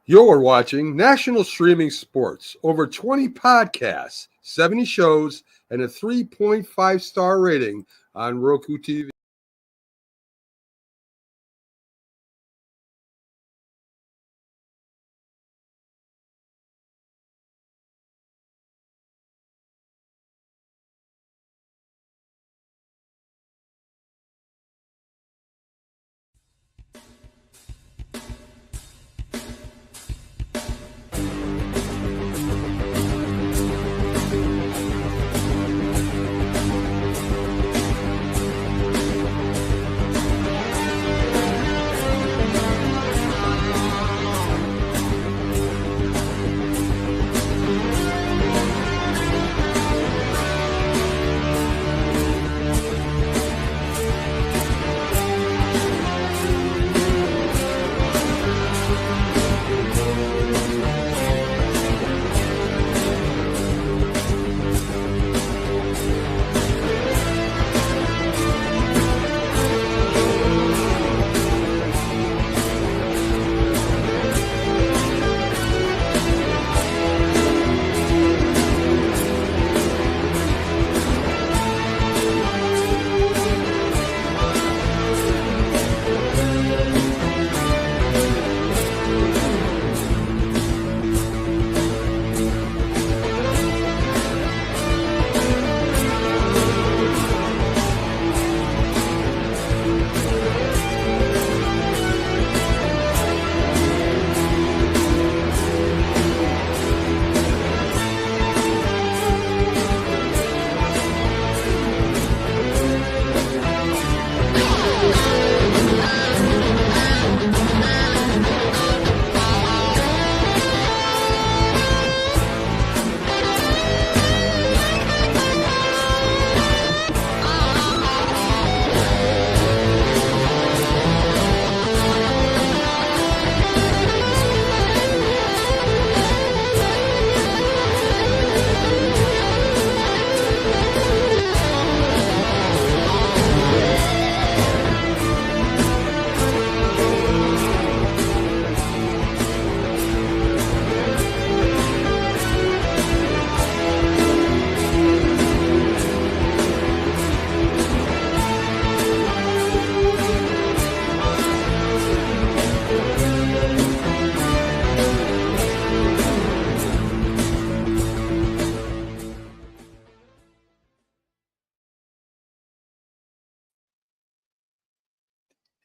You're watching National Streaming Sports, over 20 podcasts, 70 shows, and a 3.5-star rating on Roku TV.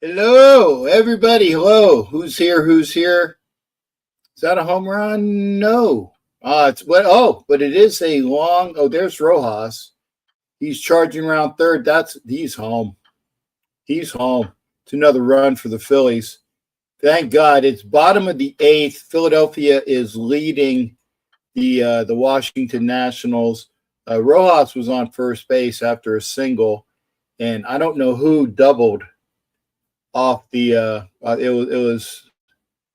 Hello, everybody. Hello. Who's here? Who's here? Is that a home run? No. But it is a long. Oh, there's Rojas. He's charging around third. He's home. He's home. It's another run for the Phillies. Thank God. It's bottom of the eighth. Philadelphia is leading the Washington Nationals. Rojas was on first base after a single, and I don't know who doubled off the it was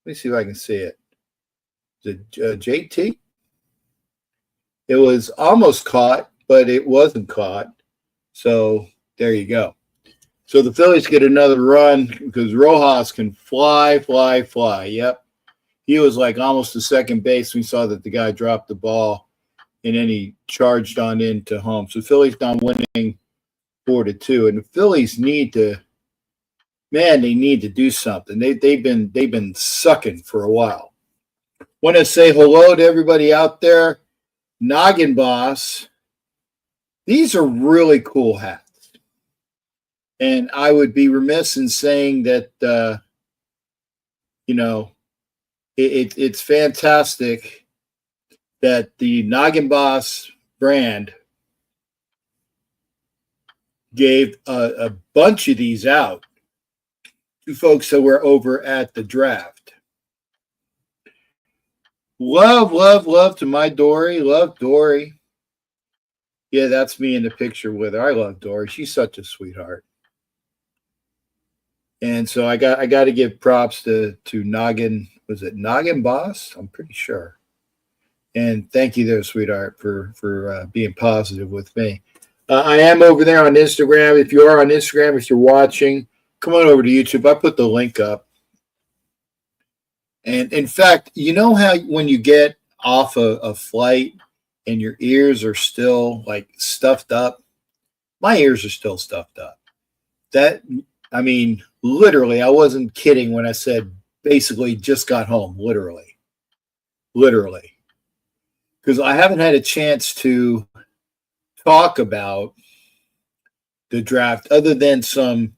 let me see if I can see it. Is it JT? It was almost caught, but it wasn't caught. So there you go. So the Phillies get another run because Rojas can fly. Yep. He was like almost to second base. We saw that the guy dropped the ball and then he charged on into home. So Phillies down winning 4-2. And the Phillies need to do something. They've been sucking for a while. Want to say hello to everybody out there. Noggin Boss. These are really cool hats. And I would be remiss in saying that, it's fantastic that the Noggin Boss brand gave a bunch of these out to folks that were over at the draft. Love to my Dory. Love Dory. Yeah, that's me in the picture with her. I love Dory. She's such a sweetheart. And so I got to give props to Noggin. Was it Noggin Boss? I'm pretty sure. And thank you there, sweetheart, for being positive with me. I am over there on Instagram. If you are on Instagram, if you're watching, come on over to YouTube. I put the link up. And in fact, you know how when you get off a flight and your ears are still like stuffed up? My ears are still stuffed up. That, I mean, literally, I wasn't kidding when I said basically just got home, literally. Literally. Because I haven't had a chance to talk about the draft other than some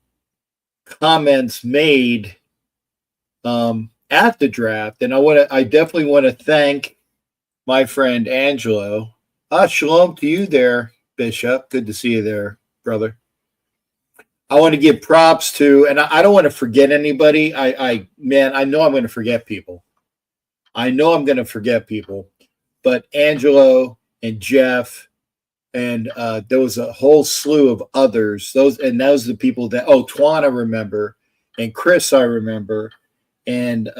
comments made at the draft. And I definitely want to thank my friend Angelo. Shalom to you there, Bishop. Good to see you there, brother. I want to give props to, and I don't want to forget anybody. Man, I know I'm going to forget people. But Angelo and Jeff, and there was a whole slew of others. Those are the people that, Twan I remember, and Chris I remember, and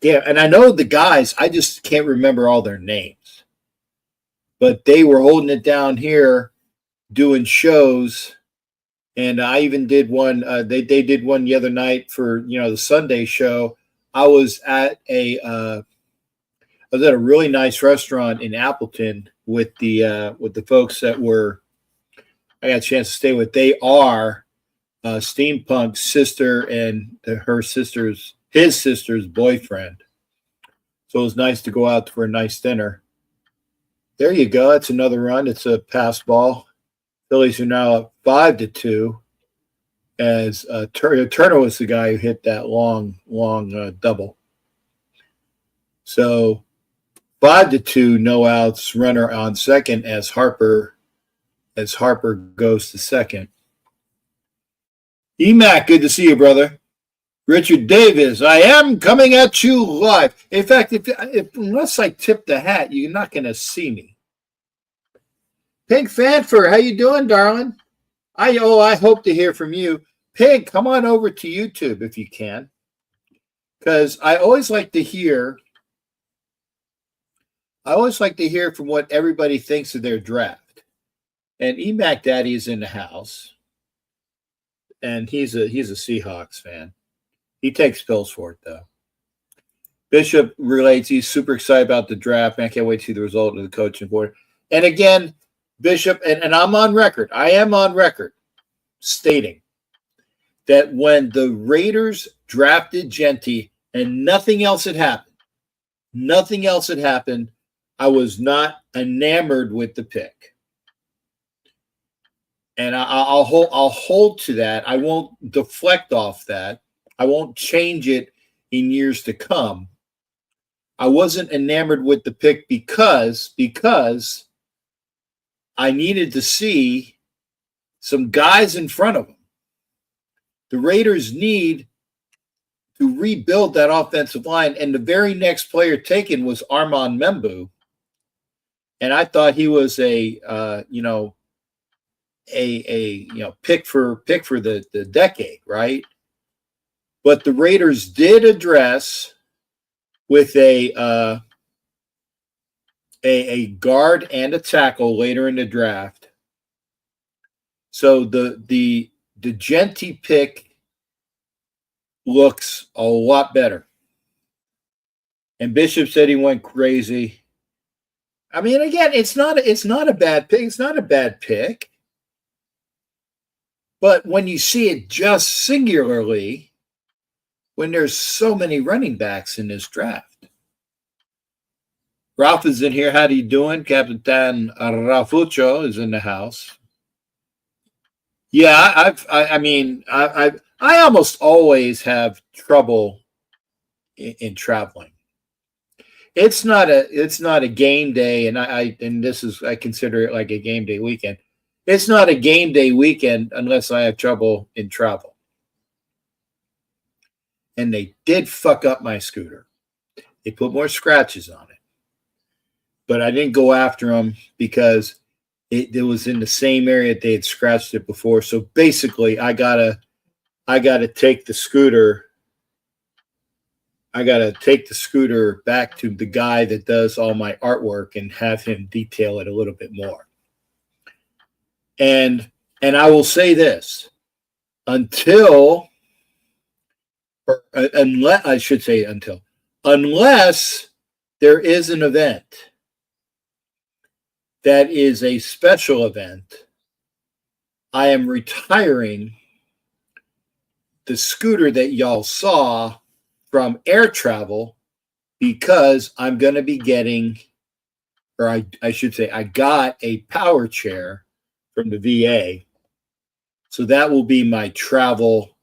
yeah, and I know the guys. I just can't remember all their names, but they were holding it down here, doing shows. And I even did one. They did one the other night for the Sunday show. I was at a really nice restaurant in Appleton with the folks that I got a chance to stay with. They are Steampunk's sister and his sister's boyfriend. So it was nice to go out for a nice dinner. There you go. It's another run. It's a pass ball. Phillies are now up 5-2, as Turner was the guy who hit that long double. So 5-2, no outs, runner on second as Harper goes to second. EMAC, good to see you, brother. Richard Davis, I am coming at you live. In fact, unless I tip the hat, you're not going to see me. Pink Fanfur, how you doing, darling? I hope to hear from you. Pink, come on over to YouTube if you can, because I always like to hear from what everybody thinks of their draft. And EMAC Daddy is in the house, and he's a Seahawks fan. He takes pills for it, though. Bishop relates he's super excited about the draft. Man, I can't wait to see the result of the coaching board. And again, Bishop, and I'm on record. I am on record stating that when the Raiders drafted Genty and nothing else had happened, I was not enamored with the pick. And I'll hold to that. I won't deflect off that. I won't change it in years to come. I wasn't enamored with the pick because I needed to see some guys in front of them. The Raiders need to rebuild that offensive line, and the very next player taken was Armand Membu, and I thought he was a pick for the decade, right? But the Raiders did address with a guard and a tackle later in the draft. So the Genty pick looks a lot better. And Bishop said he went crazy. I mean, again, it's not a bad pick. It's not a bad pick. But when you see it just singularly, when there's so many running backs in this draft. Ralph is in here. How are you doing? Capitan Rafucho is in the house. Yeah, I almost always have trouble in traveling. It's not a game day, and I consider it like a game day weekend. It's not a game day weekend unless I have trouble in travel. And they did fuck up my scooter. They put more scratches on it. But I didn't go after them because it was in the same area they had scratched it before. So basically, I gotta take the scooter. I gotta take the scooter back to the guy that does all my artwork and have him detail it a little bit more. And I will say this: until or unless I should say unless there is an event that is a special event, I am retiring the scooter that y'all saw from air travel because I'm going to be getting, or I should say, I got a power chair from the VA. So that will be my travel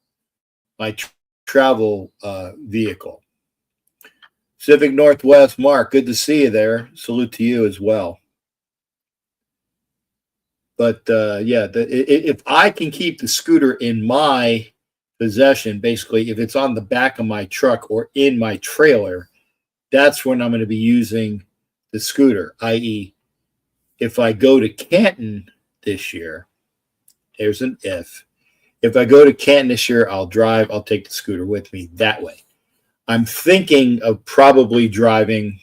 vehicle. Pacific Northwest, Mark, good to see you there. Salute to you as well. But if I can keep the scooter in my possession, basically, if it's on the back of my truck or in my trailer, that's when I'm going to be using the scooter, i.e., if I go to Canton this year, there's an if. If I go to Canton this year, I'll take the scooter with me that way. I'm thinking of probably driving.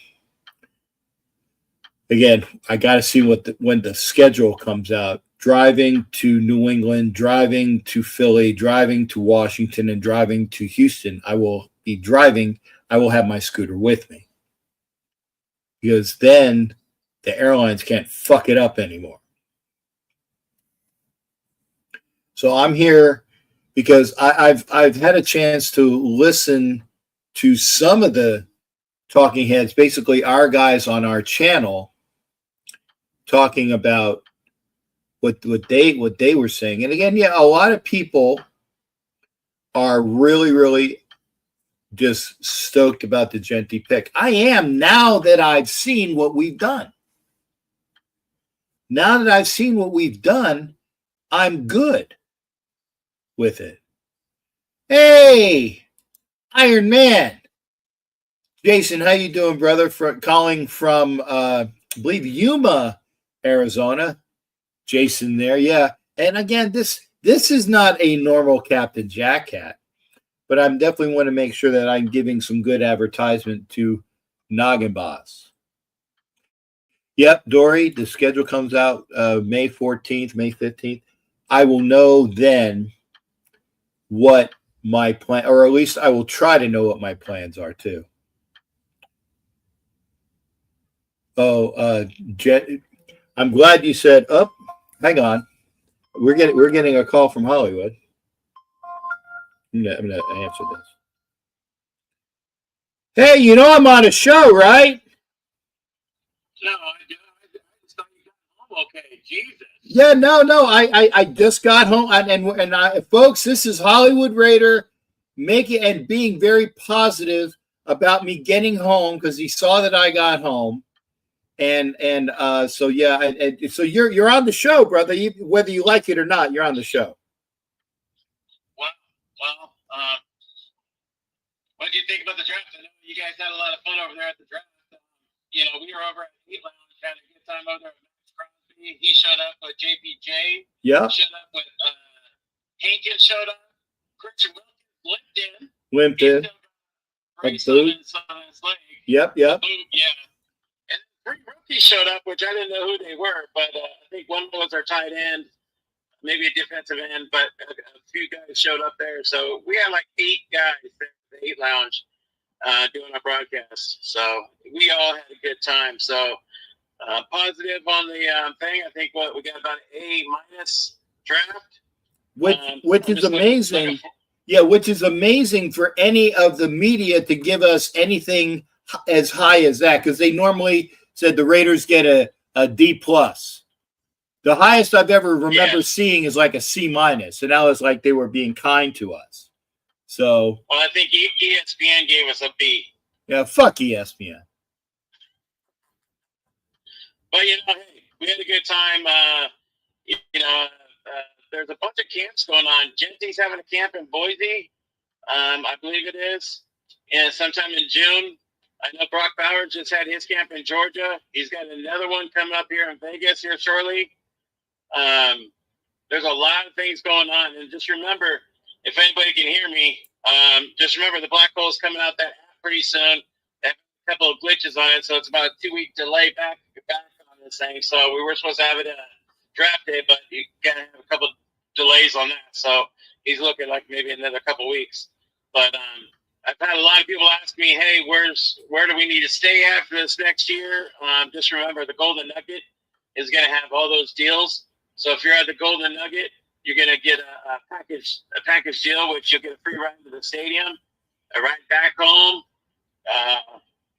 Again, I got to see when the schedule comes out. Driving to New England, driving to Philly, driving to Washington, and driving to Houston. I will be driving. I will have my scooter with me because then the airlines can't fuck it up anymore. So I'm here because I've had a chance to listen to some of the talking heads, basically our guys on our channel, talking about what they were saying. And again, yeah, a lot of people are really, really just stoked about the Genty pick. I am, now that I've seen what we've done. Now that I've seen what we've done, I'm good with it. Hey, Iron Man. Jason, how you doing, brother? Calling from, I believe, Yuma, Arizona. Jason there, yeah. And again, this is not a normal Captain Jack hat, but I definitely want to make sure that I'm giving some good advertisement to Noggin Boss. Yep, Dory, the schedule comes out May 14th, May 15th. I will know then what my plan, or at least I will try to know what my plans are too. Oh, Jet, I'm glad you said, hang on. We're getting a call from Hollywood. I'm gonna answer this. Hey, you know I'm on a show, right? No, I just thought you got home okay. Jesus. Yeah, no. I just got home, and folks, this is Hollywood Raider making and being very positive about me getting home because he saw that I got home, and so yeah, so you're on the show, brother. Whether you like it or not, you're on the show. Well, what do you think about the draft? I know you guys had a lot of fun over there at the draft. We were over at the Lounge, had a good time over there with Max Crosby. He showed up with JPJ. Yeah. Showed up with Hankins. Showed up. Christian Wilkins limped in. Brace on his leg. Yep. Yeah. And 3 rookies showed up, which I didn't know who they were, but I think one was our tight end, maybe a defensive end, but a few guys showed up there. So we had like 8 guys there at the 8 Lounge doing our broadcast. So we all had a good time. So positive on the thing. I think we got about an A- draft. Which is amazing. Yeah, which is amazing for any of the media to give us anything as high as that, because they normally said the Raiders get a D+. The highest I've ever remember seeing is like a C-, and now it's like they were being kind to us. So, well, I think ESPN gave us a B. Yeah, fuck ESPN. But hey, we had a good time. There's a bunch of camps going on. Genty's having a camp in Boise, I believe it is, and sometime in June. I know Brock Bowers just had his camp in Georgia. He's got another one coming up here in Vegas here shortly. There's a lot of things going on, and just remember, if anybody can hear me, just remember the Black Hole's coming out that app pretty soon. They have a couple of glitches on it, so it's about a 2-week delay back on this thing. So we were supposed to have it draft day, but you gotta have a couple delays on that. So he's looking like maybe another couple weeks. But I've had a lot of people ask me, hey, where do we need to stay after this next year? Just remember, the Golden Nugget is going to have all those deals. So if you're at the Golden Nugget, you're going to get a package deal, which you'll get a free ride to the stadium, a ride back home.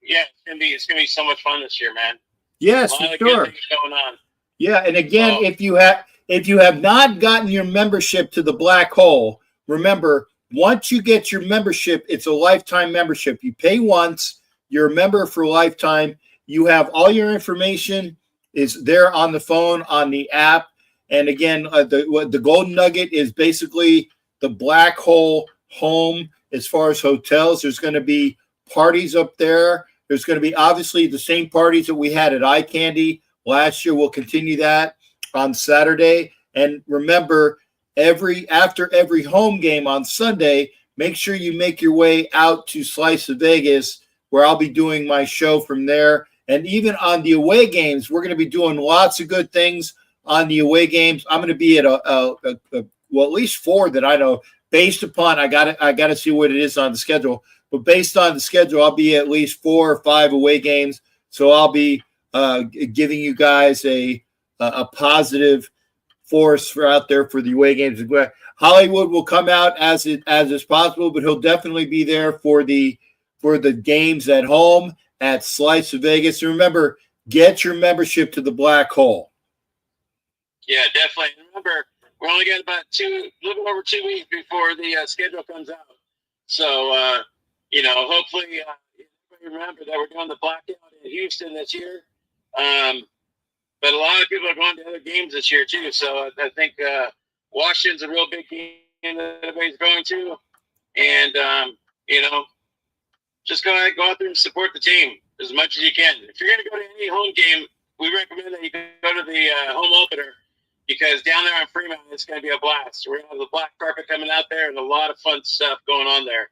Yeah, it's gonna be so much fun this year, man. Yes, a lot for of sure. good things going on. Yeah, and again, if you have not gotten your membership to the Black Hole, remember, once you get your membership, it's a lifetime membership. You pay once, you're a member for lifetime. You have all your information is there on the phone, on the app. And again, the Golden Nugget is basically the Black Hole home as far as hotels. There's going to be parties up there. There's going to be obviously the same parties that we had at Eye Candy last year. We'll continue that on Saturday. And remember, after every home game on Sunday, make sure you make your way out to Slice of Vegas, where I'll be doing my show from there. And even on the away games, we're going to be doing lots of good things on the away games. I'm going to be at at least 4 that I know. Based upon, I got to see what it is on the schedule. But based on the schedule, I'll be at least 4 or 5 away games. So I'll be giving you guys a positive force for out there for the away games. Hollywood will come out as is possible, but he'll definitely be there for the games at home at Slice of Vegas. And remember, get your membership to the Black Hole. Yeah, definitely. Remember, we're only got about a little over 2 weeks before the schedule comes out. So, hopefully, everybody remember that we're doing the blackout in Houston this year. But a lot of people are going to other games this year too. So I think Washington's a real big game that everybody's going to, and just go out there and support the team as much as you can. If you're going to go to any home game, we recommend that you go to the home opener, because down there on Fremont, it's going to be a blast. We're going to have the black carpet coming out there and a lot of fun stuff going on there.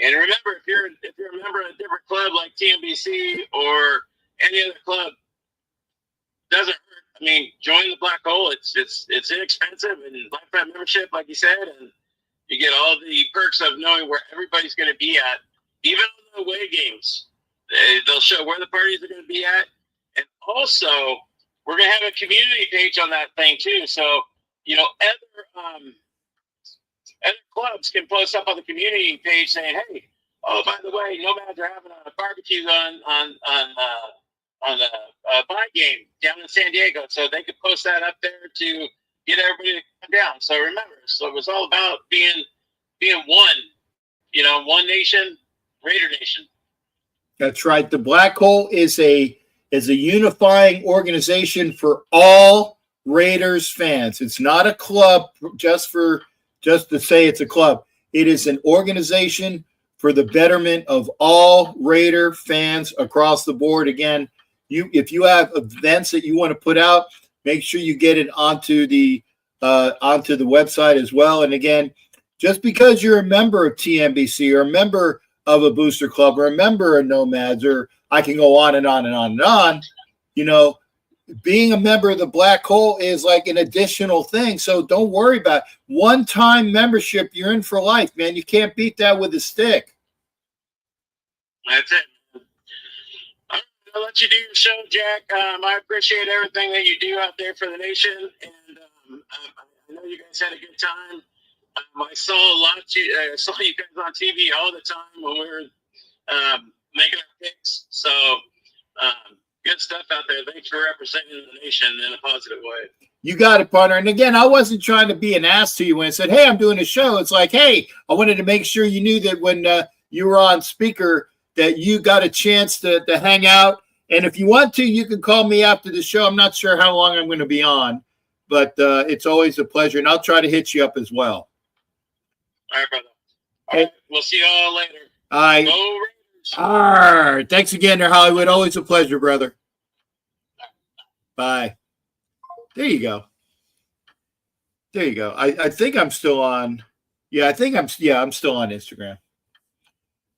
And remember, if you're a member of a different club like TMBC or any other club, doesn't hurt. I mean, join the Black Hole. It's inexpensive and lifetime membership, like you said, and you get all the perks of knowing where everybody's going to be at. Even on the away games, they'll show where the parties are going to be at, and also we're going to have a community page on that thing too. So other clubs can post up on the community page saying, "Hey, oh, by the way, Nomads are having a barbecue on the buy game down in San Diego," so they could post that up there to get everybody to come down. So remember, so it was all about being one, one nation, Raider Nation. That's right. The Black Hole is a unifying organization for all Raiders fans. It's not a club just to say it's a club. It is an organization for the betterment of all Raider fans across the board. Again, if you have events that you want to put out, make sure you get it onto the website as well. And again, just because you're a member of TMBC or a member of a booster club or a member of Nomads, or I can go on and on and on and on, being a member of the Black Hole is like an additional thing. So don't worry about it. One-time membership, you're in for life, man. You can't beat that with a stick. That's it. I'll let you do your show, Jack. I appreciate everything that you do out there for the nation, and I know you guys had a good time. I saw I saw you guys on TV all the time when we were making our picks. So good stuff out there. Thanks for representing the nation in a positive way. You got it, partner. And again, I wasn't trying to be an ass to you when I said, "Hey, I'm doing a show." It's like, hey, I wanted to make sure you knew that when you were on speaker that you got a chance to hang out. And if you want to, you can call me after the show. I'm not sure how long I'm going to be on, but it's always a pleasure. And I'll try to hit you up as well. All right, brother. All right. We'll see you all later. All right. Go Raiders. All right. Thanks again there, Hollywood. Always a pleasure, brother. Bye. There you go. There you go. I think I'm still on. Yeah, I'm still on Instagram.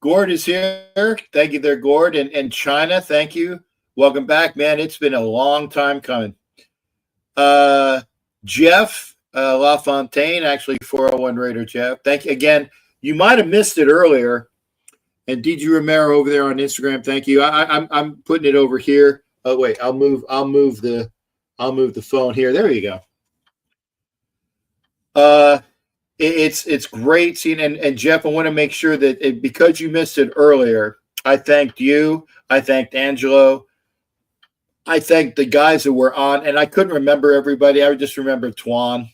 Gord is here. Thank you there, Gord. And China, thank you. Welcome back, man. It's been a long time coming. Jeff LaFontaine, actually 401 Raider Jeff. Thank you again. You might have missed it earlier. And DJ Romero over there on Instagram, thank you. I'm putting it over here. Oh wait, I'll move the phone here. There you go. It's great seeing and Jeff, I want to make sure that because you missed it earlier, I thanked you. I thanked Angelo. I thanked the guys that were on, and I couldn't remember everybody. I just remember Twan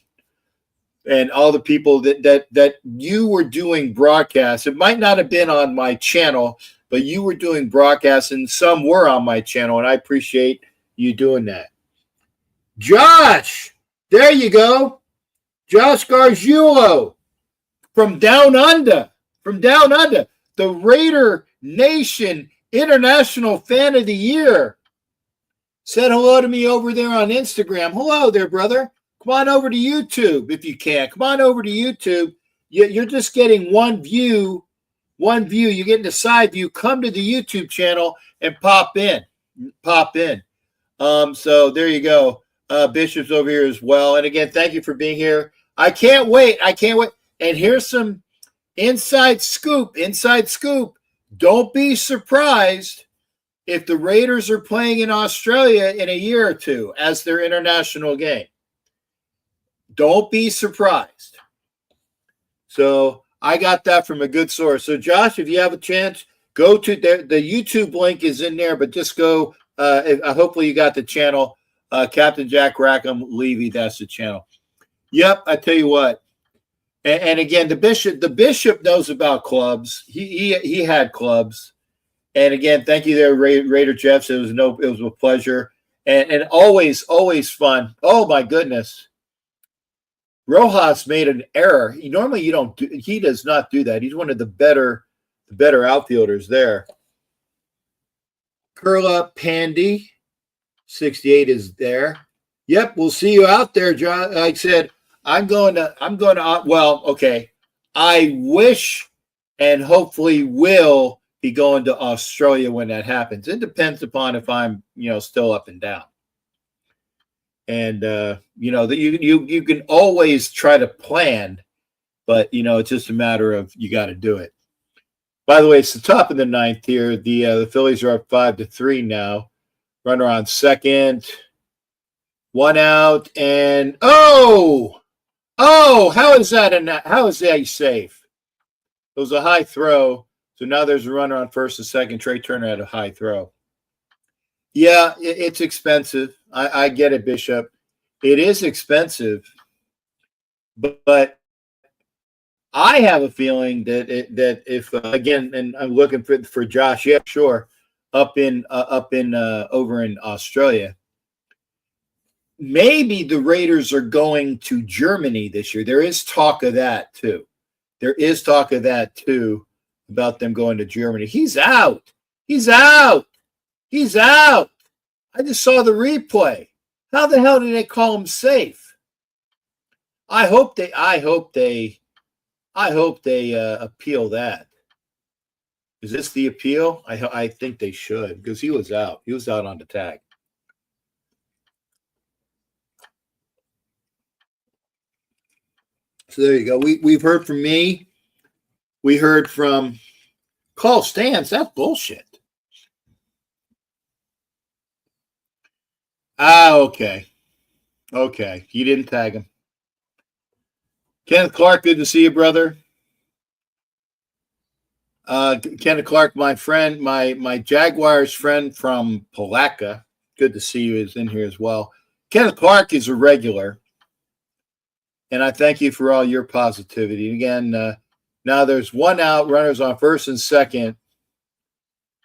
and all the people that you were doing broadcasts. It might not have been on my channel, but you were doing broadcasts, and some were on my channel, and I appreciate you doing that. Josh, there you go. Josh Gargiulo from Down Under, the Raider Nation International Fan of the Year. Said hello to me over there on Instagram. Hello there, brother. Come on over to YouTube if you can. Come on over to YouTube. You're just getting one view. You're getting the side view. Come to the YouTube channel and pop in. So there you go. Bishop's over here as well. And again, thank you for being here. I can't wait. And here's some inside scoop. Don't be surprised if the Raiders are playing in Australia in a year or two as their international game. Don't be surprised. So I got that from a good source. So Josh, if you have a chance, go to the YouTube link is in there, but just go. Hopefully you got the channel. Captain Jack Rackham Levy, that's the channel. Yep, I tell you what. And again, the bishop knows about clubs. He had clubs. And again, thank you there, Raider Jeffs. It was a pleasure. And always fun. Oh my goodness. Rojas made an error. He does not do that. He's one of the better outfielders there. Curl up Pandy. 68 is there. Yep, we'll see you out there, John. Like I said, I'm going to well, okay. I wish and hopefully will be going to Australia when that happens. It depends upon if I'm, still up and down. And you can always try to plan, but it's just a matter of you got to do it. By the way, it's the top of the ninth here. The Phillies are up 5-3 now. Runner on second. One out, and how is that? How is that safe? It was a high throw, so now there's a runner on first and second. Trey Turner had a high throw. Yeah, it's expensive. I get it, Bishop. It is expensive, but I have a feeling that if again, and I'm looking for Josh. Yeah, sure. Up in over in Australia. Maybe the Raiders are going to Germany this year. There is talk of that too. About them going to Germany. He's out. I just saw the replay. How the hell did they call him safe? I hope they appeal that. Is this the appeal? I think they should, because he was out. He was out on the tag. So there you go. We've heard from me. We heard from Call Stans. That's bullshit. Okay. You didn't tag him. Kenneth Clark, good to see you, brother. Kenneth Clark, my friend, my Jaguars friend from Palatka. Good to see you. Is in here as well. Kenneth Clark is a regular. And I thank you for all your positivity. Again, now there's one out, runners on first and second.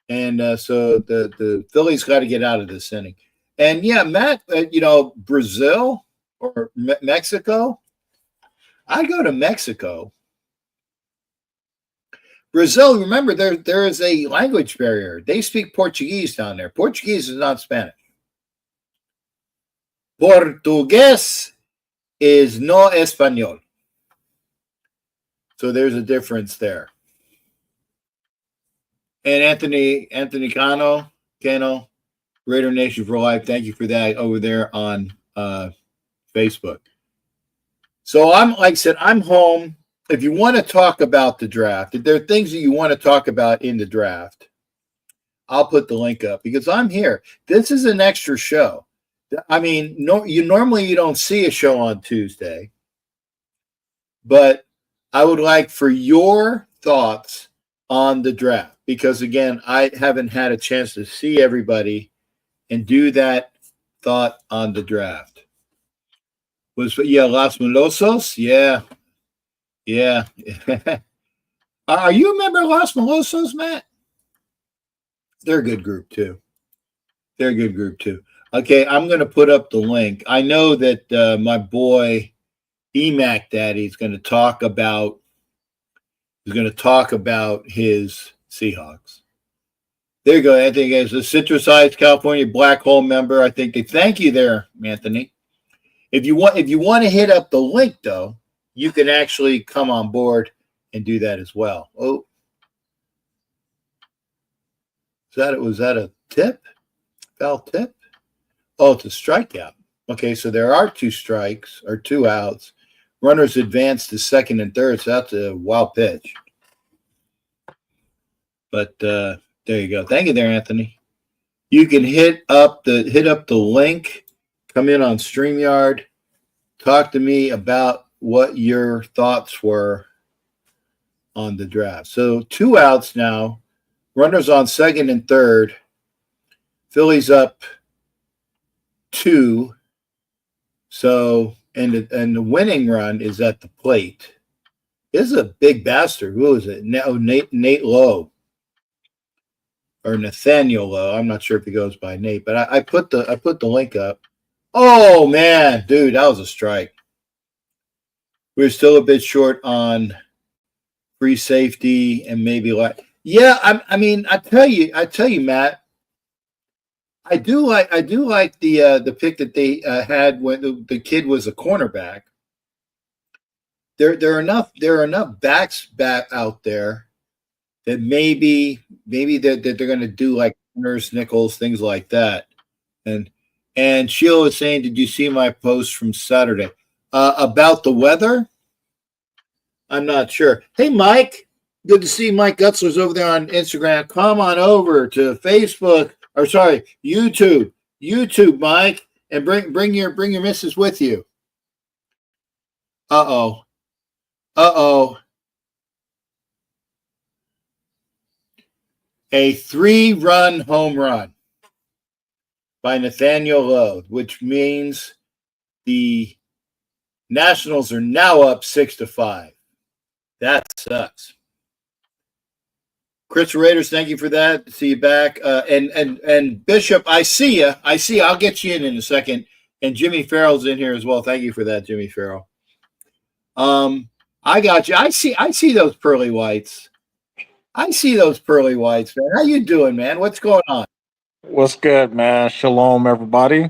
And so the Phillies got to get out of this inning. And yeah, Matt, Brazil or Mexico. I go to Mexico. Brazil, remember, there is a language barrier. They speak Portuguese down there. Portuguese is not Spanish. Portugués is no español. So there's a difference there. And Anthony Cano, Raider Nation for Life, thank you for that over there on Facebook. So I'm home. if you want to talk about the draft, if there are things that you want to talk about in the draft, I'll put the link up because I'm here. This is an extra show. I mean, normally you don't see a show on Tuesday, but I would like for your thoughts on the draft because again, I haven't had a chance to see everybody and do that thought on the draft. Los Melosos? Yeah. Are you a member of Los Melosos, Matt? They're a good group too. Okay, I'm going to put up the link. I know that my boy EMAC Daddy is going to talk about his Seahawks. There you go, Anthony. As a Citrus Heights, California Black Hole member, I think they thank you there, Anthony. If you want to hit up the link though, you can actually come on board and do that as well. Oh, was that a tip? Foul tip? Oh, it's a strikeout. Okay, so there are 2 strikes or 2 outs. Runners advance to second and third, so that's a wild pitch. But there you go. Thank you there, Anthony. You can hit up the link, come in on StreamYard, talk to me about what your thoughts were on the draft. So 2 outs now. Runners on second and third. Phillies up 2. So and the winning run is at the plate. This is a big bastard. Who is it? Nate Lowe. Or Nathaniel Lowe. I'm not sure if he goes by Nate, but I put the link up. Oh man, dude, that was a strike. We're still a bit short on free safety and maybe yeah. I tell you, Matt. I do like the pick that they had when the kid was a cornerback. There are enough backs back out there that maybe they're going to do like corners, nickels, things like that. And Sheila was saying, did you see my post from Saturday about the weather? I'm not sure. Hey, Mike. Good to see Mike Gutzler's over there on Instagram. Come on over to Facebook, or sorry, YouTube, Mike, and bring your missus with you. Uh-oh. A 3-run home run by Nathaniel Lowe, which means the Nationals are now up 6-5. That sucks. Chris Raiders, thank you for that. See you back. And Bishop, I see you. I'll get you in a second. And Jimmy Farrell's in here as well. Thank you for that, Jimmy Farrell. I got you. I see those pearly whites. Man. How you doing, man? What's going on? What's good, man? Shalom, everybody.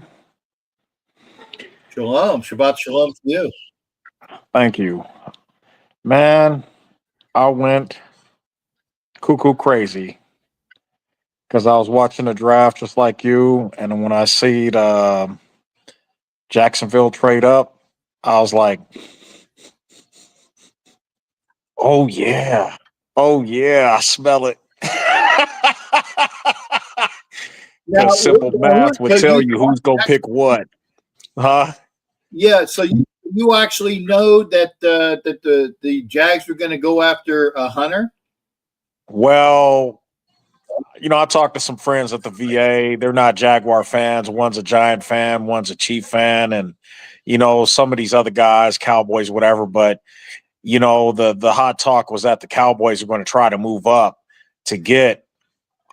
Shalom. Shabbat shalom to you. Thank you. Man, I went cuckoo crazy because I was watching the draft just like you. And when I see the Jacksonville trade up, I was like, oh, yeah, I smell it. Because simple math would tell you who's going to pick what. Huh? Yeah, so you actually know that the Jags were going to go after Hunter? Well, I talked to some friends at the VA. They're not Jaguar fans. One's a Giant fan, one's a Chief fan, and some of these other guys, Cowboys, whatever. But the hot talk was that the Cowboys are going to try to move up to get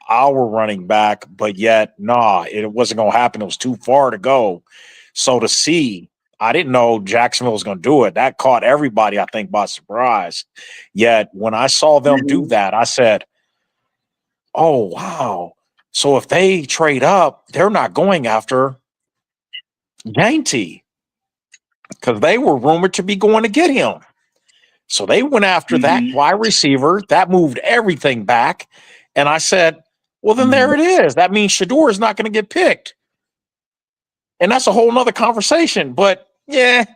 our running back, but yet, it wasn't going to happen. It was too far to go. So to see, I didn't know Jacksonville was going to do it. That caught everybody, I think, by surprise. Yet when I saw them do that, I said, oh, wow. So if they trade up, they're not going after Yankee because they were rumored to be going to get him. So they went after that wide receiver. That moved everything back. And I said, well, then there it is. That means Shador is not going to get picked. And that's a whole nother conversation. But, yeah,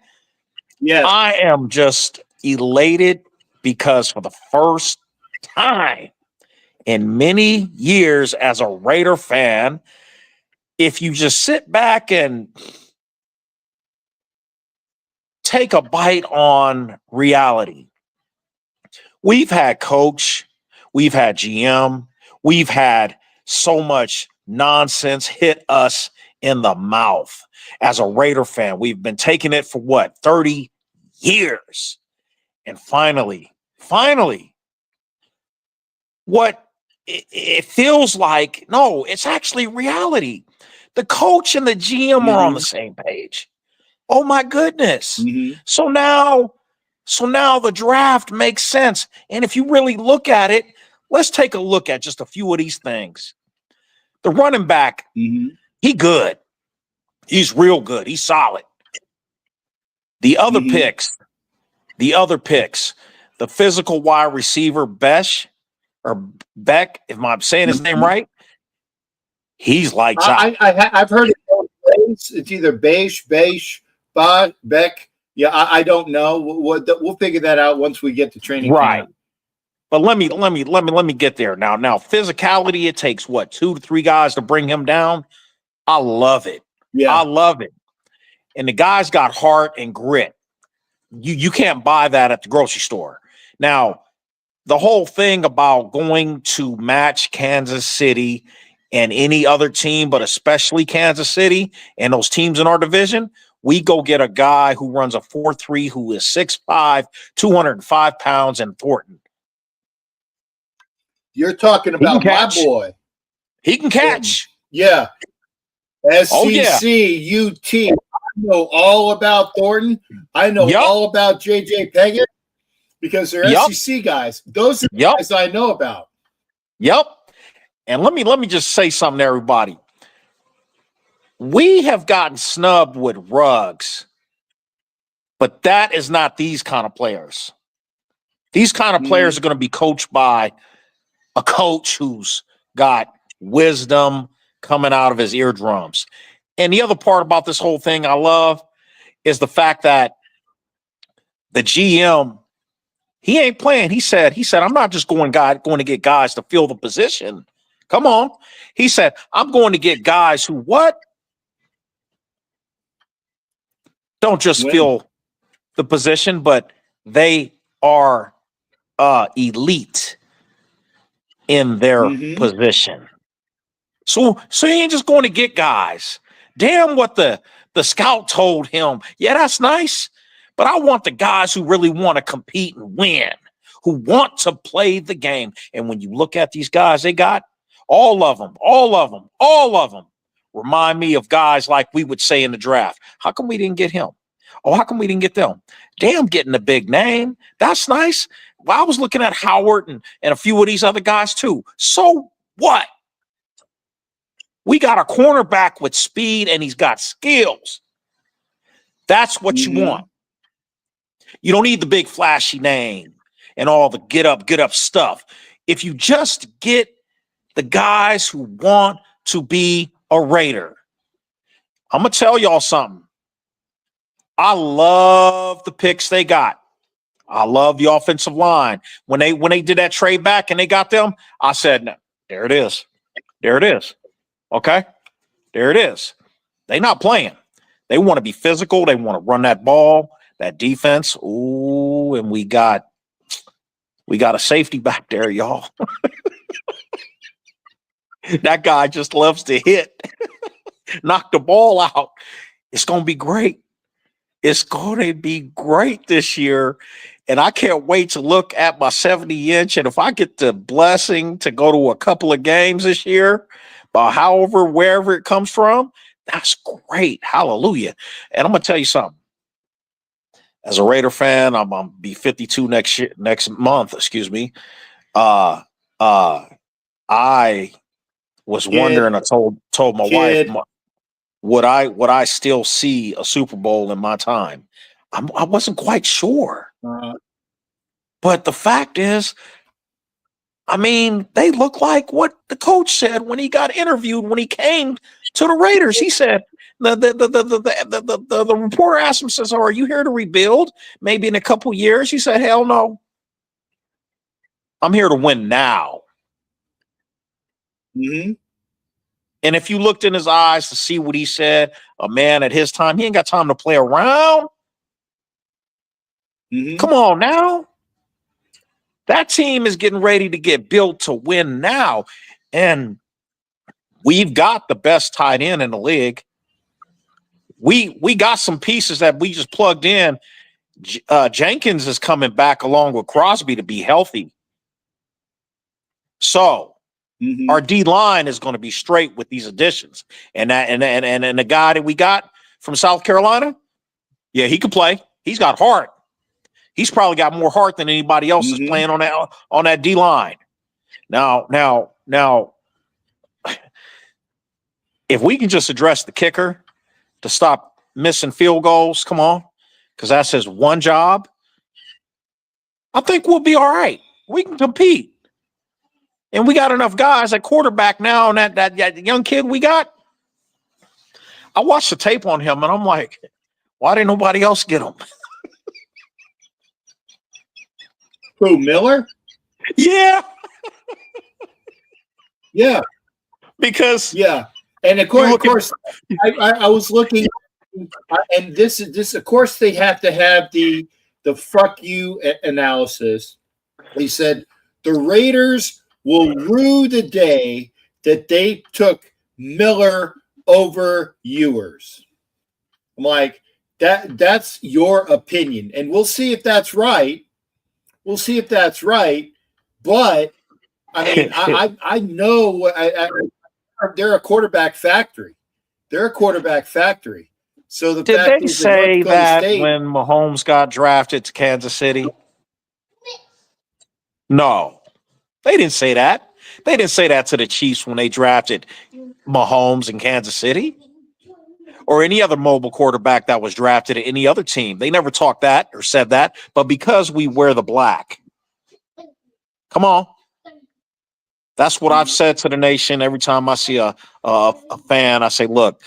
I am just elated because for the first time in many years as a Raider fan, if you just sit back and take a bite on reality, we've had coach, we've had GM, we've had so much nonsense hit us in the mouth. As a Raider fan, we've been taking it for what, 30 years. And finally, what it feels like, no, it's actually reality. The coach and the GM are on the same page. Oh my goodness. Mm-hmm. So now the draft makes sense. And if you really look at it, let's take a look at just a few of these things. The running back, he good. He's real good. He's solid. The other picks, the physical wide receiver, Beck, if I'm saying his name right, he's lights out. I've heard it both ways. It's either Beck. Yeah, I don't know. We'll figure that out once we get to training camp. But let me get there now. Now, physicality, it takes what, 2 to 3 guys to bring him down. I love it. Yeah, I love it. And the guy's got heart and grit. You can't buy that at the grocery store. Now, the whole thing about going to match Kansas City and any other team, but especially Kansas City and those teams in our division, we go get a guy who runs a 4.3, who is 6'5", 205 pounds in Thornton. You're talking about my boy. He can catch. Yeah. SEC, UT. I know all about Thornton. I know all about JJ Peggett because they're SEC guys. Those are the guys I know about. Yep. And let me just say something to everybody. We have gotten snubbed with Ruggs, but that is not these kind of players. These kind of players are going to be coached by a coach who's got wisdom coming out of his eardrums. And the other part about this whole thing I love is the fact that the GM, he ain't playing. He said, I'm not just going to get guys to fill the position. Come on. He said, I'm going to get guys who what? Don't just fill the position, but they are elite in their position. So he ain't just going to get guys. Damn what the scout told him. Yeah, that's nice, but I want the guys who really want to compete and win, who want to play the game. And when you look at these guys, they got all of them remind me of guys like we would say in the draft. How come we didn't get him? Oh, how come we didn't get them? Damn, getting a big name. That's nice. Well, I was looking at Howard and a few of these other guys too. So what? We got a cornerback with speed and he's got skills. That's what you want. You don't need the big flashy name and all the get up stuff. If you just get the guys who want to be a Raider, I'm going to tell y'all something. I love the picks they got. I love the offensive line. When they did that trade back and they got them, I said, no, there it is. There it is. Okay? There it is. They not playing. They want to be physical. They want to run that ball, that defense. Ooh, and we got a safety back there, y'all. That guy just loves to hit. Knock the ball out. It's going to be great. It's going to be great this year. And I can't wait to look at my 70-inch. And if I get the blessing to go to a couple of games this year, wherever it comes from, that's great. Hallelujah. And I'm going to tell you something. As a Raider fan, I'm going to be 52 next month, excuse me. I was wondering, I told my wife, would I still see a Super Bowl in my time? I wasn't quite sure. But the fact is, I mean, they look like what the coach said when he got interviewed when he came to the Raiders. He said, the reporter asked him, says, "Oh, are you here to rebuild? Maybe in a couple years?" He said, "Hell no. I'm here to win now. Mm-hmm. And if you looked in his eyes to see what he said, a man at his time, he ain't got time to play around. Mm-hmm. Come on now. That team is getting ready to get built to win now. And we've got the best tight end in the league. We got some pieces that we just plugged in. Jenkins is coming back along with Crosby to be healthy. So our D line is going to be straight with these additions. And the guy that we got from South Carolina, yeah, he could play. He's got heart. He's probably got more heart than anybody else is playing on that D line. Now, if we can just address the kicker to stop missing field goals, come on, because that's his one job. I think we'll be all right. We can compete. And we got enough guys at quarterback now, and that young kid we got. I watched the tape on him, and I'm like, why didn't nobody else get him? Who, Miller? Yeah. Yeah. Because and of course, I was looking, and this of course they have to have the fuck you analysis. He said the Raiders will rue the day that they took Miller over Ewers. I'm like, that's your opinion, and we'll see if that's right. But I mean, I know they're a quarterback factory. So the did fact they is say that State, when Mahomes got drafted to Kansas City? No, they didn't say that. They didn't say that to the Chiefs when they drafted Mahomes in Kansas City or any other mobile quarterback that was drafted at any other team. They never talked that or said that. But because we wear the black, come on. That's what I've said to the nation every time I see a fan. I say, look,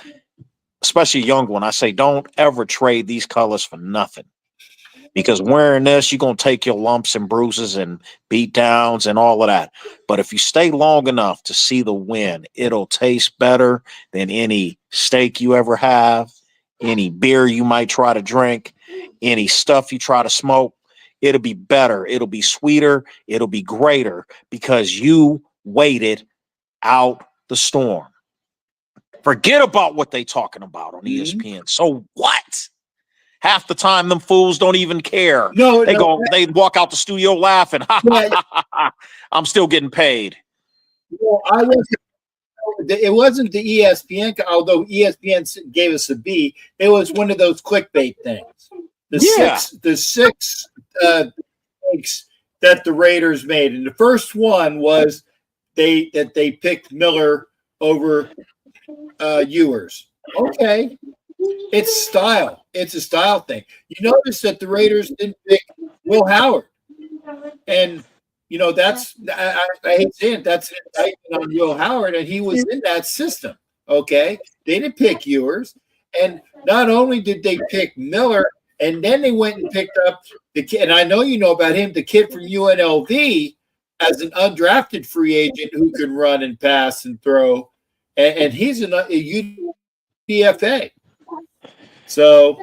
especially a young one, I say, don't ever trade these colors for nothing. Because wearing this, you're going to take your lumps and bruises and beat downs and all of that. But if you stay long enough to see the win, it'll taste better than any steak you ever have, any beer you might try to drink, any stuff you try to smoke. It'll be better. It'll be sweeter. It'll be greater because you waited out the storm. Forget about what they talking about on ESPN. So what? Half the time, them fools don't even care. They walk out the studio laughing. I'm still getting paid. Well, it wasn't the ESPN, although ESPN gave us a B. It was one of those clickbait things. The six mistakes that the Raiders made, and the first one was they picked Miller over Ewers. Okay. It's style. It's a style thing. You notice that the Raiders didn't pick Will Howard. And, you know, I hate saying it, that's an indictment on Will Howard, and he was in that system. Okay. They didn't pick Ewers. And not only did they pick Miller, and then they went and picked up the kid, and I know you know about him, the kid from UNLV, as an undrafted free agent who can run and pass and throw. And he's a UDFA. So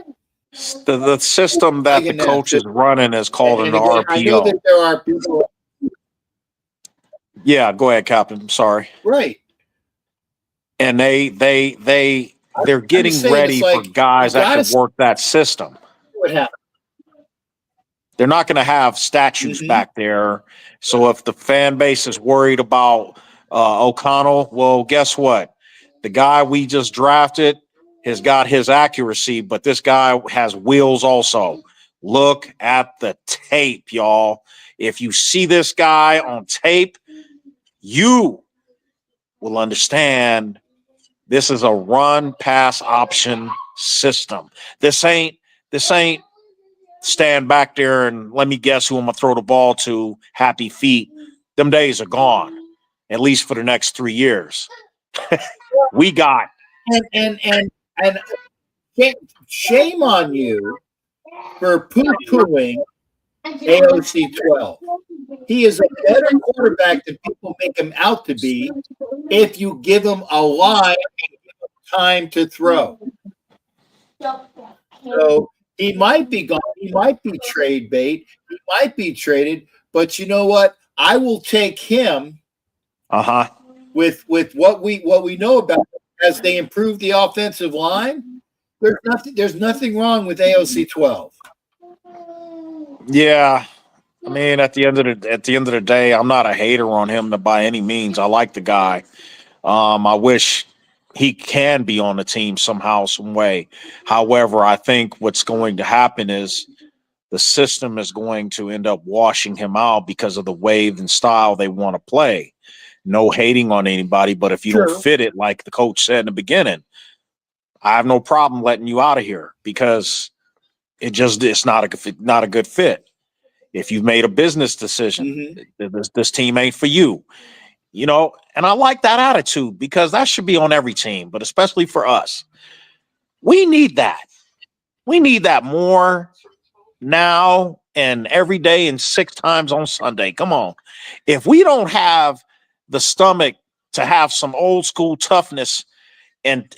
the system that the coach is running is called an RPO. I know that there are people. Yeah, go ahead, Captain. I'm sorry. Right. And they're getting ready for guys that can work that system. What happened? They're not going to have statues back there. So if the fan base is worried about O'Connell, well, guess what? The guy we just drafted has got his accuracy, but this guy has wheels also. Look at the tape, y'all. If you see this guy on tape, you will understand this is a run pass option system. This ain't stand back there and let me guess who I'm gonna throw the ball to, happy feet. Them days are gone, at least for the next 3 years. We got and shame on you for poo-pooing AOC 12. He is a better quarterback than people make him out to be if you give him a line and give him time to throw. So he might be gone. He might be trade bait. He might be traded. But you know what? I will take him with what we know about him. As they improve the offensive line. There's nothing wrong with AOC 12. Yeah. I mean, at the end of the day, I'm not a hater on him by any means. I like the guy. I wish he can be on the team somehow, some way. However, I think what's going to happen is the system is going to end up washing him out because of the wave and style they want to play. No hating on anybody, but if you don't fit it, like the coach said in the beginning, I have no problem letting you out of here because it's not a good fit. If you've made a business decision, this team ain't for you. You know, and I like that attitude because that should be on every team, but especially for us. We need that. We need that more now and every day and 6 times on Sunday. Come on. If we don't have the stomach to have some old school toughness and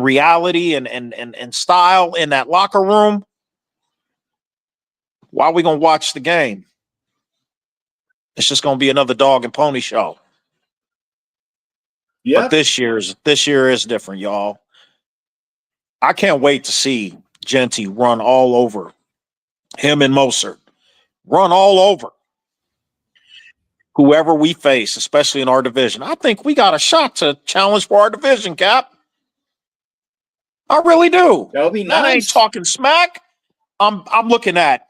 reality and style in that locker room, why are we gonna watch the game? It's just gonna be another dog and pony show. Yeah. But this year is different, y'all. I can't wait to see Genty run all over him and Mostert. Run all over whoever we face, especially in our division. I think we got a shot to challenge for our division, Cap. I really do. That would be nice. I ain't talking smack. I'm looking at,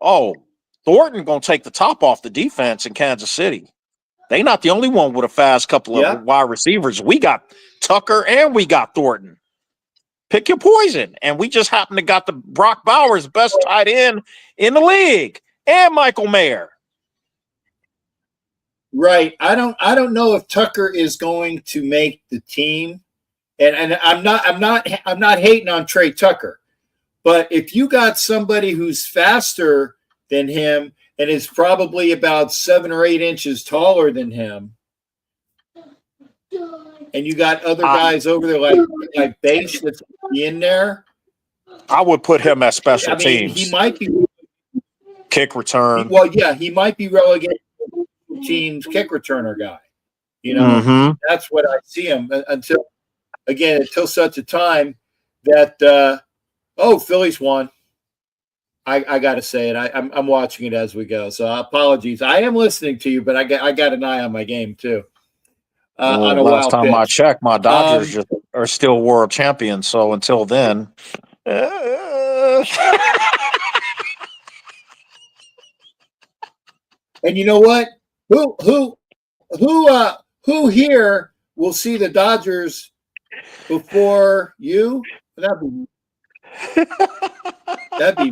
Thornton gonna take the top off the defense in Kansas City. They not the only one with a fast couple of wide receivers. We got Tucker and we got Thornton. Pick your poison. And we just happen to got the Brock Bowers, best tight end in the league, and Michael Mayer. Right. I don't know if Tucker is going to make the team. And I'm not hating on Trey Tucker. But if you got somebody who's faster than him and is probably about 7 or 8 inches taller than him, and you got other guys over there like Bates that's in there, I would put him at special teams. He might be kick return. He might be relegated to team's kick returner guy. You know, that's what I see him until such a time that Phillies won. I got to say it. I'm watching it as we go. So apologies. I am listening to you, but I got an eye on my game too. On a last time pitch. I checked, my Dodgers are still world champions. So until then, and you know what? Who here will see the Dodgers before you? That'd be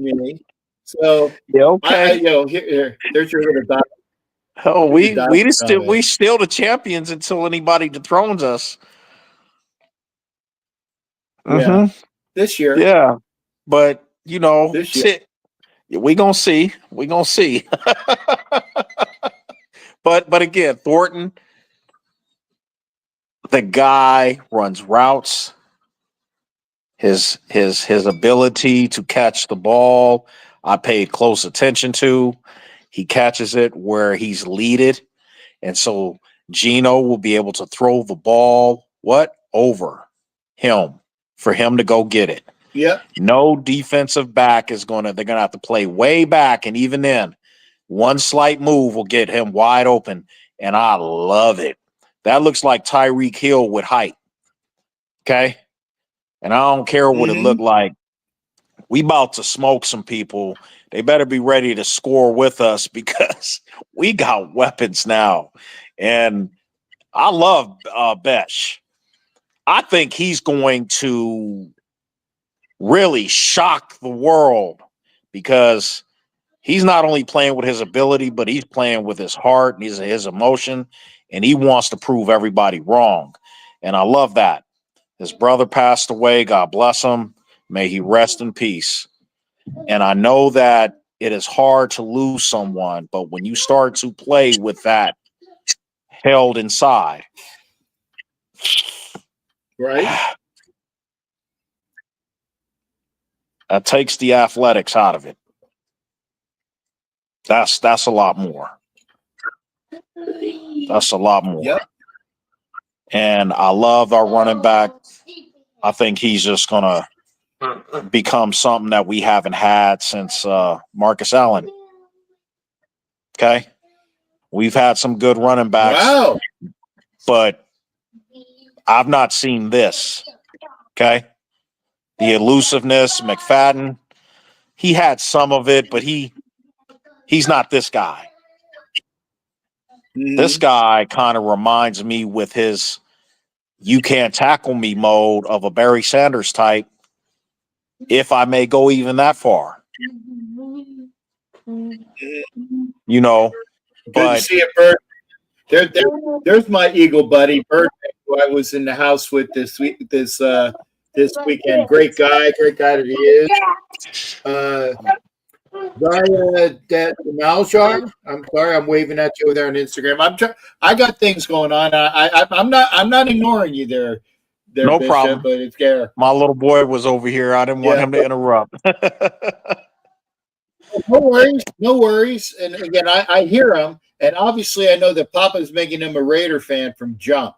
me. So here, there's your little Dodgers. Oh, we still the champions until anybody dethrones us. Yeah, this year. Yeah, but we gonna see. We gonna see. but again, Thornton, the guy runs routes. His ability to catch the ball, I paid close attention to. He catches it where he's leaded. And so Geno will be able to throw the ball over him for him to go get it. Yeah. No defensive back they're gonna have to play way back. And even then, one slight move will get him wide open. And I love it. That looks like Tyreek Hill with height. Okay. And I don't care what it looked like. We about to smoke some people. They better be ready to score with us because we got weapons now. And I love Besh. I think he's going to really shock the world because he's not only playing with his ability, but he's playing with his heart and his emotion, and he wants to prove everybody wrong. And I love that. His brother passed away. God bless him. May he rest in peace. And I know that it is hard to lose someone, but when you start to play with that held inside, Right. that takes the athletics out of it. That's a lot more. That's a lot more. Yep. And I love our running back. I think he's just gonna become something that we haven't had since Marcus Allen. Okay. We've had some good running backs. Wow. But I've not seen this. Okay. The elusiveness, McFadden, he had some of it, but he's not this guy. Mhm. This guy kind of reminds me with his you can't tackle me mode of a Barry Sanders type, if I may go even that far. You know, Good but to see it, Bird. There's my Eagle buddy, Bird, who I was in the house with this weekend. Great guy that he is. Malshar. I'm sorry, I'm waving at you over there on Instagram. I got things going on. I'm not ignoring you there no Bishop, problem. but it's there. My little boy was over here. I didn't want him to interrupt. No worries. And again, I hear him, and obviously I know that Papa's making him a Raider fan from jump.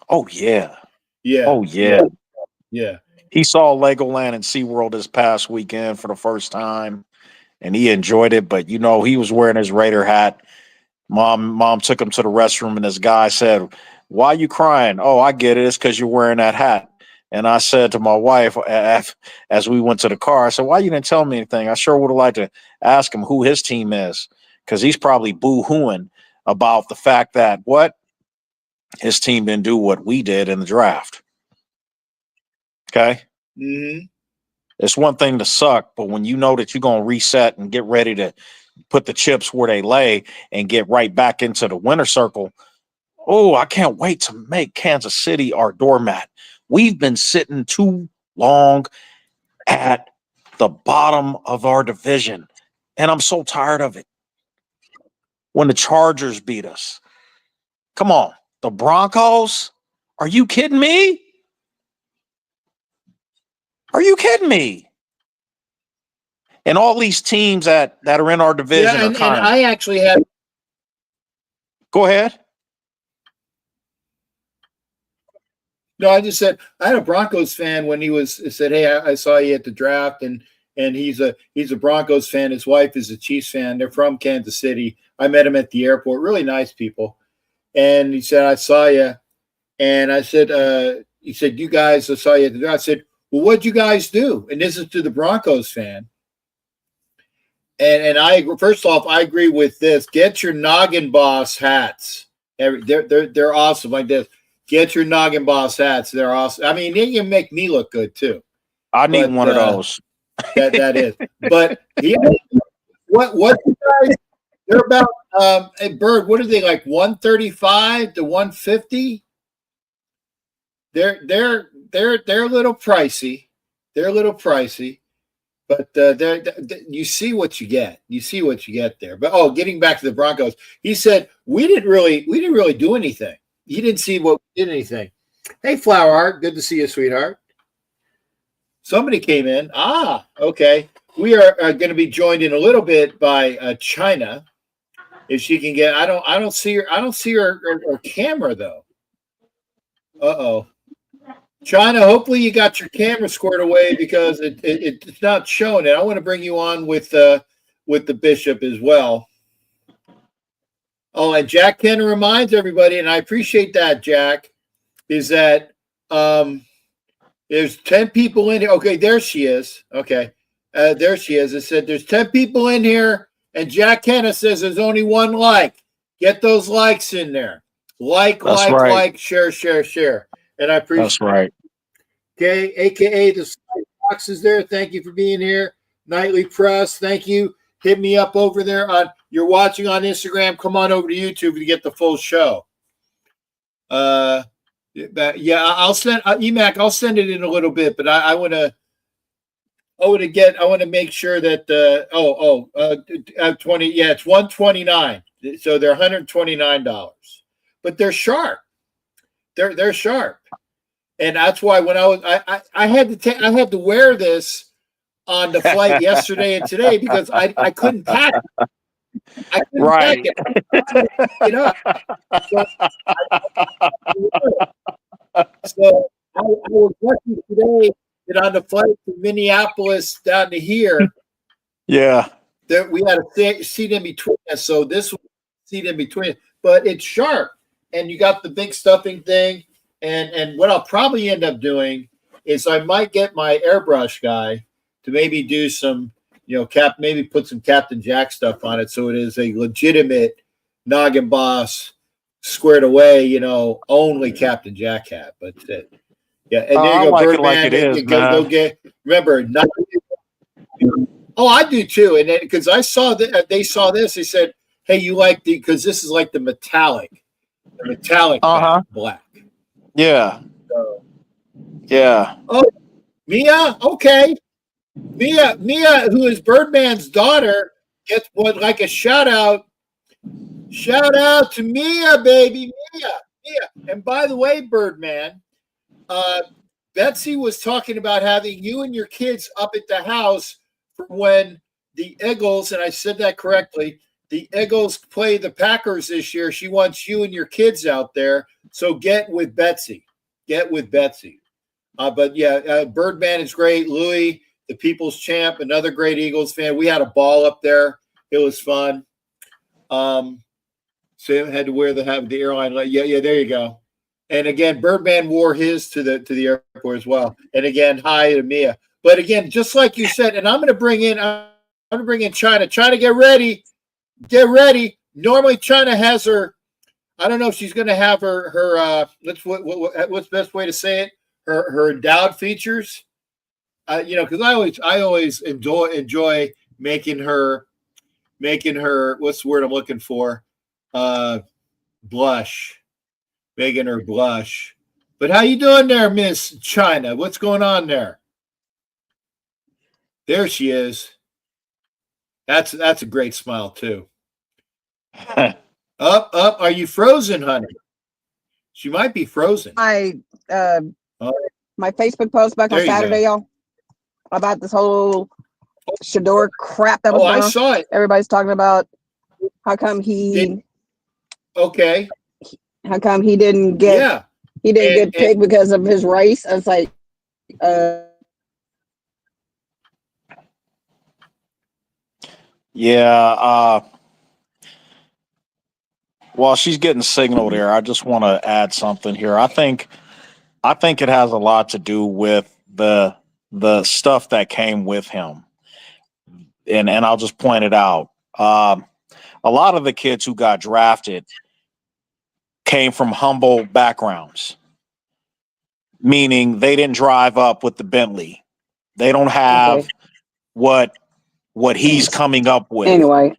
Oh yeah. Yeah. Oh yeah. Yeah. He saw Legoland and SeaWorld this past weekend for the first time, and he enjoyed it. But you know, he was wearing his Raider hat. Mom took him to the restroom, and this guy said, "Why are you crying?" "Oh, I get it. It's because you're wearing that hat." And I said to my wife as we went to the car, I said, "Why you didn't tell me anything? I sure would have liked to ask him who his team is, because he's probably boo-hooing about the fact that his team didn't do what we did in the draft." Okay. Mm-hmm. It's one thing to suck, but when you know that you're going to reset and get ready to put the chips where they lay and get right back into the winner circle, oh, I can't wait to make Kansas City our doormat. We've been sitting too long at the bottom of our division, and I'm so tired of it. When the Chargers beat us, come on, the Broncos? Are you kidding me? Are you kidding me? And all these teams that are in our division are kind of. I actually have. Go ahead. No, I just said I had a Broncos fan when he said, "Hey, I saw you at the draft," and he's a Broncos fan. His wife is a Chiefs fan. They're from Kansas City. I met him at the airport. Really nice people. And he said, "I saw you," and I said, "He said you guys, I saw you at the draft." I said, "Well, what'd you guys do?" And this is to the Broncos fan. And I first off, I agree with this. Get your Noggin Boss hats. They're awesome like this. Get your Noggin Boss hats. They're awesome. I mean, they can make me look good too. I need one of those. That is. But what you guys? They're about a Bird. What are they like? 135 to 150. They're a little pricey. They're a little pricey. But you see what you get. You see what you get there. But getting back to the Broncos, he said we didn't really do anything. He didn't see what we did anything. Hey, Flower Heart, good to see you, sweetheart. Somebody came in. Okay. We are going to be joined in a little bit by China, if she can get. I don't see her. I don't see her camera though. Uh-oh. China, hopefully you got your camera squared away, because it's not showing it. I want to bring you on with the Bishop as well. Oh, and Jack Kenner reminds everybody, and I appreciate that, Jack, is that there's 10 people in here. Okay, there she is. Okay, there she is. It said there's 10 people in here, and Jack Kenner says there's only one like. Get those likes in there. Like, share. And I appreciate. That's right. Okay, AKA the box is there. Thank you for being here. Nightly Press, thank you. Hit me up over there you're watching on Instagram. Come on over to YouTube to get the full show. But yeah, I'll send Emac. I'll send it in a little bit, but I want to. I want to make sure that 20. Yeah, it's $129. So they're $129, but they're sharp. They're sharp, and that's why when I had to wear this on the flight yesterday and today because I couldn't pack it. I couldn't pack it. You know, so I was lucky today that on the flight from Minneapolis down to here, Yeah. that we had a seat in between us. So this was a seat in between, but it's sharp, and you got the big stuffing thing. And what I'll probably end up doing is I might get my airbrush guy to maybe do some, maybe put some Captain Jack stuff on it, so it is a legitimate Noggin Boss squared away, only Captain Jack hat. But yeah, and there you go, like Birdman. it like it is, go get. Remember, oh, I do too. And because I saw that they saw this, they said, "Hey, you like because this is like the metallic black." Yeah. So, Yeah. oh, Mia, okay. Mia, who is Birdman's daughter, gets like a shout out. Shout out to Mia, baby, Mia. And by the way, Birdman, Betsy was talking about having you and your kids up at the house for when the Eagles, and I said that correctly, the Eagles play the Packers this year. She wants you and your kids out there. So get with Betsy. But yeah, Birdman is great. Louis, the people's champ, another great Eagles fan. We had a ball up there. It was fun. Sam had to wear the airline. Yeah, there you go. And again, Birdman wore his to the airport as well. And again, hi to Mia. But again, just like you said, and I'm going to bring in China. China, get ready. Normally, China has her. I don't know if she's going to have her. What's the best way to say it? Her endowed features. Because I always enjoy making her. What's the word I'm looking for? Blush. Making her blush. But how you doing there, Miss China? What's going on there? There she is. That's a great smile too. Up. Are you frozen, honey? She might be frozen. My Facebook post back on Saturday, y'all, about this whole Shador crap that was going on. I saw it. Everybody's talking about how come he how come he didn't get get picked because of his race. I was like, yeah. While she's getting signal there, I just want to add something here. I think it has a lot to do with the stuff that came with him, and I'll just point it out. A lot of the kids who got drafted came from humble backgrounds, meaning they didn't drive up with the Bentley. They don't have what he's coming up with. Anyway,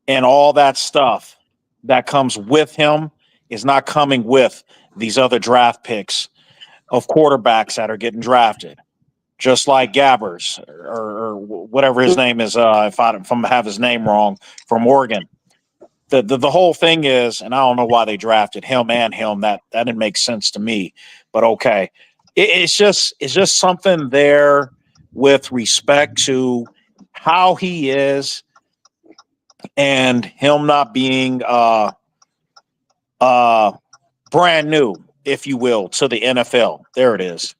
and all that stuff that comes with him is not coming with these other draft picks of quarterbacks that are getting drafted, just like Gabbers or whatever his name is. If I'm have his name wrong, from Oregon. The whole thing is, and I don't know why they drafted him and him. That didn't make sense to me. But okay, it's just something there with respect to how he is and him not being brand new, if you will, to the NFL. There it is.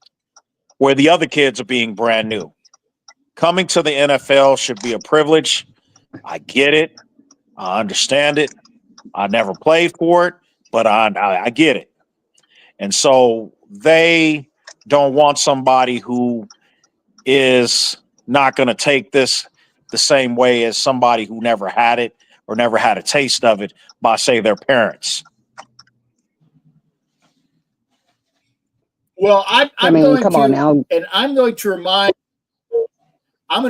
Where the other kids are being brand new. Coming to the NFL should be a privilege. I get it. I understand it. I never played for it, but I get it. And so they don't want somebody who is not going to take this the same way as somebody who never had it or never had a taste of it by, say, their parents. Well, I'm going to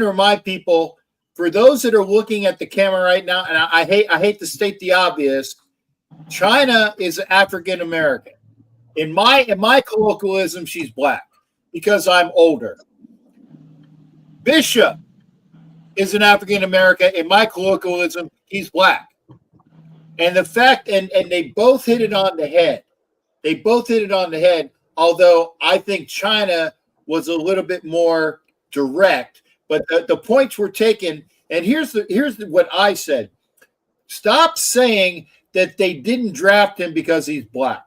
remind people, for those that are looking at the camera right now, and I hate to state the obvious, China is African American. In my colloquialism, she's black because I'm older. Bishop is an African American. In my colloquialism, he's black. And the fact, and they both hit it on the head. They both hit it on the head, although I think China was a little bit more direct. But the points were taken, and here's what I said. Stop saying that they didn't draft him because he's black,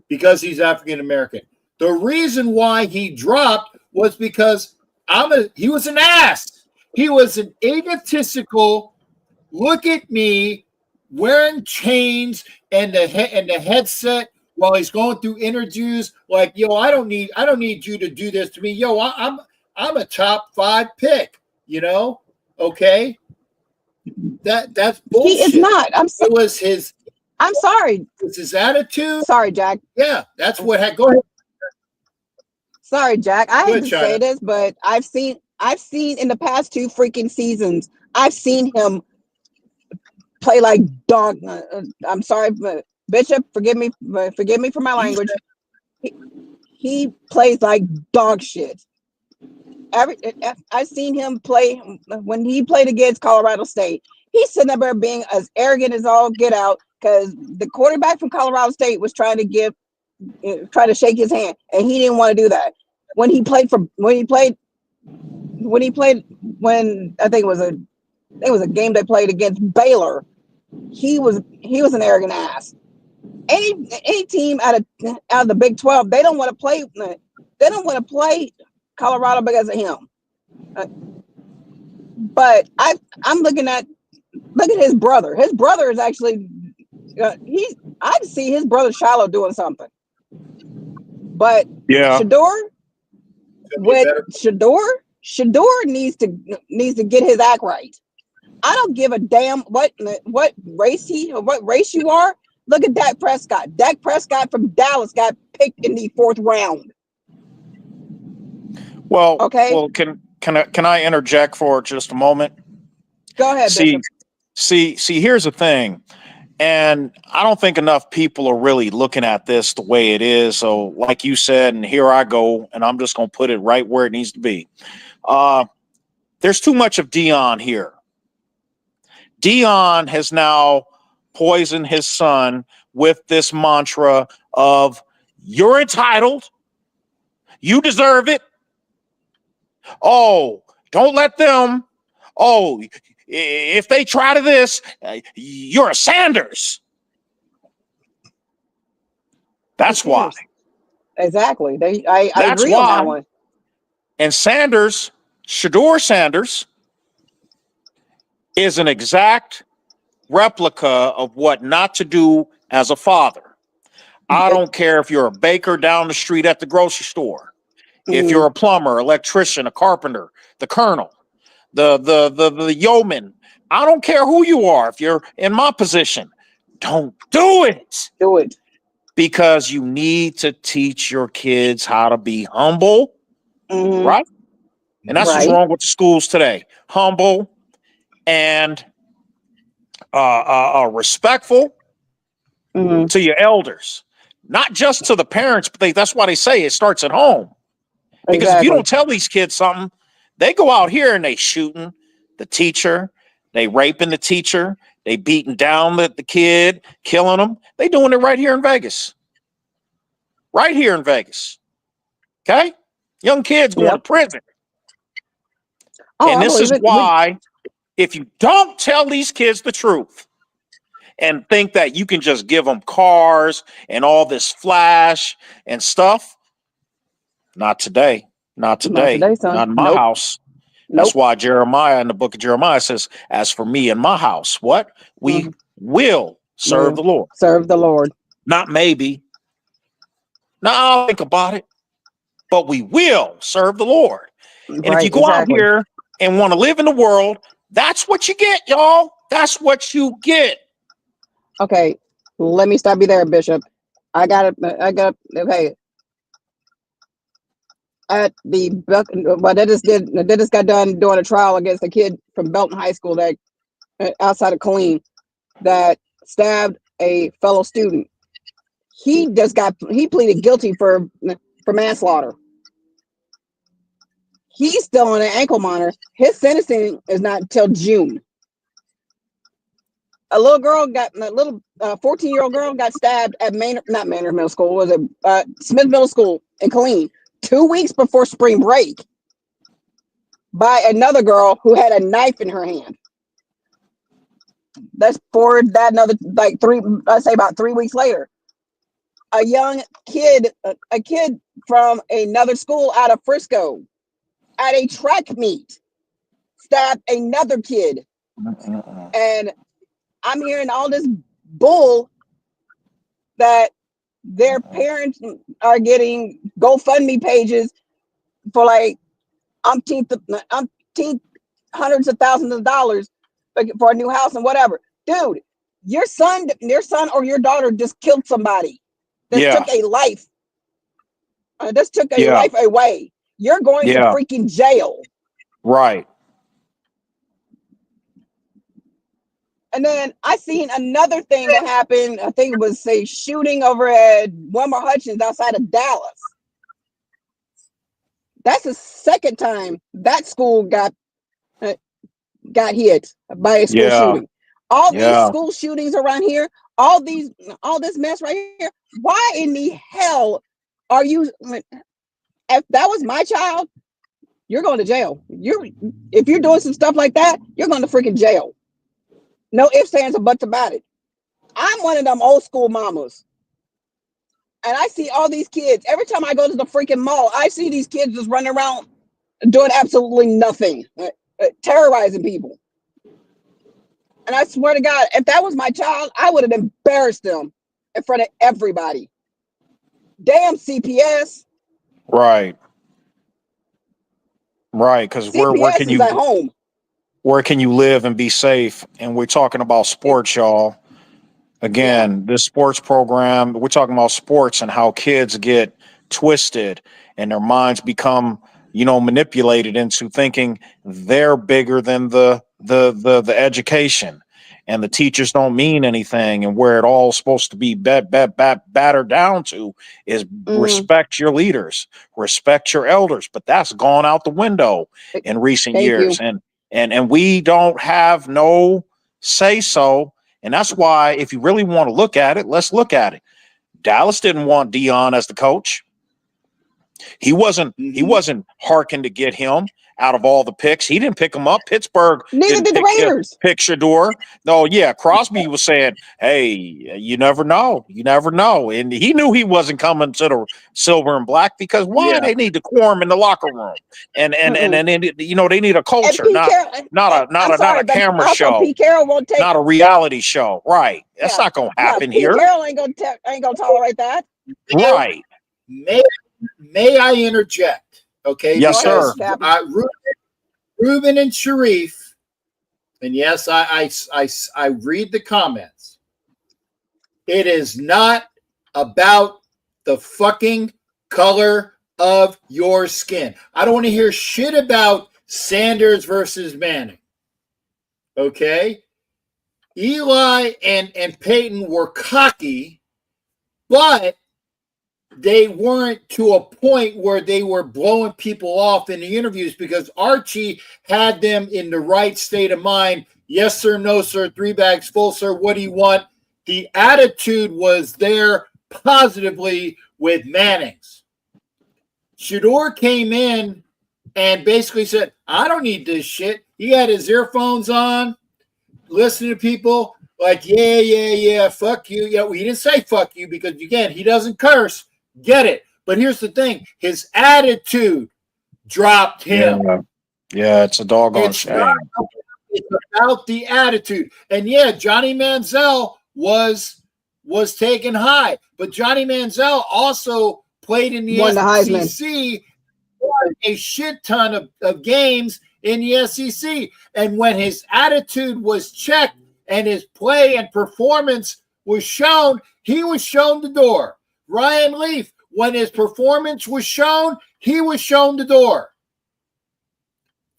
because he's African American. The reason why he dropped was because he was an ass. He was an egotistical, look at me, wearing chains and the headset while he's going through interviews. Like, yo, I don't need you to do this to me. Yo, I'm a top 5 pick. You know, okay. That's bullshit. He is not. It was his. I'm sorry. It was his attitude. Sorry, Jack. Yeah, that's what had. Go ahead. Sorry, Jack. I hate to China. say this, but I've seen in the past 2 freaking seasons, I've seen him play like dog. I'm sorry, but Bishop, forgive me for my language. He plays like dog shit. I've seen him play when he played against Colorado State. He's sitting there being as arrogant as all get out because the quarterback from Colorado State was trying to shake his hand, and he didn't want to do that. When I think it was a game they played against Baylor, he was an arrogant ass. Any team out of the Big 12, they don't want to play. They don't want to play Colorado because of him. But I'm looking at his brother. His brother is actually I see his brother Shiloh doing something. But Yeah. Shador needs to get his act right. I don't give a damn what race you are. Look at Dak Prescott. Dak Prescott from Dallas got picked in the 4th round. Well, okay. Well, can I interject for just a moment? Go ahead. See. Here's the thing, and I don't think enough people are really looking at this the way it is. So, like you said, and here I go, and I'm just going to put it right where it needs to be. There's too much of Dion here. Dion has now poisoned his son with this mantra of "You're entitled, you deserve it." Oh, don't let them. Oh, if they try to this, you're a Sanders. That's why. Exactly. I agree on that one. And Sanders, Shador Sanders, is an exact replica of what not to do as a father. I don't care if you're a baker down the street at the grocery store. If you're a plumber, electrician, a carpenter, the colonel, the yeoman, I don't care who you are. If you're in my position, don't do it. Do it. Because you need to teach your kids how to be humble, right? And that's what's wrong with the schools today. Humble and respectful to your elders. Not just to the parents, but that's why they say it starts at home. Because if you don't tell these kids something, they go out here and they shooting the teacher, they raping the teacher, they beating down the kid, killing them. They doing it right here in Vegas. Right here in Vegas. Okay? Young kids going to prison. And this is why, if you don't tell these kids the truth and think that you can just give them cars and all this flash and stuff, not today. Not today. Not in my house. That's why Jeremiah in the book of Jeremiah says, as for me and my house, what? We will serve the Lord. Serve the Lord. Not maybe. Now I'll think about it. But we will serve the Lord. And if you go out here and want to live in the world, that's what you get, y'all. That's what you get. Okay. Let me stop you there, Bishop. Okay. At they just got done doing a trial against a kid from Belton High School that outside of Killeen that stabbed a fellow student. He pleaded guilty for manslaughter. He's still on an ankle monitor. His sentencing is not until June. A little 14-year-old girl got stabbed at not Maynard Middle School, was it Smith Middle School in Killeen 2 weeks before spring break by another girl who had a knife in her hand. That's forward that another about 3 weeks later. A young kid, a kid from another school out of Frisco at a track meet stabbed another kid. And I'm hearing all this bull that their parents are getting GoFundMe pages for like umpteen hundreds of thousands of dollars for a new house and whatever. Dude, your son or your daughter just killed somebody. This took a life. This took a life away. You're going to freaking jail. Right. And then I seen another thing that happened. I think it was a shooting over at Wilmer Hutchins outside of Dallas. That's the second time that school got hit by a school shooting. All these school shootings around here, all this mess right here. Why in the hell are you? If that was my child, you're going to jail. If you're doing some stuff like that, you're going to freaking jail. No ifs, ands, or buts about it. I'm one of them old school mamas. And I see all these kids. Every time I go to the freaking mall, I see these kids just running around doing absolutely nothing, terrorizing people. And I swear to God, if that was my child, I would have embarrassed them in front of everybody. Damn CPS. Right. Right. Because where can you at home? Where can you live and be safe? And we're talking about sports, y'all. Again, this sports program, we're talking about sports and how kids get twisted and their minds become, manipulated into thinking they're bigger than the education, and the teachers don't mean anything. And where it all supposed to be battered down to is respect your leaders, respect your elders. But that's gone out the window in recent years. And we don't have no say so. And that's why, if you really want to look at it, let's look at it. Dallas didn't want Dion as the coach. He wasn't harking to get him out of all the picks. He didn't pick him up. Pittsburgh neither did the Raiders. Pick Shador. No, Crosby was saying, "Hey, you never know. You never know." And he knew he wasn't coming to the silver and black because why? They need decorum in the locker room, and they need a culture, not a camera show, Pete Carroll won't take, not a reality show. Right? That's not gonna happen here. Pete Carroll ain't gonna tolerate that. Right? May I interject? Okay. Yes, sir. Ruben and Sharif, and yes, I read the comments. It is not about the fucking color of your skin. I don't want to hear shit about Sanders versus Manning. Okay? Eli and Peyton were cocky, but they weren't to a point where they were blowing people off in the interviews because Archie had them in the right state of mind. Yes, sir. No, sir. 3 bags full, sir. What do you want? The attitude was there positively with Manning's. Shador came in and basically said, I don't need this shit. He had his earphones on, listening to people like, yeah, fuck you. Yeah, well, he didn't say fuck you because, again, he doesn't curse. Get it. But here's the thing. His attitude dropped him. Yeah, it's a doggone shame. It's about the attitude. And Johnny Manziel was taken high. But Johnny Manziel also played in the SEC, won a shit ton of games in the SEC. And when his attitude was checked and his play and performance was shown, he was shown the door. Ryan Leaf, when his performance was shown, he was shown the door.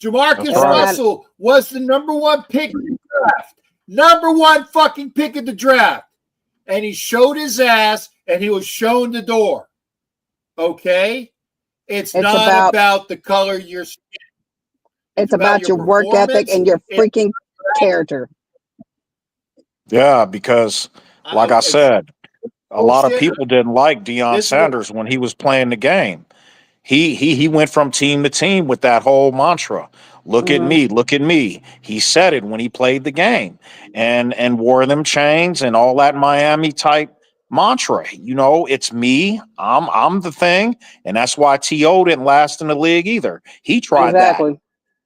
Jamarcus Russell was the number 1 pick in the draft. Number 1 fucking pick of the draft. And he showed his ass and he was shown the door. Okay? It's not about the color of your skin. It's about your work ethic and your freaking character. Yeah, because like I said, a lot of people didn't like Deion Sanders when he was playing the game. He went from team to team with that whole mantra. Look at me, look at me. He said it when he played the game and wore them chains and all that Miami type mantra. You know, it's me. I'm the thing. And that's why T.O. didn't last in the league either. He tried that.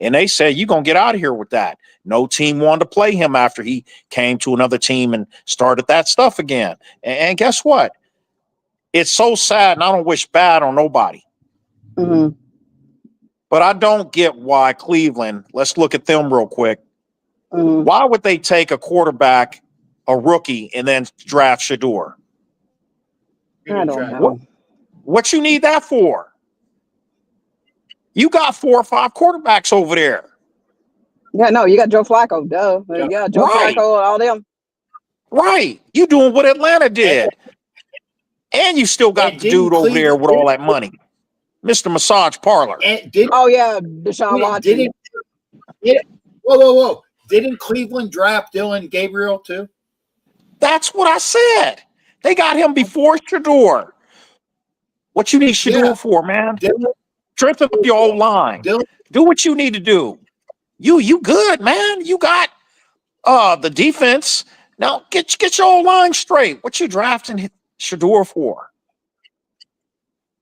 And they said, you're going to get out of here with that. No team wanted to play him after he came to another team and started that stuff again. And guess what? It's so sad, and I don't wish bad on nobody. But I don't get why Cleveland, let's look at them real quick. Why would they take a quarterback, a rookie, and then draft Shador? I don't know. What you need that for? You got 4 or 5 quarterbacks over there. Yeah, no, you got Joe Flacco, duh. Yeah, Joe Flacco and all them. Right. You doing what Atlanta did. And you still got the dude over there with all that money. Mr. Massage Parlor. Oh, yeah, Deshaun Watson. Whoa. Didn't Cleveland draft Dylan Gabriel, too? That's what I said. They got him before Shador. What you need Shador for, man? Strengthen up your old line. Do what you need to do. You good, man. You got the defense. Now get your old line straight. What you drafting Shador for?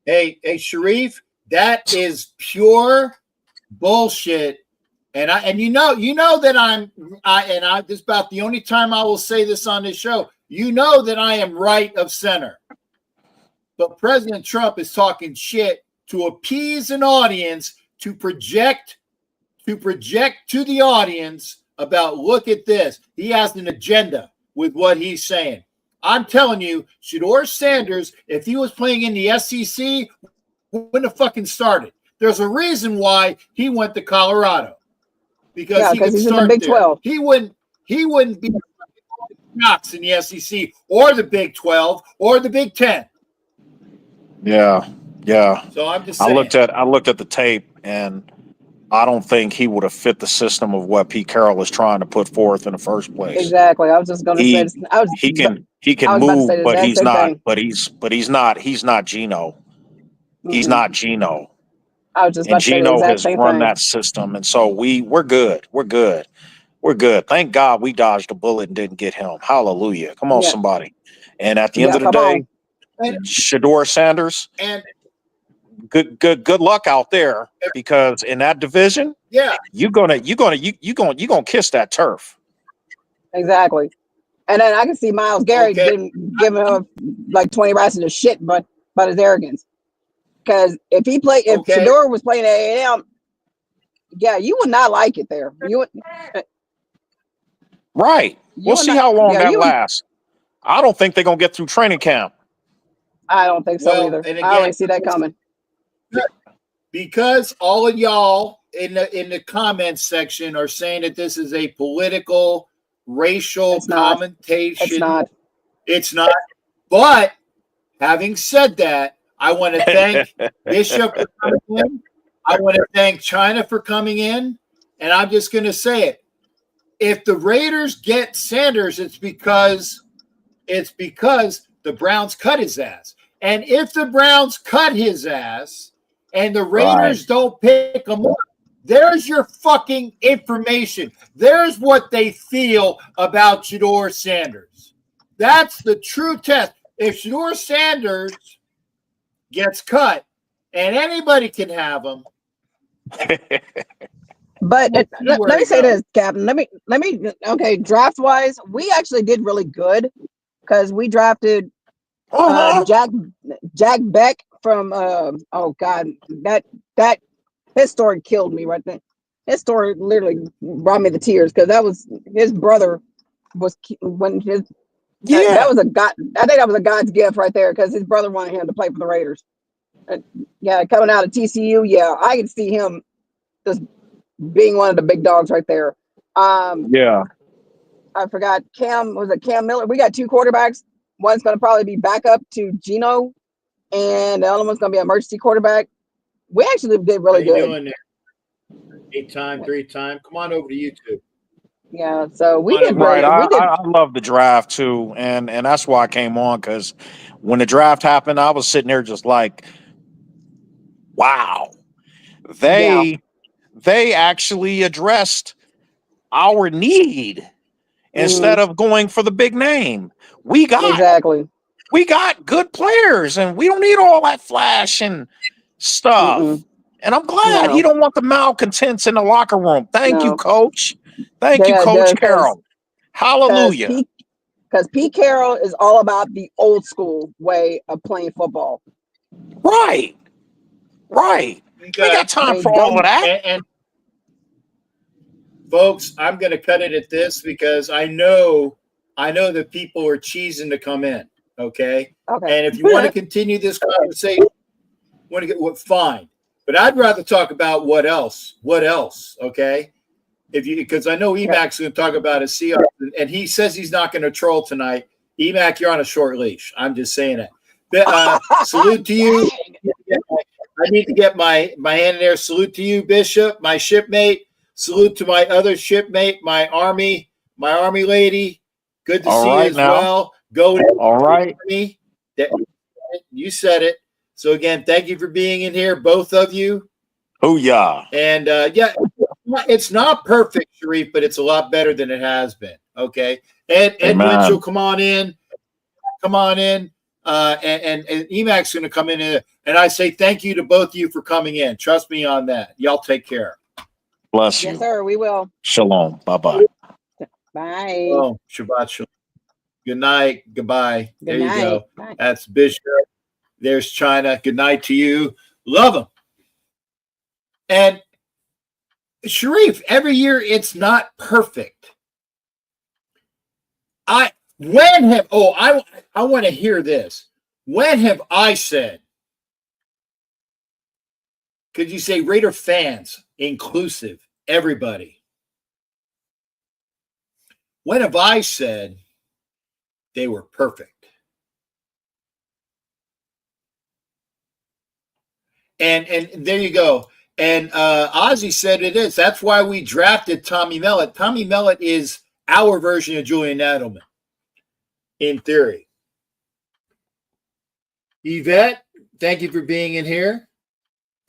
Hey, Sharif, that is pure bullshit. And you know that this is about the only time I will say this on this show. You know that I am right of center. But President Trump is talking shit to appease an audience, to project to the audience about, look at this. He has an agenda with what he's saying. I'm telling you, Shador Sanders, if he was playing in the SEC, wouldn't have fucking started. There's a reason why he went to Colorado. Because he could he's start in the Big 12. He wouldn't be Knox in the SEC or the Big 12 or the Big 10. Yeah. So I'm just saying. I looked at the tape, and I don't think he would have fit the system of what Pete Carroll is trying to put forth in the first place. Exactly. I was just going to say he can move, but he's not. But he's not Geno. He's not Geno. I was just about to say the Geno exact has same run thing. that system, and so we're good. We're good. Thank God we dodged a bullet and didn't get him. Hallelujah. Come on, somebody. And at the end of the day, Shador Sanders, and good luck out there, because in that division, you're gonna kiss that turf. Exactly. And then I can see Myles Garrett giving him like 20 rats of shit, but his arrogance. Because if Shador was playing at A&M, you would not like it there. You would, right. We'll see how long that lasts. I don't think they're gonna get through training camp. I don't think so either. Again, I don't see that coming. Because all of y'all in the comments section are saying that this is a political, racial commentation. It's not. But having said that, I want to thank Bishop for coming in. I want to thank China for coming in. And I'm just going to say it. If the Raiders get Sanders, it's because the Browns cut his ass. And if the Browns cut his ass and the Raiders don't pick him up, there's your fucking information. There's what they feel about Shador Sanders. That's the true test. If Shador Sanders gets cut and anybody can have him. But let me say this, Captain. Let me. Okay, draft wise, we actually did really good because we drafted Jack Beck from. Oh God, that his story killed me right there. His story literally brought me to tears because that was his brother was when his. Yeah, that was a God. I think that was a God's gift right there because his brother wanted him to play for the Raiders. Coming out of TCU, I can see him just being one of the big dogs right there. I forgot Cam. Was it Cam Miller? We got 2 quarterbacks. one's going to probably be backup to Gino, and the other one's going to be emergency quarterback. We actually did really How you good. doing there? 8-time, 3-time. Come on over to YouTube. Yeah, so we Come on did over. really. Right. We did. I love the draft too. And that's why I came on, because when the draft happened, I was sitting there just like, wow. Yeah. They actually addressed our need instead of going for the big name. We got Exactly. good players, and we don't need all that flash and stuff. Mm-mm. And I'm glad he No. don't want the malcontents in the locker room. Thank you, No. Coach. Thank you, Yeah, Coach because Carroll. Hallelujah. Pete Carroll is all about the old school way of playing football. Right. Right. We got time They for all of that. And folks, I'm going to cut it at this because I know that people are cheesing to come in. Okay. Okay. And if you want to continue this conversation, want to get what fine. But I'd rather talk about what else. What else? Okay. Because I know Emac's going to talk about his Seahawks, and he says he's not going to troll tonight. Emac, you're on a short leash. I'm just saying it. Salute to you. I need to get my hand in there. Salute to you, Bishop, my shipmate. Salute to my other shipmate, my army lady. Good to see you as well. Go all right. Army. You said it. So again, thank you for being in here, both of you. Oh yeah. And it's not perfect, Sharif, but it's a lot better than it has been. Okay. Ed Winchell, come on in. Come on in. And Emac's going to come in. And I say thank you to both of you for coming in. Trust me on that. Y'all take care. Bless you. Yes, sir. We will. Shalom. Bye-bye. Bye. Oh, Shabbat Shalom. Good night. Goodbye. Good there night. you go. Bye. That's Bishop. There's China. Good night to you. Love them. And Sharif, every year it's not perfect. I want to hear this. When have I said, could you say Raider fans, inclusive, everybody? When have I said they were perfect? And there you go. And Ozzy said it is. That's why we drafted Tommy Mellott. Tommy Mellott is our version of Julian Edelman, in theory. Yvette, thank you for being in here.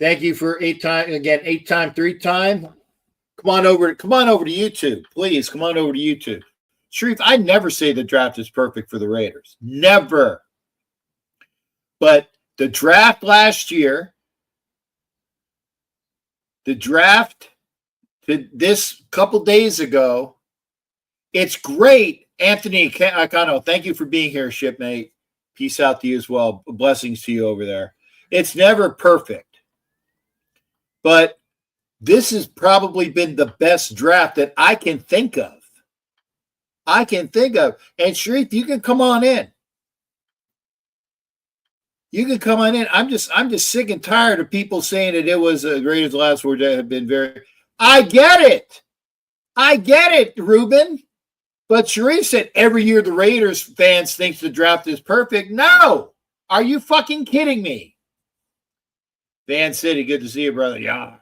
Thank you for 8-time, 3-time. Come on over to YouTube. Please come on over to YouTube. Sharif, I never say the draft is perfect for the Raiders. Never. But the draft last year, the draft this couple days ago, it's great. Anthony Akano, thank you for being here, shipmate. Peace out to you as well. Blessings to you over there. It's never perfect. But this has probably been the best draft that I can think of. And Sharif, you can come on in. I'm just sick and tired of people saying that it was the Raiders' last word that have been very. I get it, Ruben. But Sharif said every year the Raiders fans think the draft is perfect. No, are you fucking kidding me? Van City, good to see you, brother. Yeah.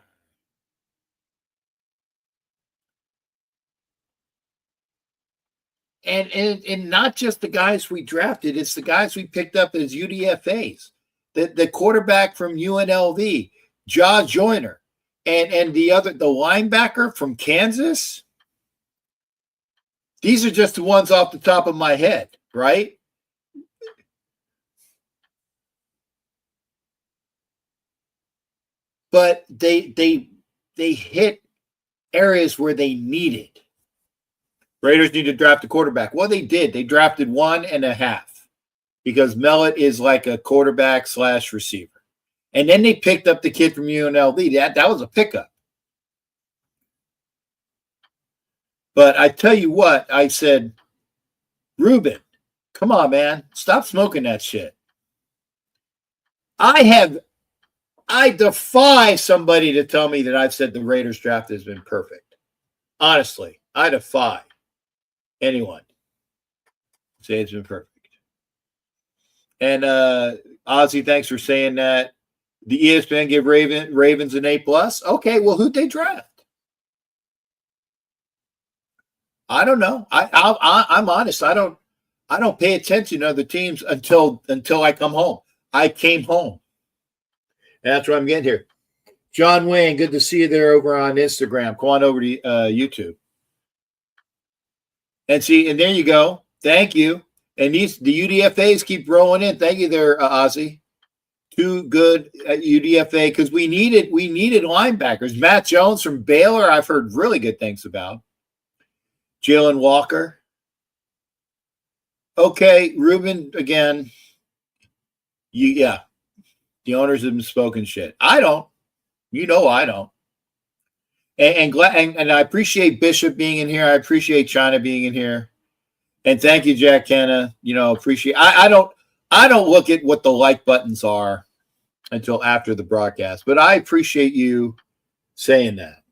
And not just the guys we drafted, it's the guys we picked up as UDFAs. The quarterback from UNLV, Jaw Joyner, and the linebacker from Kansas. These are just the ones off the top of my head, right? But they hit areas where they needed. Raiders need to draft a quarterback. Well, they did. They drafted 1.5 because Mellott is like a quarterback / receiver. And then they picked up the kid from UNLV. That was a pickup. But I tell you what, I said, Ruben, come on, man. Stop smoking that shit. I defy somebody to tell me that I've said the Raiders draft has been perfect. Honestly, I defy anyone to say it's been perfect. And Ozzy, thanks for saying that. The ESPN give Ravens an A+. Okay, well, who'd they draft? I don't know. I'm honest. I don't pay attention to other teams until I come home. I came home. And that's what I'm getting here. John Wayne, good to see you there over on Instagram. Come on over to YouTube. And see, and there you go. Thank you. And the UDFAs keep rolling in. Thank you there, Ozzy. Too good at UDFA because we needed linebackers. Matt Jones from Baylor, I've heard really good things about. Jalen Walker. Okay, Ruben again. The owners have been spoken shit. I don't. I don't. And I appreciate Bishop being in here. I appreciate China being in here. And thank you, Jack Kenna. Appreciate. I don't look at what the like buttons are until after the broadcast, but I appreciate you saying that.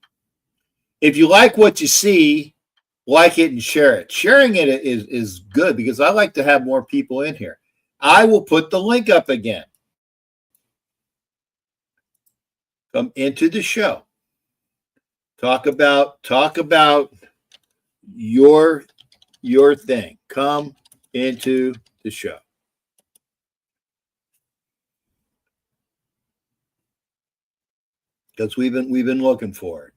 If you like what you see, like it and share it. Sharing it is good because I like to have more people in here. I will put the link up again. Come into the show. Talk about your thing. Come into the show. Because we've been looking for it.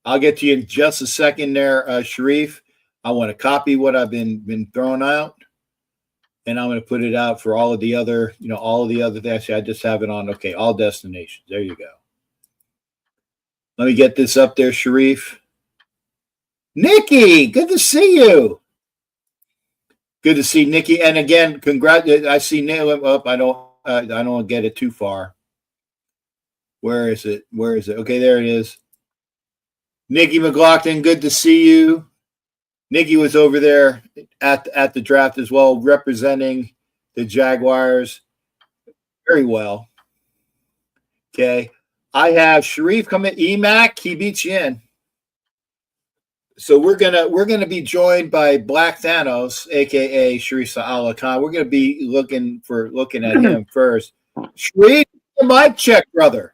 I'll get to you in just a second there, Sharif. I want to copy what I've been throwing out, and I'm going to put it out for all of the other, things. I just have it on. Okay, all destinations. There you go. Let me get this up there, Sharif. Nikki, good to see you. Good to see Nikki. And again, congrats. I see Nail up. I don't get it too far. Where is it? Okay, there it is. Nikki McLaughlin, good to see you. Nikki was over there at the draft as well, representing the Jaguars very well. Okay. I have Sharif coming. EMAC, he beats you in. So we're gonna be joined by Black Thanos, aka Sharif Sa'ala Khan. We're gonna be looking at him first. Sharif, mic check, brother.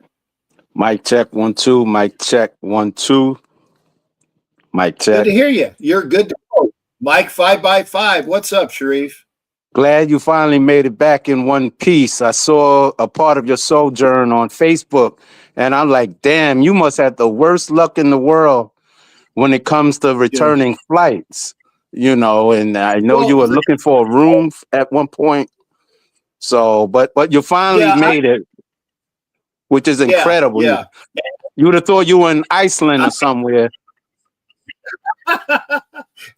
Mic check 1 2. Mic check 1 2. Mic check. Good to hear you. You're good to go. Mike 5x5. What's up, Sharif? Glad you finally made it back in one piece. I saw a part of your sojourn on Facebook, and I'm like, damn, you must have the worst luck in the world when it comes to returning flights. And I know you were looking for a room at one point. So, but you finally made it, which is incredible. Yeah. You would have thought you were in Iceland or somewhere.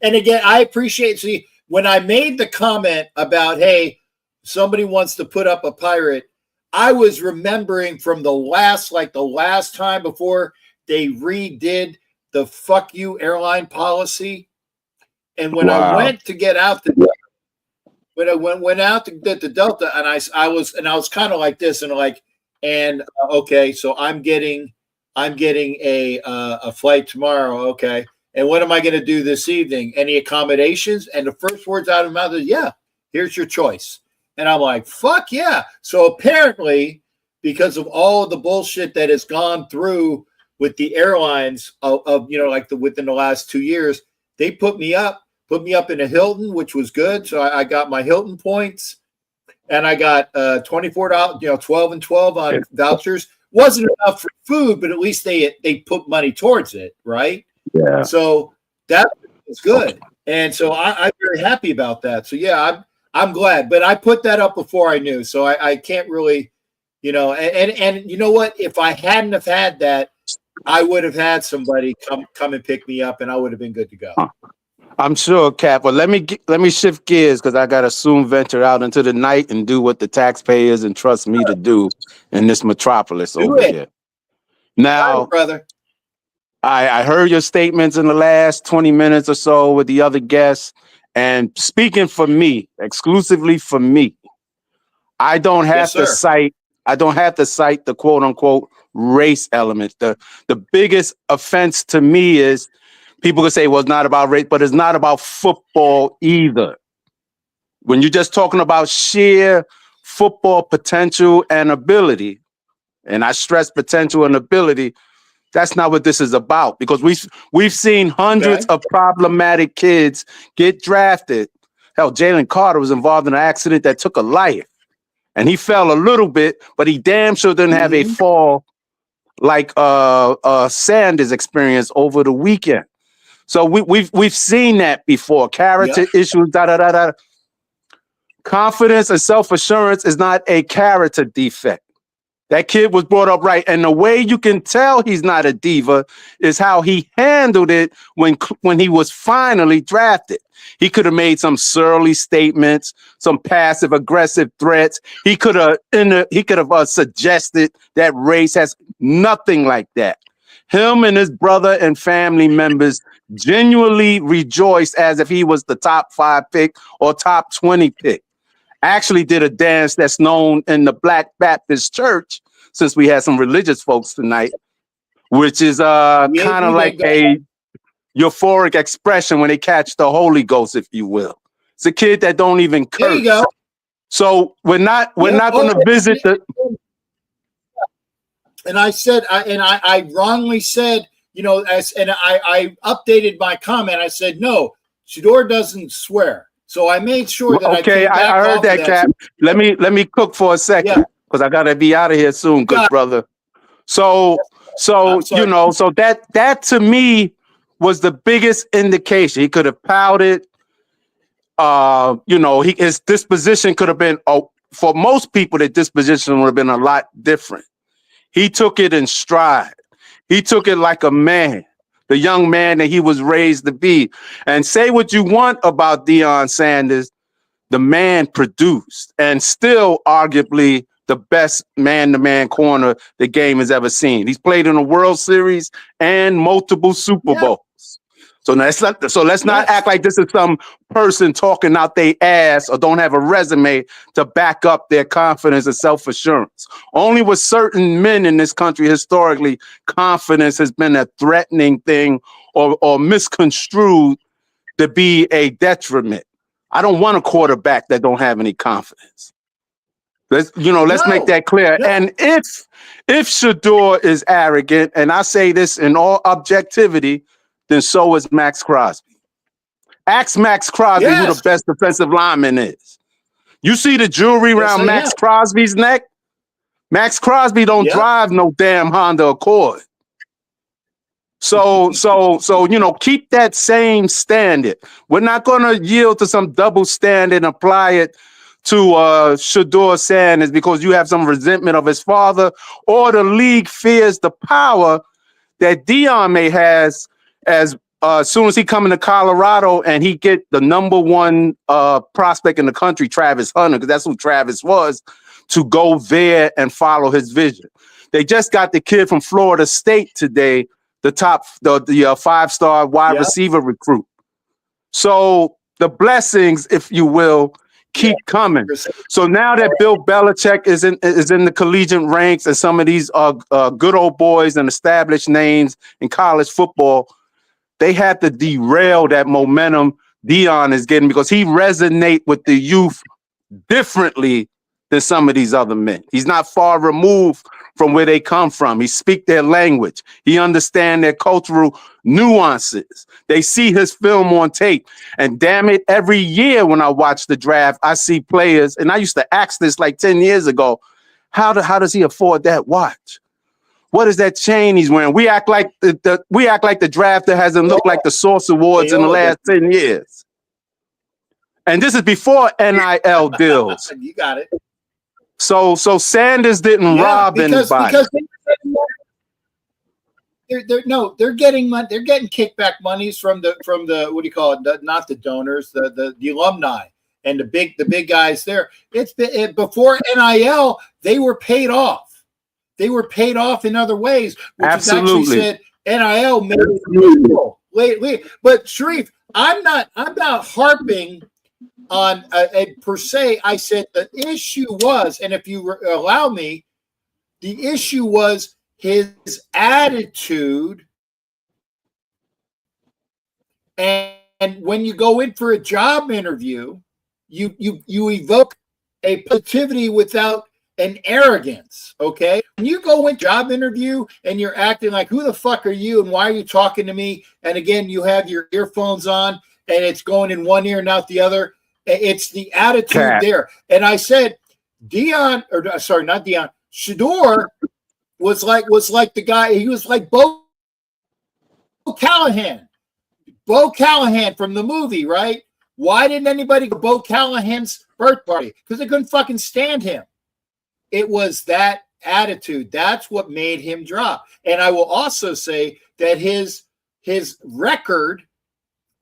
And again, I appreciate. See, when I made the comment about, hey, somebody wants to put up a pirate, I was remembering from the last time before they redid the fuck you airline policy. And when I went to get out when I went out to get the Delta, and I was kind of like this, okay, so I'm getting a flight tomorrow, okay. And what am I going to do this evening? Any accommodations? And the first words out of my mouth is, yeah, here's your choice. And I'm like, fuck yeah. So apparently, because of all of the bullshit that has gone through with the airlines within the last 2 years, they put me up in a Hilton, which was good. So I got my Hilton points, and I got $24, 12 and 12 on vouchers. Wasn't enough for food, but at least they put money towards it, right? Yeah. So that was good. And so I'm very happy about that. So yeah, I'm glad. But I put that up before I knew. So I can't really, and you know what? If I hadn't have had that, I would have had somebody come and pick me up, and I would have been good to go. I'm sure, Cap. But let me shift gears because I gotta soon venture out into the night and do what the taxpayers entrust me to do in this metropolis over here. Now, brother. I heard your statements in the last 20 minutes or so with the other guests, and speaking for me, exclusively for me, I don't have to cite the quote unquote race element. The biggest offense to me is people can say, well, it's not about race, but it's not about football either. When you're just talking about sheer football potential and ability, and I stress potential and ability, that's not what this is about, because we've seen hundreds of problematic kids get drafted. Hell, Jalen Carter was involved in an accident that took a life, and he fell a little bit, but he damn sure didn't have a fall like Sanders experienced over the weekend. So we've seen that before. Character issues, da da da da. Confidence and self-assurance is not a character defect. That kid was brought up right. And the way you can tell he's not a diva is how he handled it when he was finally drafted. He could have made some surly statements, some passive aggressive threats. He could have suggested that race has nothing like that. Him and his brother and family members genuinely rejoiced as if he was the top 5 pick or top 20 pick. Actually did a dance that's known in the Black Baptist Church, since we had some religious folks tonight, which is kind of like a euphoric expression when they catch the Holy Ghost, if you will. It's a kid that don't even curse. There you go. So we're not going to visit the. And I said, I wrongly said, I updated my comment. I said, no, Shador doesn't swear. So I made sure that I heard that, Cap. Let me cook for a second, because I gotta be out of here soon, good brother. So that to me was the biggest indication. He could have pouted. His disposition could have been, for most people, the disposition would have been a lot different. He took it in stride. He took it like a man. The young man that he was raised to be. And say what you want about Deion Sanders, the man produced, and still arguably the best man-to-man corner the game has ever seen. He's played in a World Series and multiple Super Bowls. So let's not act like this is some person talking out their ass or don't have a resume to back up their confidence and self-assurance. Only with certain men in this country historically, confidence has been a threatening thing or misconstrued to be a detriment. I don't want a quarterback that don't have any confidence. Let's make that clear. No. And if Shador is arrogant, and I say this in all objectivity, then so is Max Crosby. Ask Max Crosby who the best defensive lineman is. You see the jewelry around Max Crosby's neck? Max Crosby don't drive no damn Honda Accord. So keep that same standard. We're not going to yield to some double standard and apply it to Shador Sanders because you have some resentment of his father, or the league fears the power that Deion may has as soon as he come into Colorado and he get the number 1 prospect in the country, Travis Hunter, because that's who Travis was, to go there and follow his vision. They just got the kid from Florida State today, the 5-star wide receiver recruit. So the blessings, if you will, keep coming. So now that Bill Belichick is in the collegiate ranks and some of these good old boys and established names in college football, they had to derail that momentum Deion is getting because he resonates with the youth differently than some of these other men. He's not far removed from where they come from. He speaks their language. He understands their cultural nuances. They see his film on tape. And damn it, every year when I watch the draft, I see players, and I used to ask this like 10 years ago, how does he afford that watch? What is that chain he's wearing? We act like the draft that hasn't looked like the Source Awards in the last 10 years. And this is before NIL deals. You got it. So Sanders didn't rob anybody. Because they're getting money. They're getting kickback monies from the what do you call it? Not the donors, the alumni and the big guys there. Before NIL, they were paid off. They were paid off in other ways, which actually said NIL made it legal. Wait. But Sharif, I'm not harping on per se. I said the issue was, and if you allow me, the issue was his attitude. And when you go in for a job interview, you evoke a positivity without an arrogance. Okay, when you go in job interview and you're acting like, who the fuck are you and why are you talking to me? And again, you have your earphones on and it's going in one ear and out the other. It's the attitude there. And I said, Shador was like the guy. He was like Bo Callahan from the movie, right? Why didn't anybody go to Bo Callahan's birthday party? Because they couldn't fucking stand him. It was that attitude. That's what made him drop. And I will also say that his record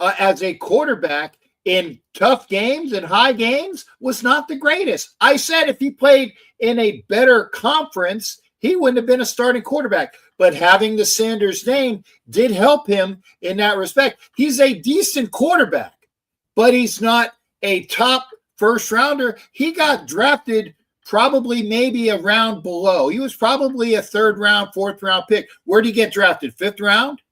as a quarterback in tough games and high games was not the greatest. I said if he played in a better conference, he wouldn't have been a starting quarterback. But having the Sanders name did help him in that respect. He's a decent quarterback, but he's not a top first rounder. He got drafted probably maybe a round below. He was probably a third round, fourth round pick. Where did he get drafted? Fifth round?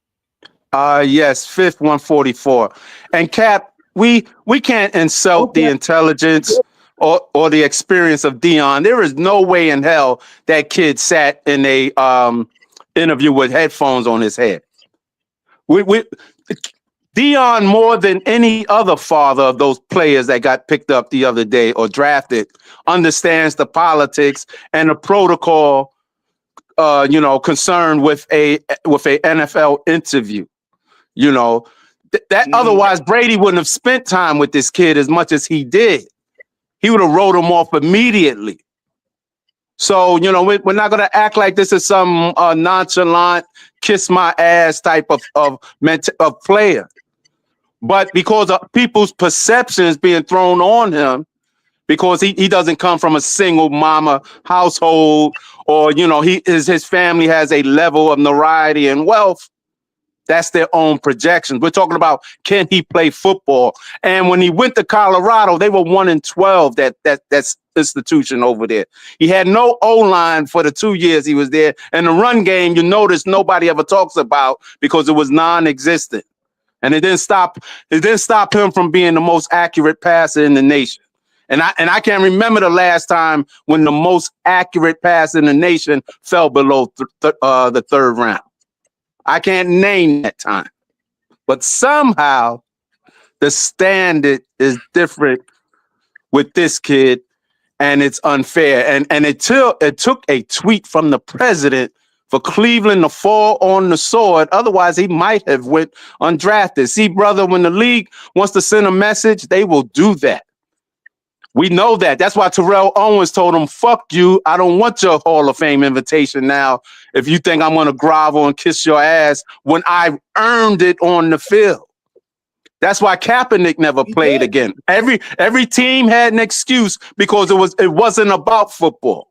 Yes, fifth, 144. And Cap, we can't insult the intelligence or the experience of Dion. There is no way in hell that kid sat in a interview with headphones on his head. Dion, more than any other father of those players that got picked up the other day or drafted, understands the politics and the protocol, concerned with a NFL interview. That otherwise Brady wouldn't have spent time with this kid as much as he did. He would have wrote him off immediately. So, we're not going to act like this is some nonchalant, kiss my ass type of player. But because of people's perceptions being thrown on him, because he doesn't come from a single mama household, or, his family has a level of notoriety and wealth, that's their own projections. We're talking about, can he play football? And when he went to Colorado, they were 1-12, that's institution over there. He had no O-line for the 2 years he was there. And the run game, you notice nobody ever talks about because it was non-existent. And it didn't stop him from being the most accurate passer in the nation. And I can't remember the last time when the most accurate passer in the nation fell below the third round. I can't name that time. But somehow the standard is different with this kid, and it's unfair. And it took a tweet from the president for Cleveland to fall on the sword. Otherwise, he might have went undrafted. See, brother, when the league wants to send a message, they will do that. We know that. That's why Terrell Owens told him, fuck you. I don't want your Hall of Fame invitation now if you think I'm going to grovel and kiss your ass when I earned it on the field. That's why Kaepernick never played again. Every team had an excuse because it wasn't about football.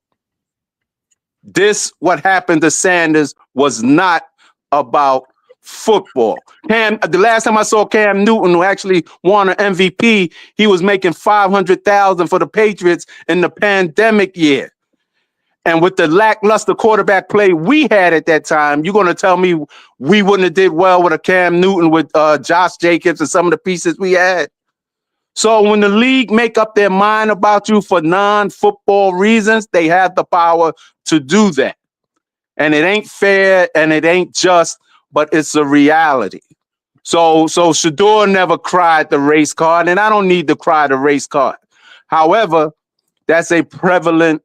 What happened to Sanders was not about football. The last time I saw Cam Newton, who actually won an MVP, he was making $500,000 for the Patriots in the pandemic year. And with the lackluster quarterback play we had at that time, you're going to tell me we wouldn't have did well with a Cam Newton with Josh Jacobs and some of the pieces we had? So when the league make up their mind about you for non-football reasons, they have the power to do that. And it ain't fair and it ain't just, but it's a reality. So Shador never cried the race card, and I don't need to cry the race card. However, that's a prevalent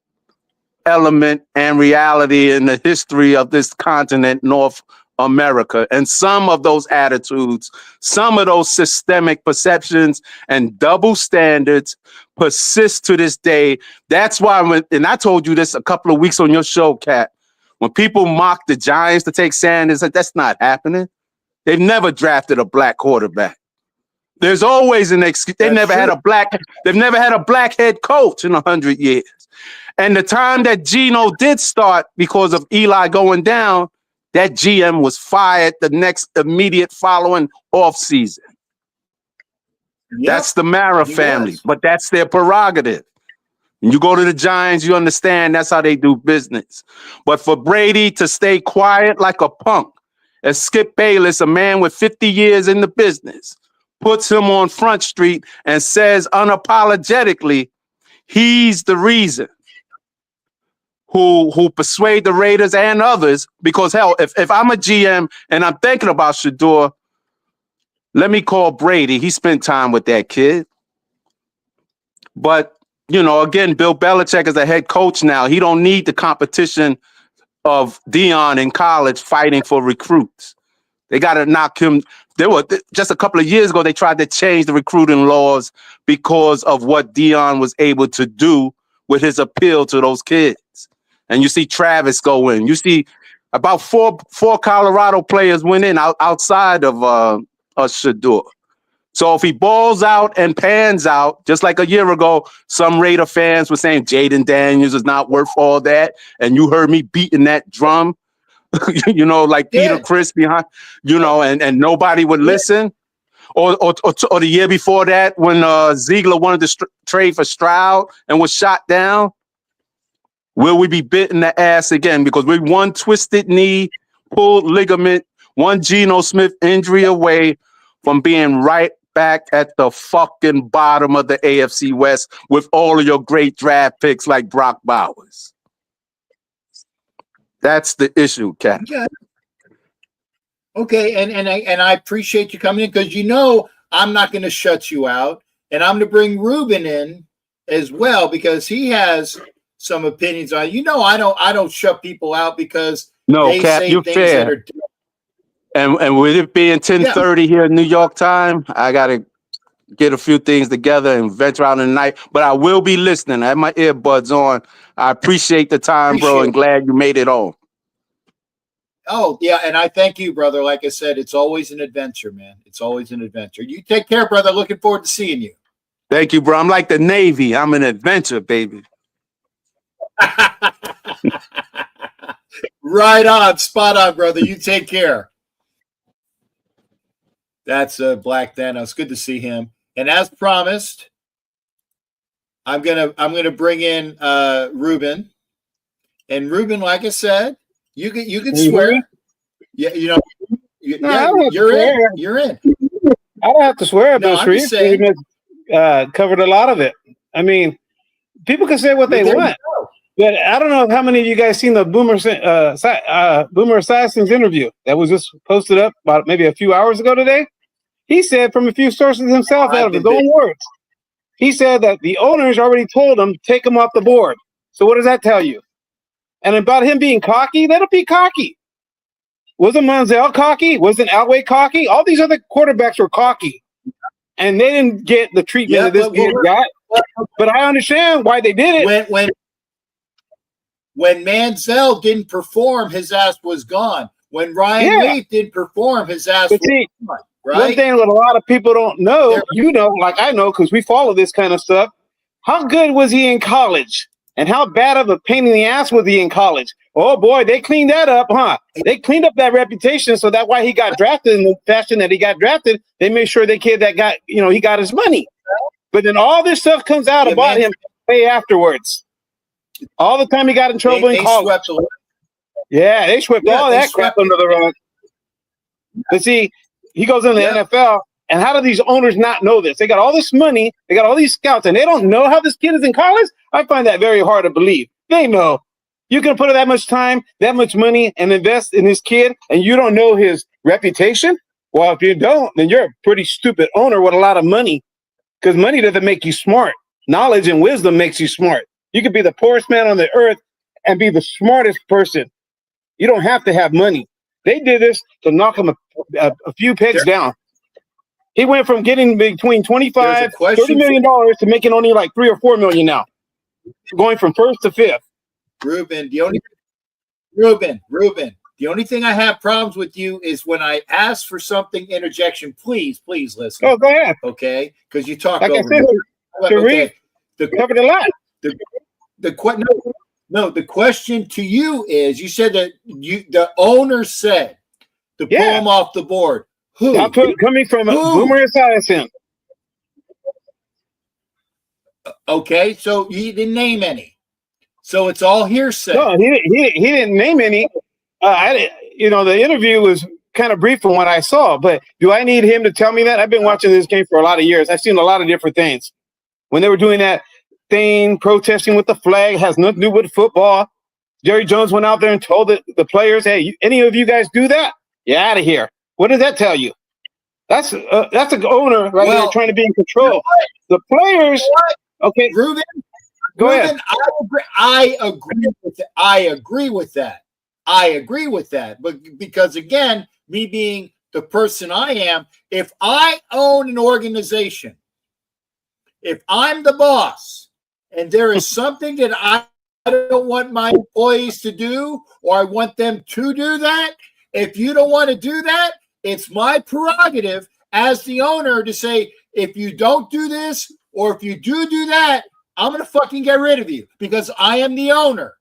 element and reality in the history of this continent, North America. And some of those attitudes, some of those systemic perceptions and double standards persist to this day. That's why and I told you this a couple of weeks on your show, Kat, when people mock the Giants to take Sanders, that's not happening. They've never drafted a black quarterback. There's always an excuse. They've never had a black head coach in 100 years. And the time that Geno did start because of Eli going down, that GM was fired the next immediate following offseason. Yep. That's the Mara family, but that's their prerogative. When you go to the Giants, you understand that's how they do business. But for Brady to stay quiet like a punk, as Skip Bayless, a man with 50 years in the business, puts him on Front Street and says unapologetically, He's the reason who persuade the Raiders and others, because hell, if I'm a GM and I'm thinking about Shador, let me call Brady. He spent time with that kid. But, you know, again, Bill Belichick is a head coach now. He don't need the competition of Dion in college fighting for recruits. They got to knock him. Just a couple of years ago, they tried to change the recruiting laws because of what Dion was able to do with his appeal to those kids. And you see Travis go in. You see about four Colorado players went in outside of Shador. So if he balls out and pans out, just like a year ago, some Raider fans were saying Jaden Daniels is not worth all that. And you heard me beating that drum, you know, like Peter Chris behind, you know, and nobody would listen. Or the year before that, when Ziegler wanted to trade for Stroud and was shot down. Will we be bit in the ass again? Because we're one twisted knee, pulled ligament, one Geno Smith injury away from being right back at the fucking bottom of the AFC West with all of your great draft picks like Brock Bowers. That's the issue, Cat. Yeah. Okay, and I appreciate you coming in, because you know I'm not going to shut you out, and I'm going to bring Ruben in as well, because he has some opinions on. You know, I don't shut people out because they Cap, say you're things fair. that are. And with it being 10:30 here in New York time, I gotta get a few things together and venture out in the night. But I will be listening. I have my earbuds on. I appreciate the time, bro, and glad you made it on. Oh, yeah, and I thank you, brother. Like I said, it's always an adventure, man. It's always an adventure. You take care, brother. Looking forward to seeing you. Thank you, bro. I'm like the Navy. I'm an adventure, baby. Right on. Spot on, brother. You take care. That's Black Thanos. Good to see him. And as promised, I'm gonna bring in Ruben. And Ruben, like I said, you can swear. Yeah, you know, you're in. You're in. I don't have to swear, No, Bill I'm Sharif. just saying. Covered a lot of it. I mean, people can say what they want, but I don't know how many of you guys seen the Boomer Esiason's interview that was just posted up about maybe a few hours ago today. He said from a few sources himself, out of his own words, he said that the owners already told him take him off the board. So what does that tell you? And about him being cocky, let him be cocky. Wasn't Manziel cocky? Wasn't Elway cocky? All these other quarterbacks were cocky. And they didn't get the treatment that this kid got. But I understand why they did it. When Manziel didn't perform, his ass was gone. When Ryan Leaf didn't perform, his ass was gone. Right? One thing that a lot of people don't know, you know, like I know, because we follow this kind of stuff. How good was he in college? And how bad of a pain in the ass was he in college? Oh, boy, they cleaned that up, huh? They cleaned up that reputation, so that's why he got drafted in the fashion that he got drafted. They made sure the kid that got, you know, he got his money. But then all this stuff comes out about him way afterwards. All the time he got in trouble in college. They swept all that crap under the rug. But see, he goes in the NFL, and how do these owners not know this? They got all this money, they got all these scouts, and they don't know how this kid is in college? I find that very hard to believe. They know. You can put that much time, that much money, and invest in this kid, and you don't know his reputation? Well, if you don't, then you're a pretty stupid owner with a lot of money, because money doesn't make you smart. Knowledge and wisdom makes you smart. You could be the poorest man on the earth and be the smartest person. You don't have to have money. They did this to knock him a few pegs down. He went from getting between $25, $30 million to making only like $3 or $4 million now, going from first to fifth. Ruben, the only thing I have problems with you is when I ask for something interjection. Please listen. Oh, go ahead. Okay, because you talk like over. I said, okay. Covered a lot. The question to you is: you said that the owner said to pull him off the board. Who? Coming from Boomer Esiason. Okay, so he didn't name any. So it's all hearsay. No, he didn't name any. The interview was kind of brief from what I saw, but do I need him to tell me that? I've been watching this game for a lot of years. I've seen a lot of different things. When they were doing that thing, protesting with the flag, has nothing to do with football. Jerry Jones went out there and told the players, hey, any of you guys do that, you're out of here. What does that tell you? That's an owner right there trying to be in control. The players, okay. Ruben, go ahead. I agree with that. I agree with that. But because, again, me being the person I am, if I own an organization, if I'm the boss, and there is something that I don't want my employees to do, or I want them to do that, if you don't want to do that, it's my prerogative as the owner to say, if you don't do this, or if you do that, I'm going to fucking get rid of you because I am the owner.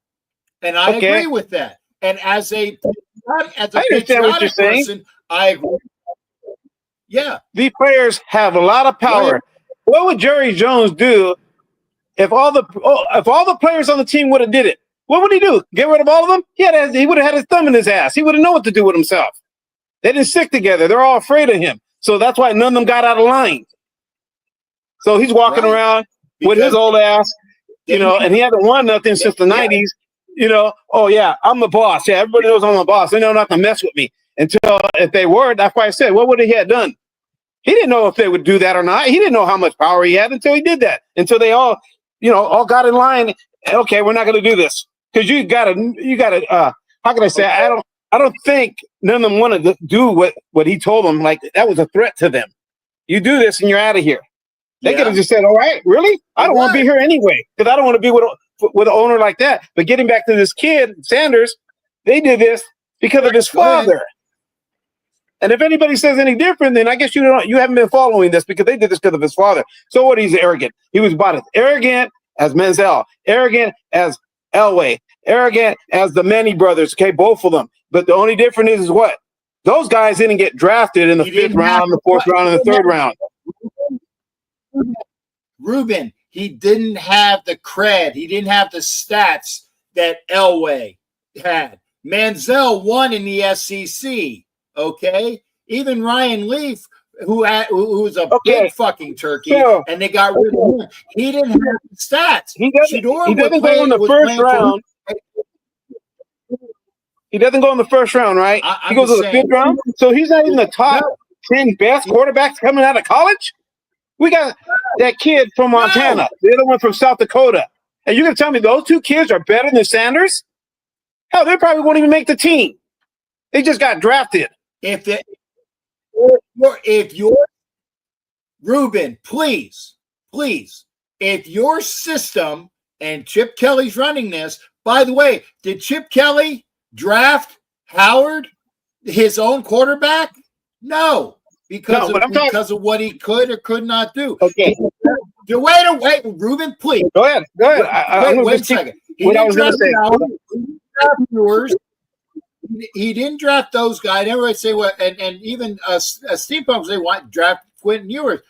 And I agree with that. And as a patriotic person, I agree. Yeah. These players have a lot of power. What would Jerry Jones do if all the players on the team would have did it? What would he do? Get rid of all of them? He would have had his thumb in his ass. He wouldn't know what to do with himself. They didn't stick together. They're all afraid of him. So that's why none of them got out of line. So he's walking around with his old ass, and he hasn't won nothing since the 90s. Oh, yeah, I'm the boss. Yeah, everybody knows I'm the boss. They know not to mess with me. Until if they were, that's why I said, what would he have done? He didn't know if they would do that or not. He didn't know how much power he had until he did that. Until they all got in line. Okay, we're not going to do this because you got to. How can I say? I don't think none of them wanted to do what he told them. Like that was a threat to them. You do this and you're out of here. They could have just said, "All right, really? I don't want to be here anyway because I don't want to be with an owner like that." But getting back to this kid, Sanders, they did this because of his father. And if anybody says any different, then I guess you haven't been following this because they did this because of his father. So what? He's arrogant. He was about as arrogant as Menzel, arrogant as Elway, arrogant as the Manny brothers. Okay, both of them. But the only difference is what? Those guys didn't get drafted in the fifth round, the fourth round, and the third round. Ruben, he didn't have the cred. He didn't have the stats that Elway had. Manziel won in the SEC. Okay, even Ryan Leaf, who's a big fucking turkey, and they got rid of him. He didn't have the stats. He doesn't go in the first round. He doesn't go in the first round, right? He goes to the fifth round. So he's not even the top 10 best quarterbacks coming out of college. We got that kid from Montana, the other one from South Dakota. And you're going to tell me those two kids are better than Sanders? Hell, they probably won't even make the team. They just got drafted. If you're Ruben, please, if your system and Chip Kelly's running this, by the way, did Chip Kelly draft Howard, his own quarterback? No, because of what he could or could not do. Okay. Wait, Ruben, please. Go ahead. Wait a second. He didn't draft those guys. Everybody say what, and even Steampunk say want draft Quentin Ewers.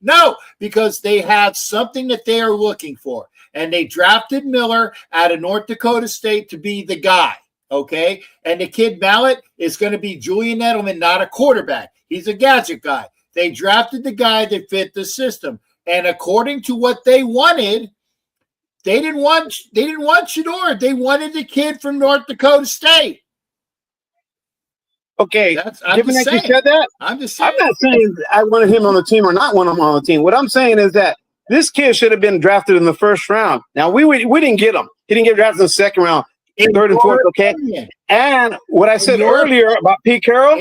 No, because they have something that they are looking for, and they drafted Miller out of North Dakota State to be the guy. Okay, and the kid Mallett is going to be Julian Edelman, not a quarterback. He's a gadget guy. They drafted the guy that fit the system, and according to what they wanted, they didn't want Shedeur. They wanted the kid from North Dakota State. Okay, given that you said that, I'm not saying I wanted him on the team or not want him on the team. What I'm saying is that this kid should have been drafted in the first round. Now, we didn't get him. He didn't get drafted in the second round, third and fourth, okay? And what I said earlier about Pete Carroll,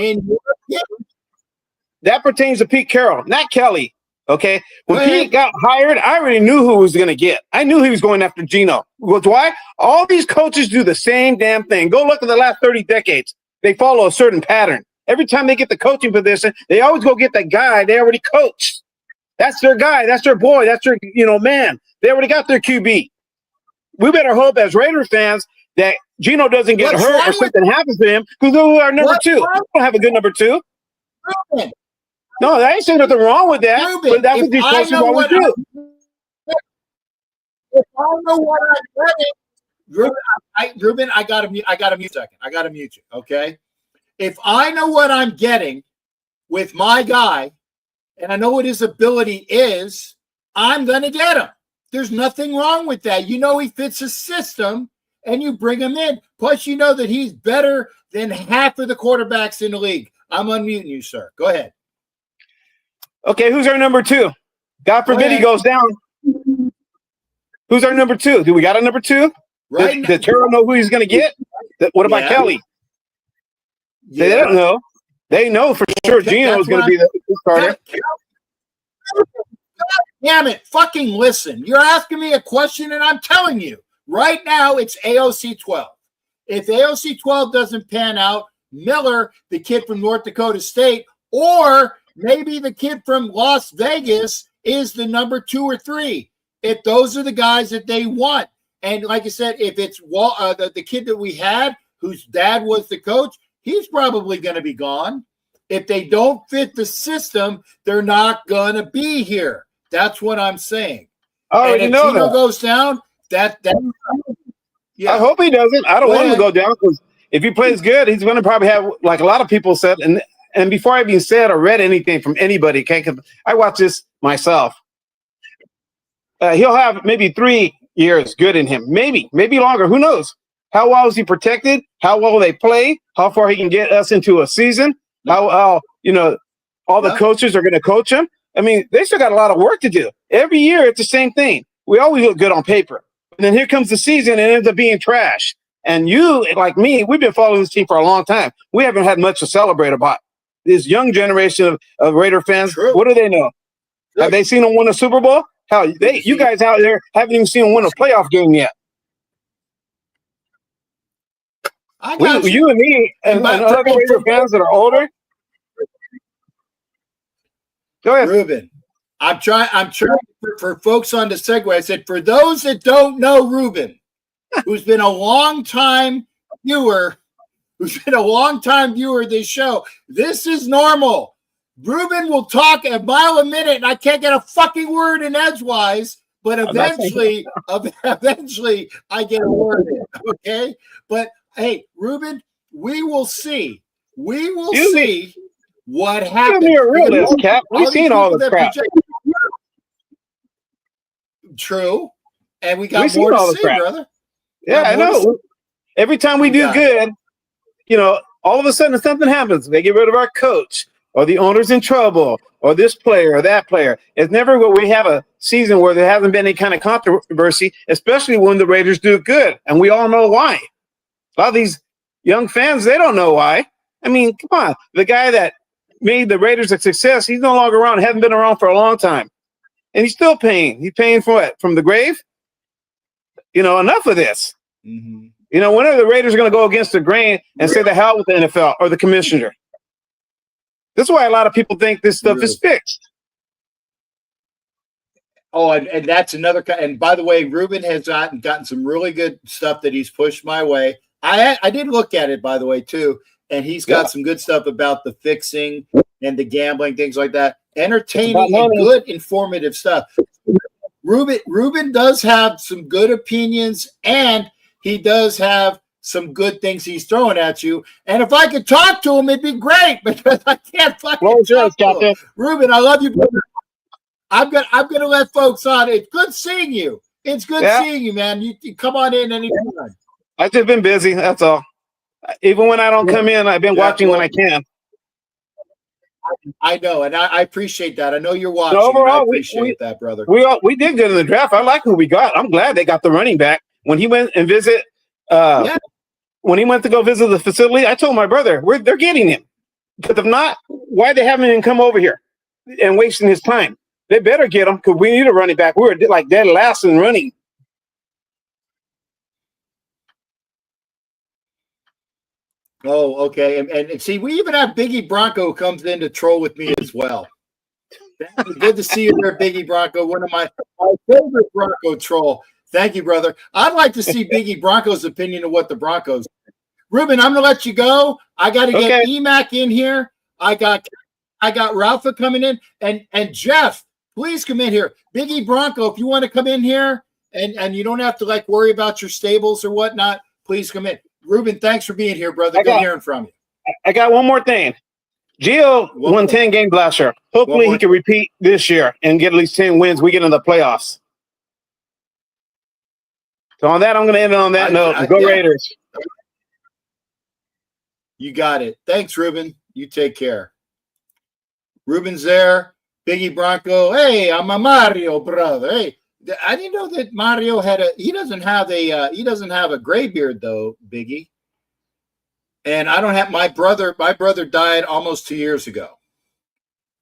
that pertains to Pete Carroll, not Kelly, okay? When Pete got hired, I already knew who he was going to get. I knew he was going after Geno. Why? All these coaches do the same damn thing. Go look at the last 30 decades. They follow a certain pattern. Every time they get the coaching position, they always go get that guy they already coached. That's their guy. That's their boy. That's their, man. They already got their QB. We better hope as Raiders fans that Geno doesn't get hurt or something happens to him because they're our number two. We don't have a good number two. Ruben. No, I ain't saying nothing wrong with that. Ruben, but that's what these coaches always do. If I know what I'm getting, Ruben, I got to mute second. I got to mute you, okay? If I know what I'm getting with my guy, and I know what his ability is, I'm going to get him. There's nothing wrong with that. You know he fits a system, and you bring him in. Plus, you know that he's better than half of the quarterbacks in the league. I'm unmuting you, sir. Go ahead. Okay, who's our number 2? God forbid he goes down. Who's our number 2? Do we got a number 2? Right. Did Terrell know who he's going to get? What about Kelly? Yeah. They don't know. They know for sure Gino is going to be the starter. Damn it. Fucking listen. You're asking me a question, and I'm telling you. Right now, it's AOC 12. If AOC 12 doesn't pan out, Miller, the kid from North Dakota State, or maybe the kid from Las Vegas is the number 2 or 3. If those are the guys that they want. And like I said, if it's the kid that we had, whose dad was the coach, he's probably going to be gone. If they don't fit the system, they're not going to be here. That's what I'm saying. Oh, and you if know Gino that. goes down, yeah. I hope he doesn't. I don't want him to go down because if he plays good, he's going to probably have, like a lot of people said, and before I even said or read anything from anybody, I watch this myself. He'll have maybe 3 years good in him, maybe longer. Who knows? How well is he protected? How well they play? How far he can get us into a season? How all the coaches are going to coach him? I mean, they still got a lot of work to do. Every year, it's the same thing. We always look good on paper. And then here comes the season and it ends up being trash. And you, like me, we've been following this team for a long time. We haven't had much to celebrate about. This young generation of Raider fans, what do they know? Have they seen them win a Super Bowl? Hell, you guys out there haven't even seen them win a playoff game yet. You and me and other Raider fans that are older. Go ahead, Ruben. I'm trying for folks on the segue. I said, for those that don't know Ruben, who's been a long time viewer of this show, this is normal. Ruben will talk a mile a minute, and I can't get a fucking word in edgewise. But eventually, I get a word in. Okay, but hey, Ruben, we will see. We will see what happens. Give me a realist, Cap. We've seen all the crap. True, and we got more to see, brother. Yeah, I know. Every time we do good, all of a sudden something happens. They get rid of our coach, or the owner's in trouble, or this player or that player. It's never where we have a season where there hasn't been any kind of controversy, especially when the Raiders do good, and we all know why. A lot of these young fans, they don't know why. I mean, come on. The guy that made the Raiders a success, he's no longer around, hasn't been around for a long time. And he's still paying. He's paying for what? From the grave? Enough of this. Mm-hmm. When are the Raiders going to go against the grain and say the hell with the NFL or the commissioner? This is why a lot of people think this stuff is fixed. Oh, and that's another. And by the way, Ruben has gotten some really good stuff that he's pushed my way. I did look at it, by the way, too. And he's got some good stuff about the fixing and the gambling, things like that. Entertaining and good, informative stuff. Ruben does have some good opinions, and he does have some good things he's throwing at you. And if I could talk to him, it'd be great, because I can't fucking talk to him. Ruben, I love you, brother. I'm gonna let folks on. It's good seeing you. It's good seeing you, man. You come on in anytime. I've just been busy. That's all. Even when I don't come in, I've been watching when I can. I know, and I appreciate that. I know you're watching. So overall, I appreciate that, brother. We did good in the draft. I like who we got. I'm glad they got the running back. When he went and when he went to go visit the facility, I told my brother, they're getting him. Because if not, why they haven't even come over here and wasting his time? They better get him, because we need a running back. We were like dead last in running. Oh, okay. And see, we even have Biggie Bronco who comes in to troll with me as well. Good to see you there, Biggie Bronco. One of my favorite Bronco troll. Thank you, brother. I'd like to see Biggie Bronco's opinion of what the Broncos. Ruben, I'm gonna let you go. I got to get EMAC in here. I got Ralpha coming in, and Jeff, please come in here. Biggie Bronco, if you want to come in here, and you don't have to worry about your stables or whatnot, please come in. Ruben, thanks for being here, brother. Good hearing from you. I got one more thing. Gio won 10 games last year. Hopefully he can repeat this year and get at least 10 wins. We get in the playoffs. So on that, I'm going to end it on that note. Go Raiders. You got it. Thanks, Ruben. You take care. Ruben's there. Biggie Bronco. Hey, I'm a Mario brother. Hey, I didn't know that Mario had he doesn't have a gray beard though, Biggie. And I don't have my brother died almost 2 years ago.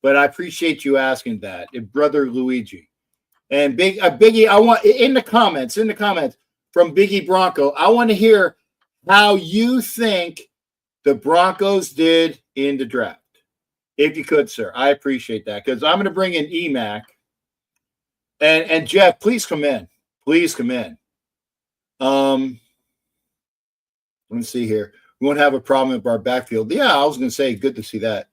But I appreciate you asking that. Brother Luigi. And Biggie, I want in the comments from Biggie Bronco, I want to hear how you think the Broncos did in the draft. If you could, sir. I appreciate that because I'm going to bring in EMAC. And Jeff, please come in. Please come in. Let me see here. We won't have a problem with our backfield. Yeah, I was going to say, good to see that.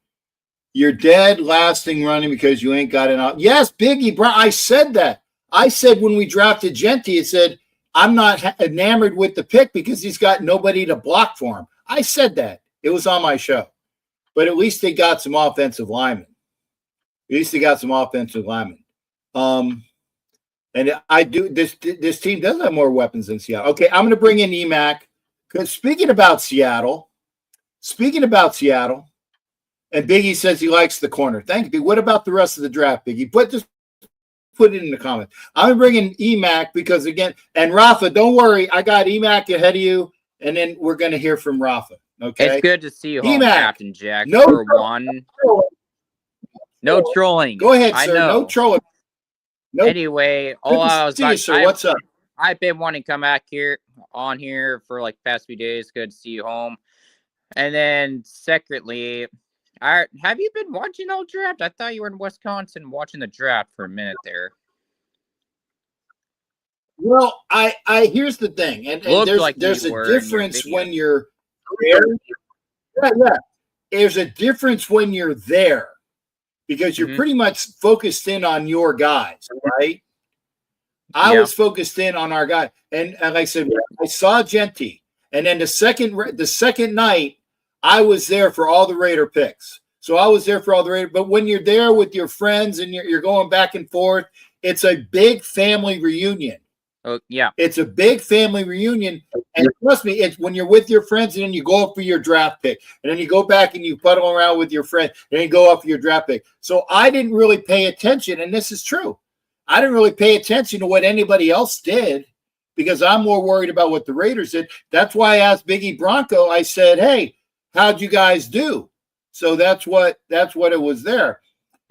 You're dead lasting running because you ain't got it out. Yes, Biggie, bro. I said that. I said when we drafted Genty, it said, I'm not enamored with the pick because he's got nobody to block for him. I said that. It was on my show. But at least they got some offensive linemen. And I do this team does have more weapons than Seattle. Okay, I'm going to bring in EMAC because speaking about Seattle, and Biggie says he likes the corner. Thank you. What about the rest of the draft, Biggie? Just put it in the comments. I'm going to bring in EMAC because again, and Rafa, don't worry, I got EMAC ahead of you, and then we're going to hear from Rafa. Okay, it's good to see you home, EMAC, Captain Jack. no for one, no trolling. Go ahead, I sir. know. No trolling. Nope. Anyway, all I was see you, sir. What's up? I've been wanting to come back here for like past few days. Good to see you home. And then secondly, have you been watching the draft? I thought you were in Wisconsin watching the draft for a minute there. Well, I here's the thing, and there's a difference when you're there. Yeah. There's a difference when you're there because you're pretty much focused in on your guys, right? I was focused in on our guy, and like I said, I saw Genty, and then the second night I was there for all the Raider picks. So I was there for all the Raider. But when you're there with your friends and you're going back and forth, it's a big family reunion. Oh, yeah. It's a big family reunion. And trust me, it's when you're with your friends and then you go up for your draft pick. And then you go back and you puddle around with your friend and then you go up for your draft pick. So I didn't really pay attention, and this is true. I didn't really pay attention to what anybody else did because I'm more worried about what the Raiders did. That's why I asked Biggie Bronco. I said, hey, how'd you guys do? So that's what it was there.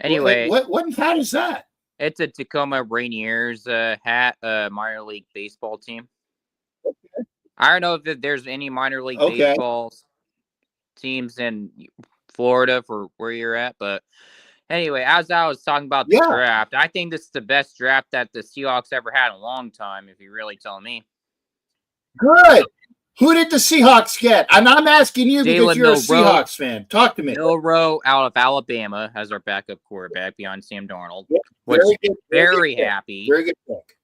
Anyway. What hat is that? It's a Tacoma Rainiers hat, minor league baseball team. Okay. I don't know if there's any minor league baseball teams in Florida for where you're at, but anyway, as I was talking about the draft, I think this is the best draft that the Seahawks ever had in a long time, if you're really telling me. Good. Who did the Seahawks get? And I'm asking you because you're a Seahawks fan. Talk to me. Milroe out of Alabama as our backup quarterback behind Sam Darnold. Which very happy. Very good pick.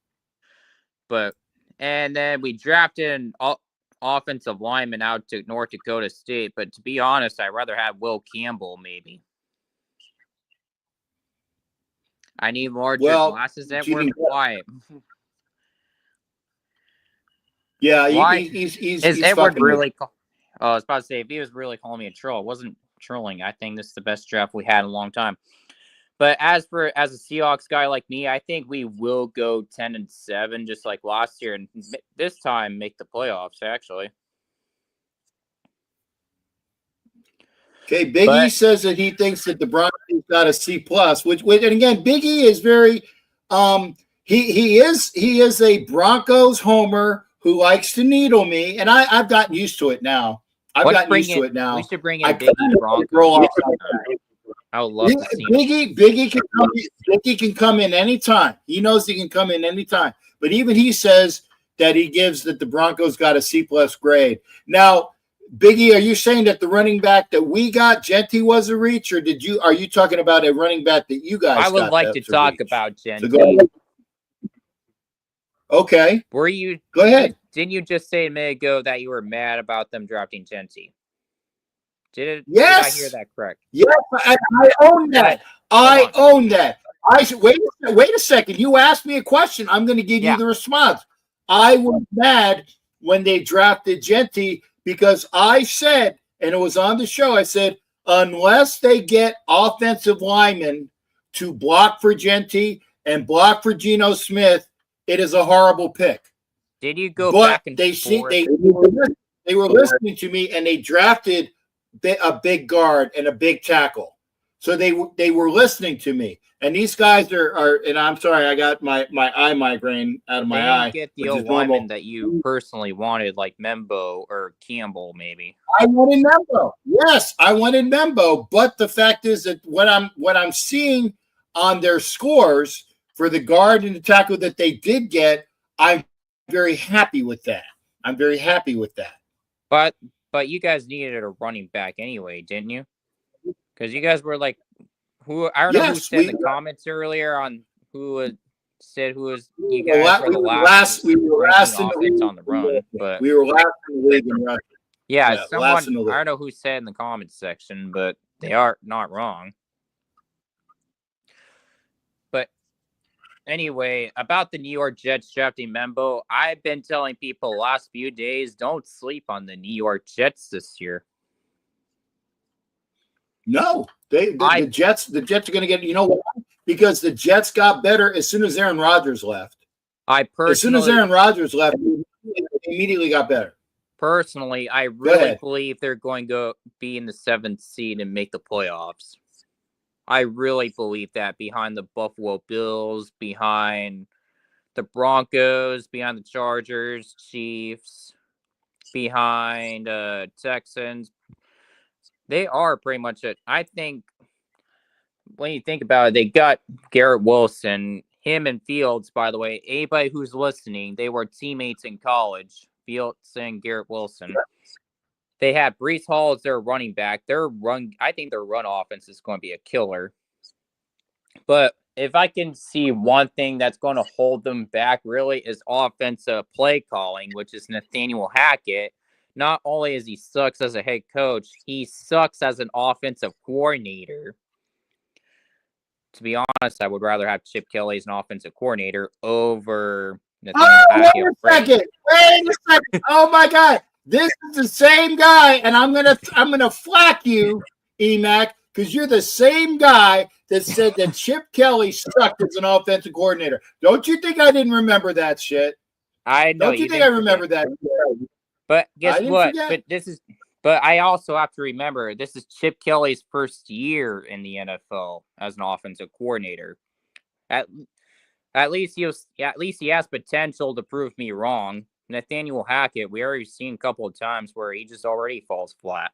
But and then we drafted an offensive lineman out to North Dakota State. But to be honest, I'd rather have Will Campbell maybe. I need larger glasses that work quiet. Yeah, he's Edward really? I was about to say if he was really calling me a troll, it wasn't trolling. I think this is the best draft we had in a long time. But as a Seahawks guy like me, I think we will go 10-7 just like last year, and this time make the playoffs. Actually. Okay, Biggie says that he thinks that the Broncos got a C+, which and again, Biggie is very he is a Broncos homer who likes to needle me, and I've gotten used to it now. We should bring in Biggie Broncos. I would love to see him. Biggie can come in anytime. He knows he can come in anytime. But even he says that he gives that the Broncos got a C+ grade. Now, Biggie, are you saying that the running back that we got, Genty, was a reach, or are you talking about a running back that you guys got? I would like to talk about Genty. So okay. Were you? Go ahead. Didn't you just say a minute ago that you were mad about them drafting Genty? Yes. Did I hear that correct? Yes, I own that. I own that. Wait a second. You asked me a question. I'm going to give you the response. I was mad when they drafted Genty because I said, and it was on the show, I said, unless they get offensive linemen to block for Genty and block for Geno Smith, it is a horrible pick. Did you go But back and forth? They were listening to me, and they drafted a big guard and a big tackle. So they were listening to me. And these guys are and I'm sorry, I got my eye migraine out of my eye. They didn't get the old lineman that you personally wanted, like Membo or Campbell, maybe. I wanted Membo. Yes, I wanted Membo. But the fact is that what I'm seeing on their scores for the guard and the tackle that they did get, I'm very happy with that. I'm very happy with that. But you guys needed a running back anyway, didn't you? Because you guys were like, I don't know who said in the comments earlier on who said who was you guys were the last. We were last in the league on the run, but we were last in the league in rushing. Yeah, someone I don't know who said in the comments section, but they are not wrong. But anyway, about the New York Jets drafting Membo, I've been telling people the last few days, don't sleep on the New York Jets this year. No, the Jets are going to get, you know what? Because the Jets got better as soon as Aaron Rodgers left. As soon as Aaron Rodgers left, they immediately got better. Personally, I really believe they're going to be in the 7th seed and make the playoffs. I really believe that, behind the Buffalo Bills, behind the Broncos, behind the Chargers, Chiefs, behind Texans. They are pretty much it. I think when you think about it, they got Garrett Wilson, him and Fields, by the way. Anybody who's listening, they were teammates in college, Fields and Garrett Wilson. They had Breece Hall as their running back. I think their run offense is going to be a killer. But if I can see one thing that's going to hold them back really is offensive play calling, which is Nathaniel Hackett. Not only as he sucks as a head coach, he sucks as an offensive coordinator. To be honest, I would rather have Chip Kelly as an offensive coordinator over Nathaniel Hackett. Wait a second. Oh my God. This is the same guy, and I'm gonna flack you, Emac, because you're the same guy that said that Chip Kelly sucked as an offensive coordinator. Don't you think I didn't remember that shit? I know. Don't you think I remember that? But guess what? But I also have to remember, this is Chip Kelly's first year in the NFL as an offensive coordinator. At least he has potential to prove me wrong. Nathaniel Hackett, we already seen a couple of times where he just already falls flat.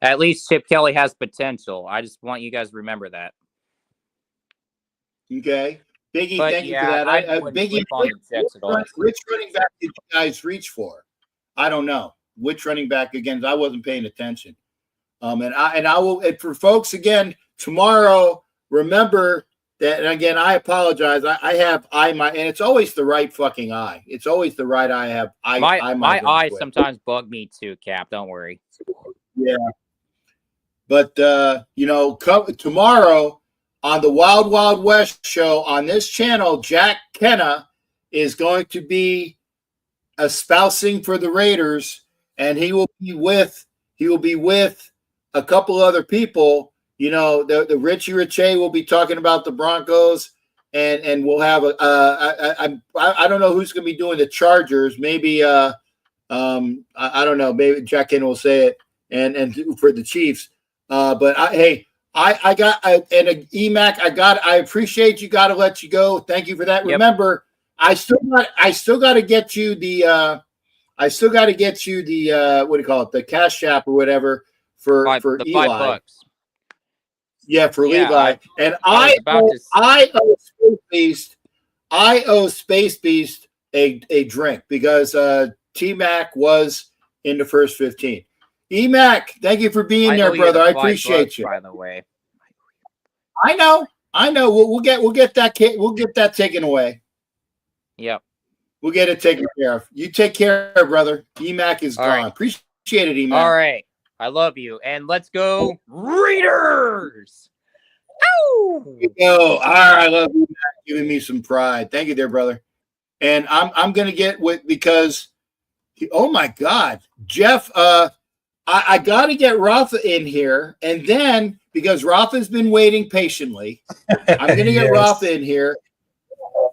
At least Chip Kelly has potential. I just want you guys to remember that. Okay. Biggie, thank you for that. Biggie, which running back did you guys reach for? I don't know. Which running back again? I wasn't paying attention. And I will, and for folks again, tomorrow, remember that, and again, I apologize. I have and it's always the right fucking eye. It's always the right eye. I have my eyes sometimes bug me too, Cap. Don't worry. Yeah. But tomorrow on the Wild Wild West show on this channel, Jack Kenna is going to be espousing for the Raiders, and he will be with a couple other people. You know, the Richie Riche will be talking about the Broncos, and we'll have I don't know who's going to be doing the Chargers. Maybe I don't know. Maybe Jack Kenna will say it, and for the Chiefs. But I appreciate you. Got to let you go. Thank you for that. Yep. Remember, I still got to get you the what do you call it? The Cash App or whatever for Eli. $5. Yeah, for Levi. And I owe Space Beast a drink because T-Mac was in the first 15. E-Mac, thank you for being there, brother. I appreciate you. By the way, I know. We'll get that taken away. Yep. We'll get it taken care of. You take care, brother. E-Mac is gone. Right. Appreciate it, E-Mac. All right. I love you. And let's go Raiders. All right, I love you, Matt, giving me some pride. Thank you, there, brother. And I'm gonna get with because oh my God, Jeff. I got to get Rafa in here, and then because Rafa's been waiting patiently, I'm gonna get Rafa in here.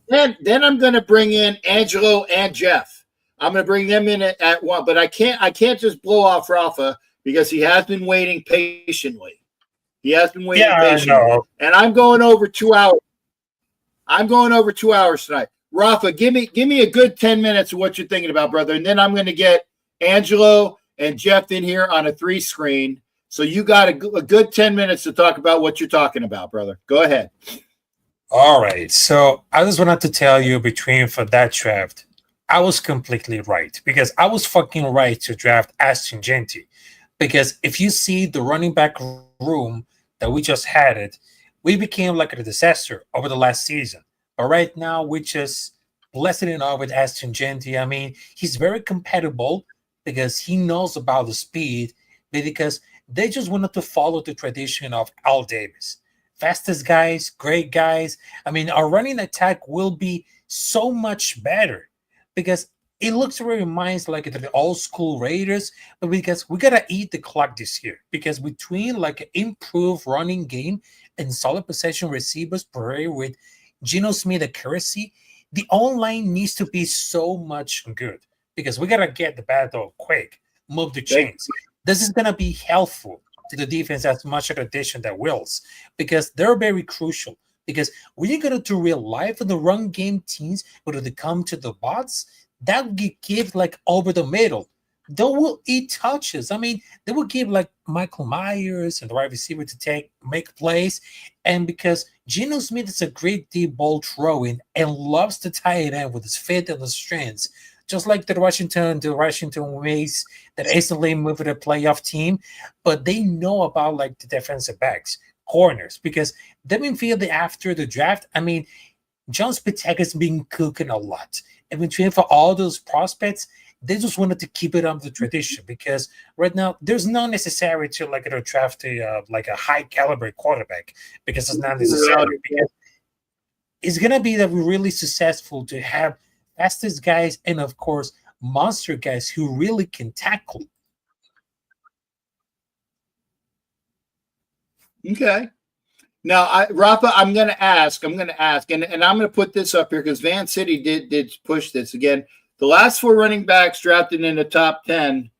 Then I'm gonna bring in Angelo and Jeff. I'm gonna bring them in at one, but I can't just blow off Rafa because he has been waiting patiently. He has been waiting patiently. And I'm going over 2 hours. I'm going over 2 hours tonight. Rafa, give me a good 10 minutes of what you're thinking about, brother. And then I'm going to get Angelo and Jeff in here on a 3-screen. So you got a good 10 minutes to talk about what you're talking about, brother. Go ahead. All right. So I just wanted to tell you for that draft, I was completely right because I was fucking right to draft Aston Genty. Because if you see the running back room that we just had we became like a disaster over the last season. But right now, we just blessed it off with Aston Genty. I mean, he's very compatible because he knows about the speed, because they just wanted to follow the tradition of Al Davis. Fastest guys, great guys. I mean, our running attack will be so much better because it looks very reminds like the old school Raiders, but because we gotta eat the clock this year. Because between like an improved running game and solid possession receivers paired with Geno Smith accuracy, the online needs to be so much good because we gotta get the battle quick, move the chains. This is gonna be helpful to the defense as much in addition that wills because they're very crucial. Because when you get to real life in the run game teams, whether they come to the bots, that will give like over the middle. They will eat touches. I mean, they will give like Michael Myers and the wide receiver to make plays. And because Geno Smith is a great deep ball throwing and loves to tie it in with his fit and his strengths, just like the Washington ways that instantly moved to the playoff team, but they know about like the defensive backs, corners, because they've been feeling after the draft. I mean, John Spittek has been cooking a lot. And between for all those prospects, they just wanted to keep it on the tradition because right now there's no necessary to like draft like a high caliber quarterback because it's not necessary. Because it's gonna be that we're really successful to have fastest guys and of course monster guys who really can tackle. Okay. Now, Rafa, I'm going to ask, and I'm going to put this up here because Van City did push this again. The last 4 running backs drafted in the top 10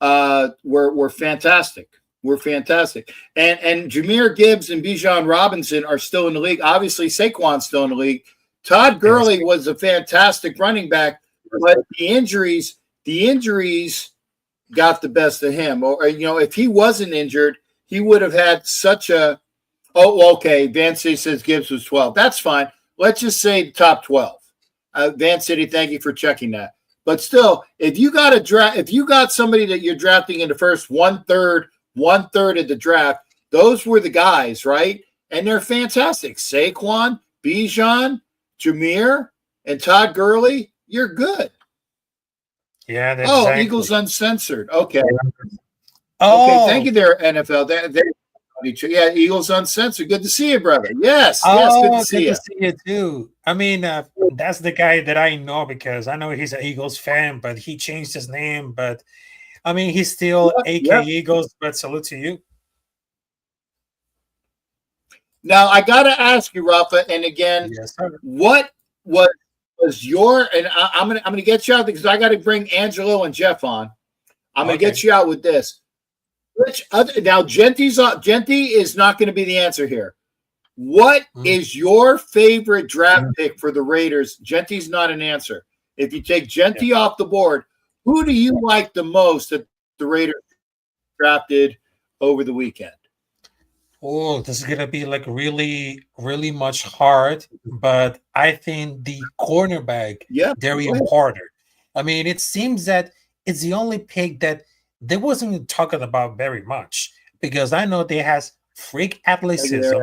were fantastic. Were fantastic. And Jahmyr Gibbs and Bijan Robinson are still in the league. Obviously, Saquon's still in the league. Todd Gurley was a fantastic running back, but the injuries got the best of him. Or if he wasn't injured, he would have had such a. Oh, okay. Van City says Gibbs was 12. That's fine. Let's just say the top 12. Van City, thank you for checking that. But still, if you got somebody that you're drafting in the first one third of the draft, those were the guys, right? And they're fantastic. Saquon, Bijan, Jahmyr, and Todd Gurley, you're good. Yeah. Exactly. Eagles Uncensored. Okay. Oh. Okay. Thank you, there, NFL. Yeah, Eagles Uncensored. Good to see you, brother. Yes, good to see you too. I mean, that's the guy that I know because I know he's an Eagles fan, but he changed his name. But I mean, he's still AK Eagles. But salute to you. Now I gotta ask you, Rafa, and again, what was your? And I'm gonna get you out because I got to bring Angelo and Jeff on. I'm gonna get you out with this. Now, Genty is not going to be the answer here. What is your favorite draft pick for the Raiders? Genty's not an answer. If you take Genty off the board, who do you like the most that the Raiders drafted over the weekend? Oh, this is going to be like really, really much hard, but I think the cornerback, Darian Porter. I mean, it seems that it's the only pick that they wasn't talking about very much because I know they has freak athleticism,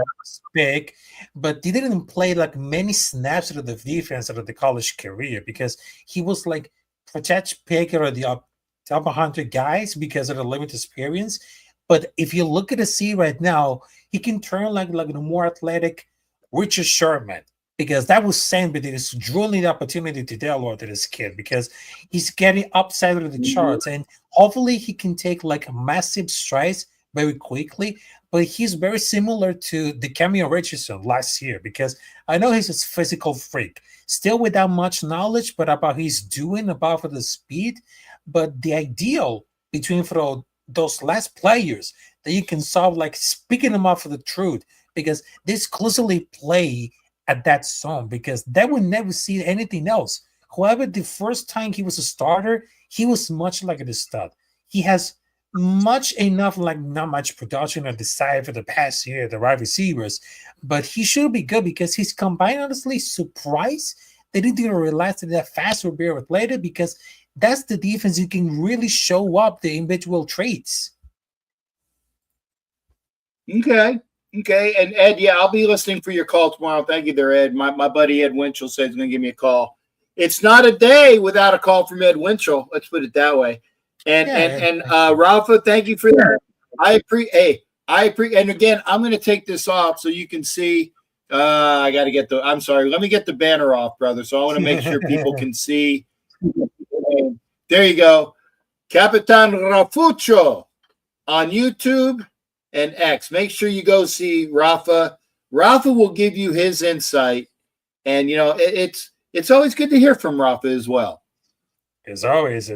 big, but he didn't play like many snaps of the defense of the college career because he was like protect pick or the top 100 guys because of the limited experience. But if you look at the sea right now, he can turn like a more athletic Richard Sherman, because that was saying, but it is truly the opportunity to download to this kid because he's getting upside of the charts, and hopefully he can take like massive strides very quickly. But he's very similar to the Cameo Richardson last year, because I know he's a physical freak, still without much knowledge, but about he's doing about for the speed. But the ideal between for those last players that you can solve, like speaking them up for the truth, because they exclusively play at that zone, because they would never see anything else. However, the first time he was a starter, he was much like a stud. He has much enough, like not much production on the side for the past year, the wide receivers, but he should be good because he's combined, honestly, surprised they didn't even realize that fast would be later, because that's the defense you can really show up the individual traits. Okay. And Ed, yeah, I'll be listening for your call tomorrow. Thank you there, Ed. My buddy Ed Winchell says he's going to give me a call. It's not a day without a call from Ed Winchell. Let's put it that way. And Rafa, thank you for that. I appreciate. And again, I'm going to take this off so you can see. I got to get the. I'm sorry. Let me get the banner off, brother. So I want to make sure people can see. There you go, Capitan Rafuccio on YouTube and X. Make sure you go see Rafa. Rafa will give you his insight, and it's always good to hear from Rafa as well. As always.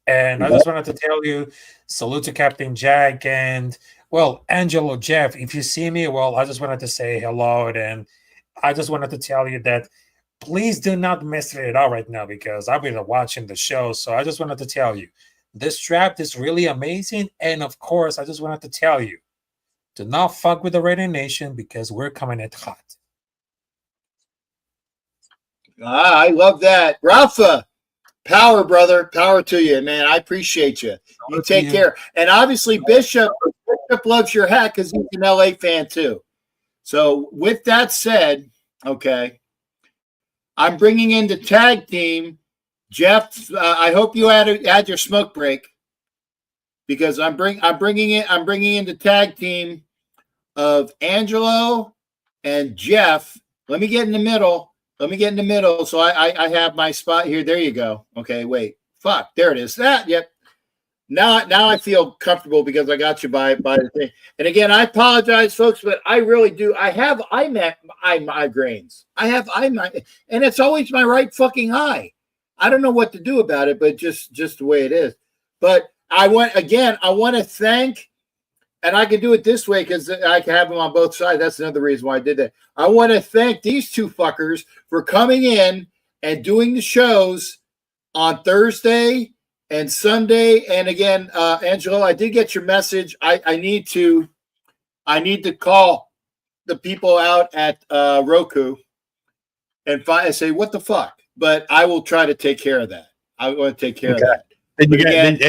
And I just wanted to tell you, salute to Captain Jack and, well, Angelo Jeff. If you see me, well, I just wanted to say hello. And I just wanted to tell you that please do not mess it out right now, because I've been watching the show. So I just wanted to tell you, this draft is really amazing. And of course, I just wanted to tell you, do not fuck with the Raider Nation, because we're coming at hot. I love that. Rafa. Power, brother. Power to you, man. I appreciate you. You take care. And obviously, Bishop loves your hat because he's an LA fan too. So with that said, okay, I'm bringing in the tag team. Jeff, I hope you had your smoke break, because I'm bringing in the tag team of Angelo and Jeff. Let me get in the middle. So I have my spot here. There you go. Okay, wait. Fuck. There it is. Yep. Now I feel comfortable because I got you by the thing. And again, I apologize, folks, but I really do. I have eye migraines. I have eye migraines, and it's always my right fucking eye. I don't know what to do about it, but just the way it is. But I want to thank. And I can do it this way because I can have them on both sides. That's another reason why I did that. I want to thank these two fuckers for coming in and doing the shows on Thursday and Sunday. And again, Angelo, I did get your message. I need to call the people out at Roku and say, what the fuck? But I will try to take care of that. I want to take care of that. And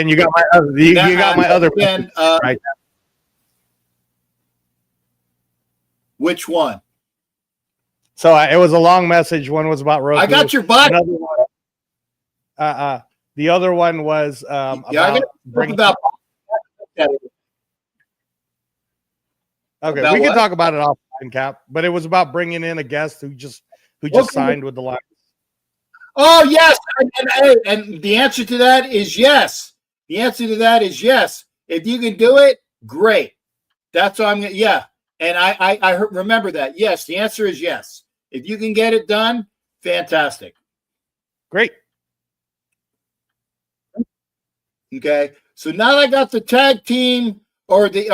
you got my other. You got my other. Again, right. Which one? So it was a long message. One was about Roku. I got your bot. The other one was about bringing. Okay, we can talk about it offline, Cap. But it was about bringing in a guest who just signed with the Lions. Oh yes, and the answer to that is yes. The answer to that is yes. If you can do it, great. That's what I'm gonna. Yeah. And I remember that. Yes, the answer is yes. If you can get it done, fantastic. Great. Okay. So now that I got the tag team or the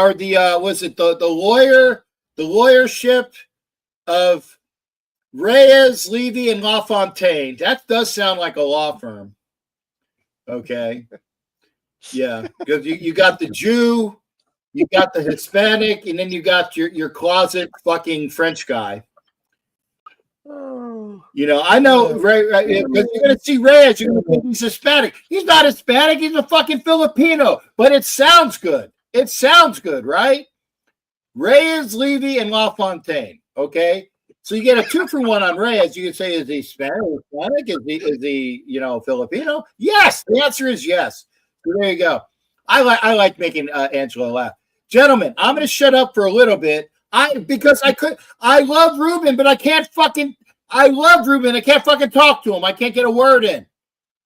was it the lawyership of Reyes, Levy, and LaFontaine. That does sound like a law firm. Okay. Yeah, because you got the Jew. You got the Hispanic, and then you got your closet fucking French guy. I know, Ray, because you're going to see Reyes, you're going to think he's Hispanic. He's not Hispanic, he's a fucking Filipino, but it sounds good. It sounds good, right? Reyes, Levy, and LaFontaine, okay? So you get a 2-for-1 on Reyes. You can say, is he Hispanic? Is he Filipino? Yes, the answer is yes. So there you go. I like making Angelo laugh. Gentlemen, I'm going to shut up for a little bit. I love Ruben, but I can't fucking talk to him. I can't get a word in.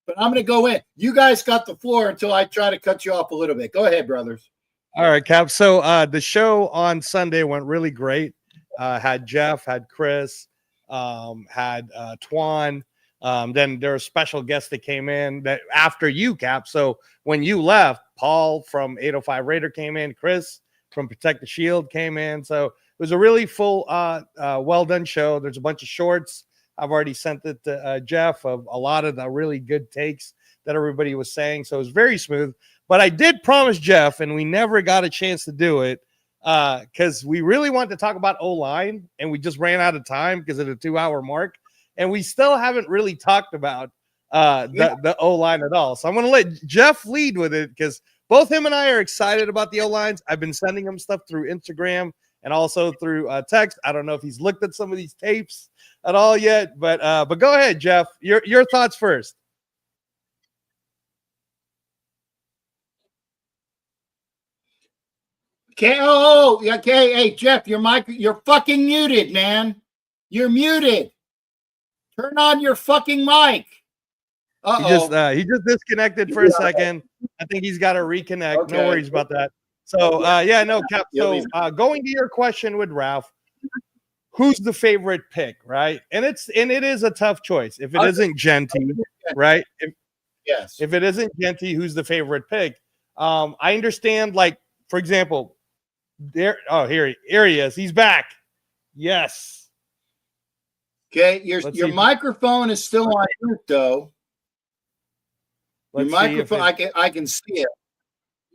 But I'm going to go in. You guys got the floor until I try to cut you off a little bit. Go ahead, brothers. All right, Cap. So the show on Sunday went really great. Had Jeff, had Chris, had Twan. Then there were special guests that came in that after you, Cap. So when you left, Paul from 805 Raider came in, Chris from Protect the Shield came in. So it was a really full, well done show. There's a bunch of shorts. I've already sent it to Jeff of a lot of the really good takes that everybody was saying. So it was very smooth. But I did promise Jeff, and we never got a chance to do it because we really wanted to talk about O-line, and we just ran out of time because of the 2-hour mark. And we still haven't really talked about the O-line at all. So I'm going to let Jeff lead with it because both him and I are excited about the O-lines. I've been sending him stuff through Instagram and also through text. I don't know if he's looked at some of these tapes at all yet, but go ahead, Jeff. Your thoughts first. Okay. Okay. Hey, Jeff, you're fucking muted, man. You're muted. Turn on your fucking mic. He just disconnected for a second. I think he's got to reconnect. Okay. No worries about that. So Cap. So going to your question with Ralph, who's the favorite pick, right? And it is a tough choice. If it isn't Genty, right? If it isn't Genty, who's the favorite pick? I understand, like, for example, here he is. He's back. Yes. Okay, your microphone is still on mute, though. Your microphone, I can see it.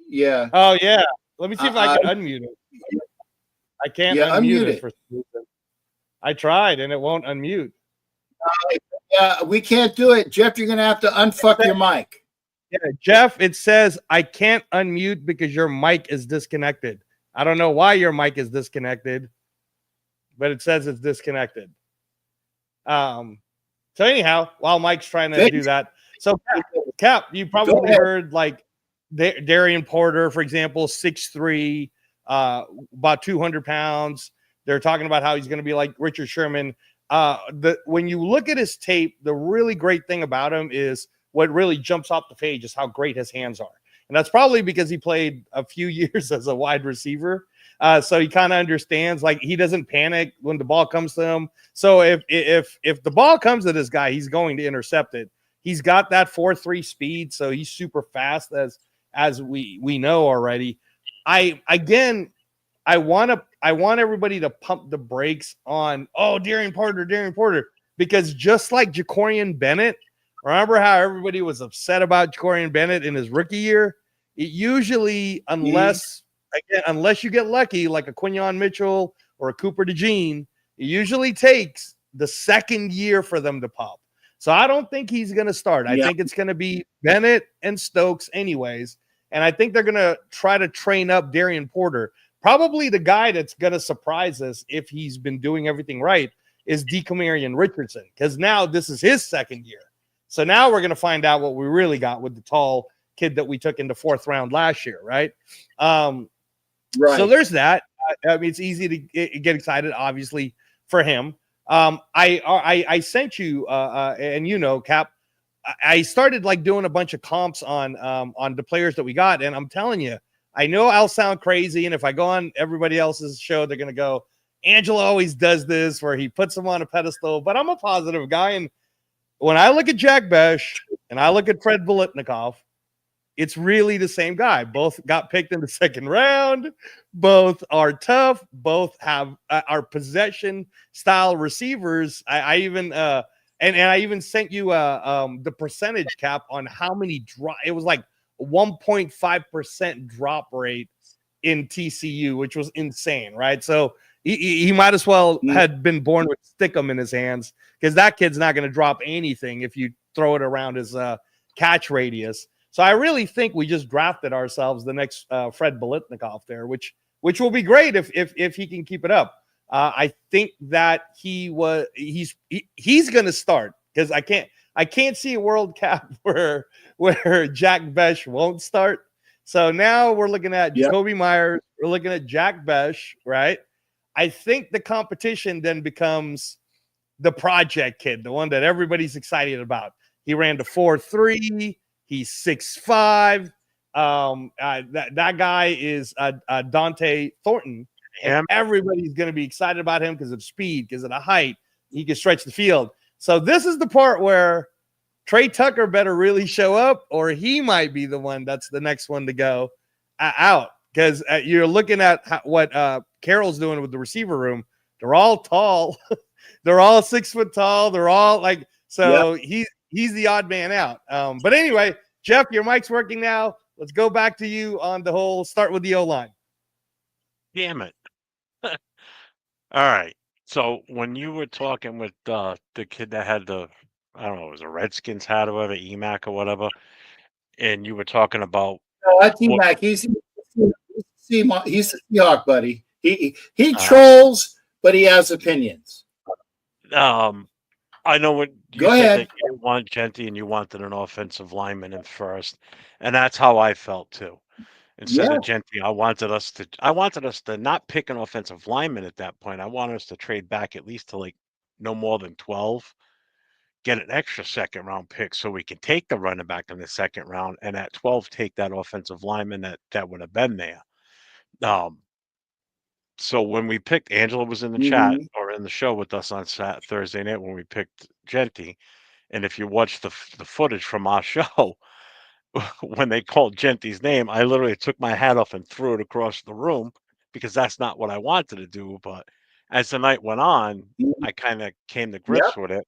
Yeah. Oh yeah. Let me see if I can unmute it. I can't unmute it for some reason. I tried and it won't unmute. Yeah, we can't do it, Jeff. You're gonna have to unfuck your mic. Yeah, Jeff. It says I can't unmute because your mic is disconnected. I don't know why your mic is disconnected, but it says it's disconnected. So anyhow, while Mike's trying to do that, so Cap, you probably heard like Darian Porter, for example, 6'3", about 200 pounds. They're talking about how he's going to be like Richard Sherman. When you look at his tape, the really great thing about him is what really jumps off the page is how great his hands are. And that's probably because he played a few years as a wide receiver. So he kind of understands, like, he doesn't panic when the ball comes to him. So if the ball comes to this guy, he's going to intercept it. He's got that 4.3 speed, so he's super fast as we know already. I want everybody to pump the brakes on Darian Porter, because just like Jacorian Bennett, remember how everybody was upset about Jacorian Bennett in his rookie year? It usually, unless you get lucky, like a Quinyon Mitchell or a Cooper DeJean, it usually takes the second year for them to pop. So I don't think he's going to start. I think it's going to be Bennett and Stokes anyways. And I think they're going to try to train up Darian Porter. Probably the guy that's going to surprise us if he's been doing everything right is DeCamarion Richardson, because now this is his second year. So now we're going to find out what we really got with the tall kid that we took in the 4th round last year, right? Right. So there's that. I mean, it's easy to get excited, obviously, for him. I sent you, and you know, Cap, I started like doing a bunch of comps on the players that we got, and I'm telling you, I know I'll sound crazy, and if I go on everybody else's show, they're gonna go, Angelo always does this where he puts them on a pedestal, but I'm a positive guy, and when I look at Jack Besh and I look at Fred Biletnikoff, it's really the same guy. Both got picked in the 2nd round. Both are tough. Both have are possession style receivers. I even sent you the percentage, Cap, on how many drop. It was like 1.5% drop rate in TCU, which was insane, right? So he might as well had been born with stickum in his hands, because that kid's not going to drop anything if you throw it around his catch radius. So I really think we just drafted ourselves the next Fred Biletnikoff there, which will be great if he can keep it up. I think that he's going to start, because I can't see a World Cup where Jack Besh won't start. So now we're looking at Yep. Jacoby Myers. We're looking at Jack Besh, right? I think the competition then becomes the project kid, the one that everybody's excited about. He ran the 4.3. He's 6'5". That guy is Dante Thornton. And Him? everybody's going to be excited about him because of speed, because of the height. He can stretch the field. So this is the part where Trey Tucker better really show up, or he might be the one that's the next one to go out. Because you're looking at what Carroll's doing with the receiver room. They're all tall. They're all 6 foot tall. They're all like, so he's the odd man out. But anyway, Jeff, your mic's working now. Let's go back to you on the whole start with the O-line. Damn it. All right. So when you were talking with the kid that had the, I don't know, it was a Redskins hat or whatever, EMAC or whatever, and you were talking about No, that's what, Mac. He's the Seahawk, buddy. He trolls, but he has opinions. I know what you Go said ahead. that you didn't want Genty and you wanted an offensive lineman in first, and that's how I felt too. Instead Yeah. of Genty, I wanted us to not pick an offensive lineman at that point. I wanted us to trade back at least to like no more than 12, get an extra second round pick so we can take the running back in the second round, and at 12 take that offensive lineman that would have been there. So when we picked, Angela was in the chat or in the show with us on Thursday night when we picked Genty, and if you watch the footage from our show, when they called Genty's name, I literally took my hat off and threw it across the room because that's not what I wanted to do. But as the night went on, I kind of came to grips with it.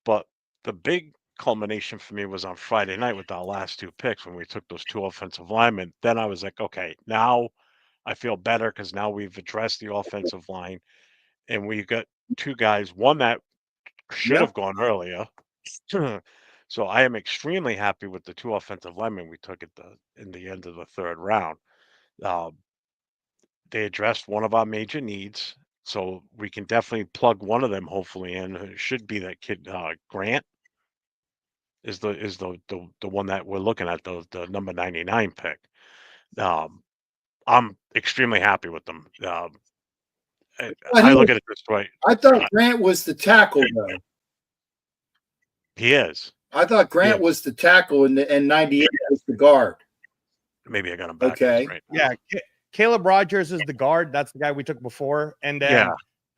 But the big culmination for me was on Friday night with our last two picks when we took those two offensive linemen. Then I was like, okay, now I feel better because now we've addressed the offensive line and we've got two guys, one that should have gone earlier. So I am extremely happy with the two offensive linemen we took in the end of the third round. They addressed one of our major needs, so we can definitely plug one of them hopefully in. It should be that kid Grant is the one that we're looking at, the number 99 pick. I'm extremely happy with them. I look at it this way. I thought Grant was the tackle, though. He is. I thought Grant was the tackle and 98 was the guard. Maybe I got him back. Okay. Right. Yeah. Caleb Rogers is the guard. That's the guy we took before. And then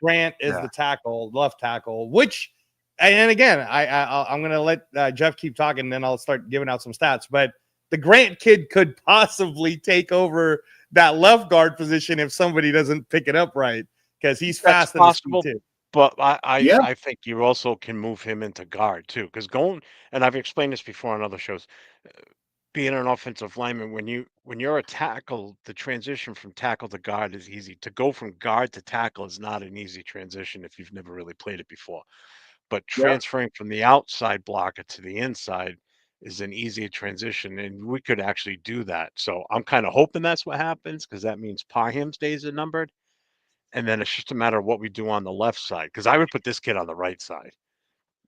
Grant is the tackle, left tackle, which, and again, I'm going to let Jeff keep talking, and then I'll start giving out some stats. But the Grant kid could possibly take over that left guard position if somebody doesn't pick it up right, because he's fast and possible. too. But I think you also can move him into guard too, because and I've explained this before on other shows, being an offensive lineman, when you're a tackle, the transition from tackle to guard is easy. To go from guard to tackle is not an easy transition if you've never really played it before. But transferring from the outside blocker to the inside is an easier transition, and we could actually do that. So I'm kind of hoping that's what happens, because that means Parham's days are numbered. And then it's just a matter of what we do on the left side, because I would put this kid on the right side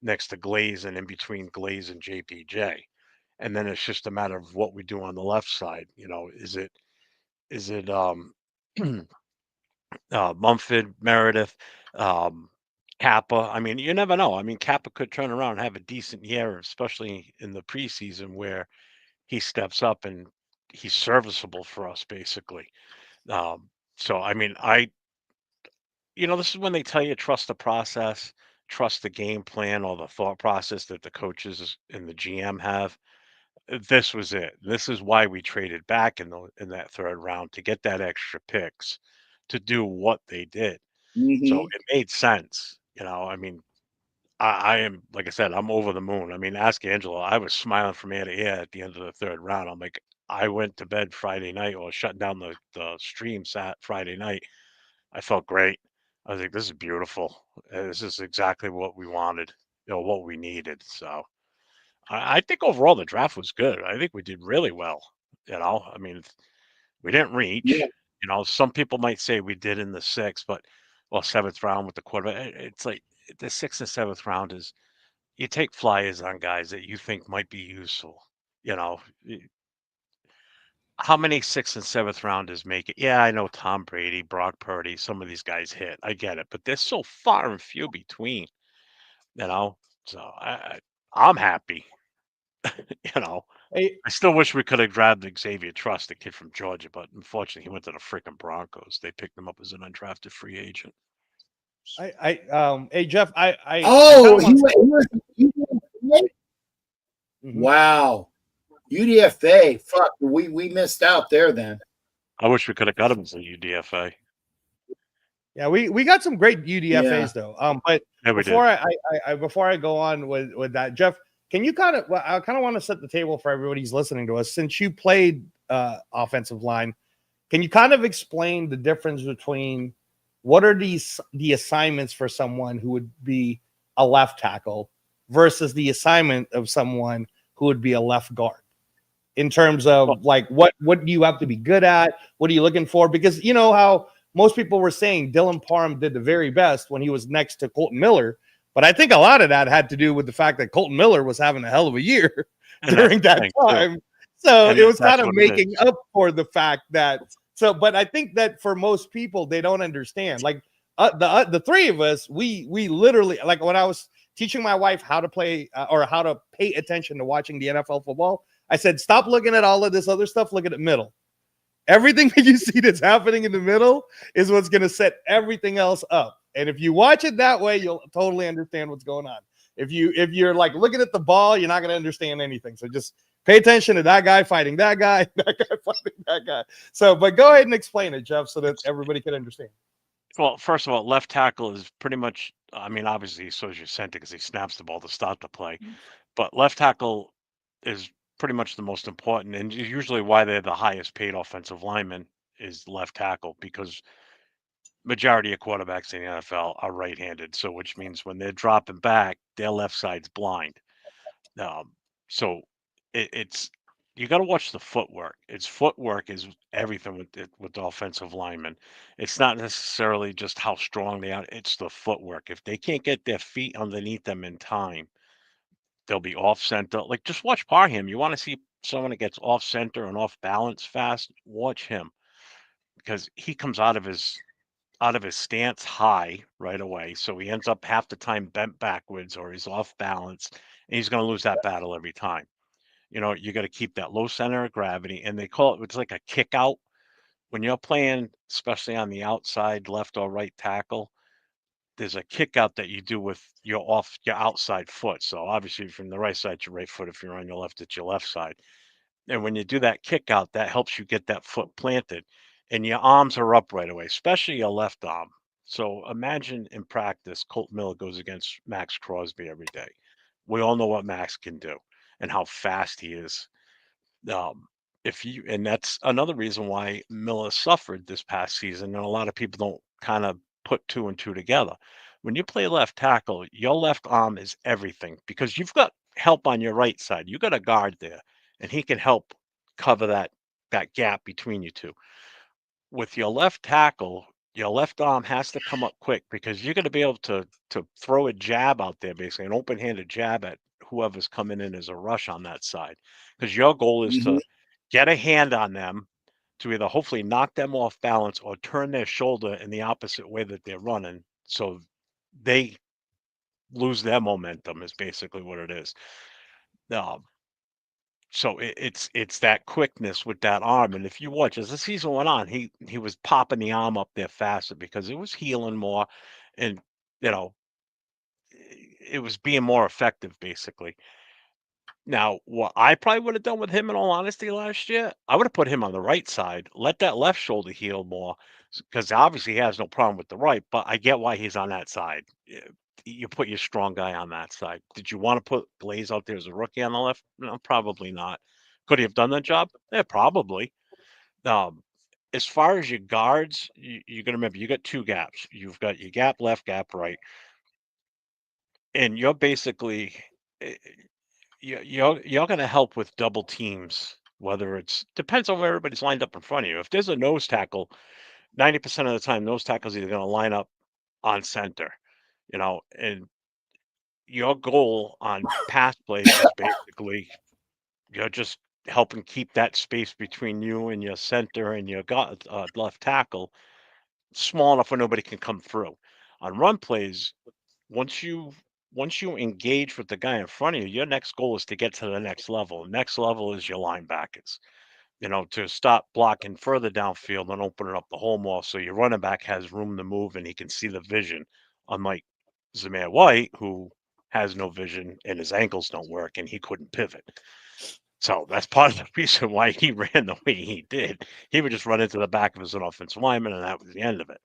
next to Glaze and in between Glaze and JPJ. And then it's just a matter of what we do on the left side. You know, is it Mumford, Meredith, Kappa? I mean, you never know. I mean, Kappa could turn around and have a decent year, especially in the preseason where he steps up and he's serviceable for us, basically. So, I mean, this is when they tell you trust the process, trust the game plan or the thought process that the coaches and the GM have. This was it. This is why we traded back in that third round, to get that extra picks to do what they did. So it made sense. I mean, I am, like I said, I'm over the moon. I mean, ask Angela. I was smiling from ear to ear at the end of the third round. I'm like, I went to bed Friday night, or shutting down the stream Friday night. I felt great. I was like, this is beautiful. This is exactly what we wanted, what we needed. So I think overall the draft was good. I think we did really well. I mean, we didn't reach. Some people might say we did in the sixth, but seventh round with the quarterback. It's like the sixth and seventh round is, you take flyers on guys that you think might be useful. How many 6th and 7th rounders make it? Yeah, I know Tom Brady, Brock Purdy, some of these guys hit. I get it, but they're so far and few between, you know. So I'm happy, you know. Hey, I still wish we could have grabbed Xavier Trust, the kid from Georgia, but unfortunately, he went to the freaking Broncos. They picked him up as an undrafted free agent. hey Jeff, I kind Oh, of want to. he was Mhm. wow. UDFA. Fuck, we missed out there then. I wish we could have got him as a UDFA. Yeah, we got some great UDFAs Yeah. though. But Yeah, we before did. before I go on with that, Jeff, can you kind of I kind of want to set the table for everybody who's listening to us. Since you played offensive line, can you kind of explain the difference between what are the assignments for someone who would be a left tackle versus the assignment of someone who would be a left guard? In terms Well, of like what do you have to be good at? What are you looking for? Because you know how most people were saying Dylan Parham did the very best when he was next to Colton Miller, but I think a lot of that had to do with the fact that Colton Miller was having a hell of a year and that's during the that thing too. time. So And it was that's kind of what it making is. up for the fact that but I think that for most people they don't understand. Like the three of us, we literally, like when I was teaching my wife how to play or how to pay attention to watching the NFL football, I said, stop looking at all of this other stuff. Look at the middle. Everything that you see that's happening in the middle is what's going to set everything else up. And if you watch it that way, you'll totally understand what's going on. If you're like looking at the ball, you're not going to understand anything. So just pay attention to that guy fighting that guy, that guy fighting that guy. So, but go ahead and explain it, Jeff, so that everybody can understand. Well, first of all, left tackle is pretty much, I mean, obviously, so is your center because he snaps the ball to start the play. But left tackle is pretty much the most important, and usually why they're the highest paid offensive lineman is left tackle because majority of quarterbacks in the NFL are right-handed. So, which means when they're dropping back, their left side's blind. Um, so it's you got to watch the footwork. It's footwork is everything with the offensive linemen. It's not necessarily just how strong they are. It's the footwork. If they can't get their feet underneath them in time, they'll be off center. Like just watch Parham. You want to see someone that gets off center and off balance fast. Watch him because he comes out of his stance high right away. So he ends up half the time bent backwards or he's off balance, and he's going to lose that battle every time. You know, you got to keep that low center of gravity, and they call it, it's like a kick out. When you're playing, especially on the outside, left or right tackle, there's a kick out that you do with your outside foot. So obviously from the right side, your right foot. If you're on your left, it's your left side. And when you do that kick out, that helps you get that foot planted and your arms are up right away, especially your left arm. So imagine in practice, Colt Miller goes against Max Crosby every day. We all know what Max can do and how fast he is. Um, if you and that's another reason why Miller suffered this past season, and a lot of people don't kind of put two and two together. When you play left tackle, your left arm is everything because you've got help on your right side. You got a guard there, and he can help cover that gap between you two. With your left tackle, your left arm has to come up quick because you're going to be able to throw a jab out there, basically an open-handed jab at whoever's coming in as a rush on that side. Because your goal is Mm-hmm. to get a hand on them to either hopefully knock them off balance or turn their shoulder in the opposite way that they're running, so they lose their momentum. Is basically what it is. Um, so it's that quickness with that arm, and if you watch as the season went on, he was popping the arm up there faster because it was healing more, and you know it was being more effective basically. Now, what I probably would have done with him, in all honesty, last year, I would have put him on the right side, let that left shoulder heal more, because obviously he has no problem with the right. But I get why he's on that side. You put your strong guy on that side. Did you want to put Blaze out there as a rookie on the left? No, probably not. Could he have done that job? Yeah, probably. Um, as far as your guards, you're gonna remember you got two gaps. You've got your gap left, gap right, and you're basically eh, you're going to help with double teams, whether it's depends on where everybody's lined up in front of you. If there's a nose tackle, 90% of the time those tackles are either going to line up on center, and your goal on pass plays is basically you're just helping keep that space between you and your center and your left tackle small enough where nobody can come through. On run plays, once you once you engage with the guy in front of you, your next goal is to get to the next level. Next level is your linebackers. To stop blocking further downfield and opening up the hole more so your running back has room to move and he can see the vision. Unlike Zamir White, who has no vision and his ankles don't work and he couldn't pivot. So that's part of the reason why he ran the way he did. He would just run into the back of his own offensive lineman, and that was the end of it.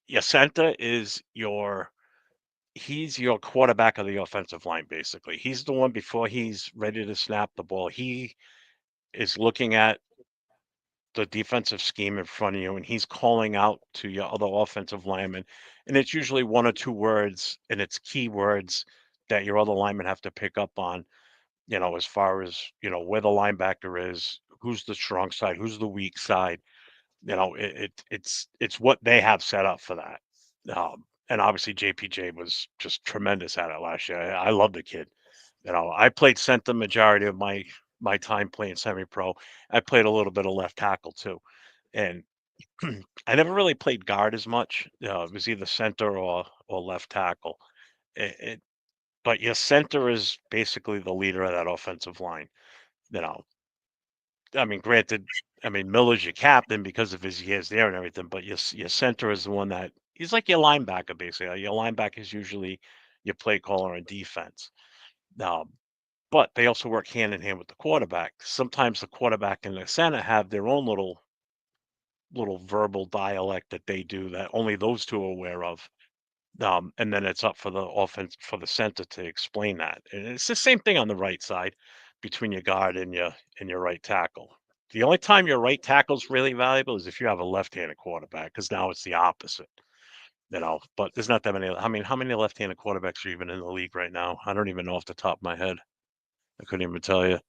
Yacenta is he's your quarterback of the offensive line, basically. He's the one before he's ready to snap the ball. He is looking at the defensive scheme in front of you, and he's calling out to your other offensive linemen. And it's usually one or two words, and it's key words that your other linemen have to pick up on, as far as, where the linebacker is, who's the strong side, who's the weak side. It's what they have set up for that. And obviously JPJ was just tremendous at it last year. I love the kid. I played center majority of my time playing semi-pro. I played a little bit of left tackle too, and I never really played guard as much. It was either center or left tackle. But your center is basically the leader of that offensive line. You know, I mean, granted, Miller's your captain because of his years there and everything, but your center is the one that he's like your linebacker, basically. Your linebacker is usually your play caller on defense. But they also work hand in hand with the quarterback. Sometimes the quarterback and the center have their own little verbal dialect that they do that only those two are aware of. And then it's up for the offense for the center to explain that. And it's the same thing on the right side between your guard and your right tackle. The only time your right tackle is really valuable is if you have a left-handed quarterback, because now it's the opposite. But there's not that many. I mean, how many left-handed quarterbacks are even in the league right now? I don't even know off the top of my head. I couldn't even tell you.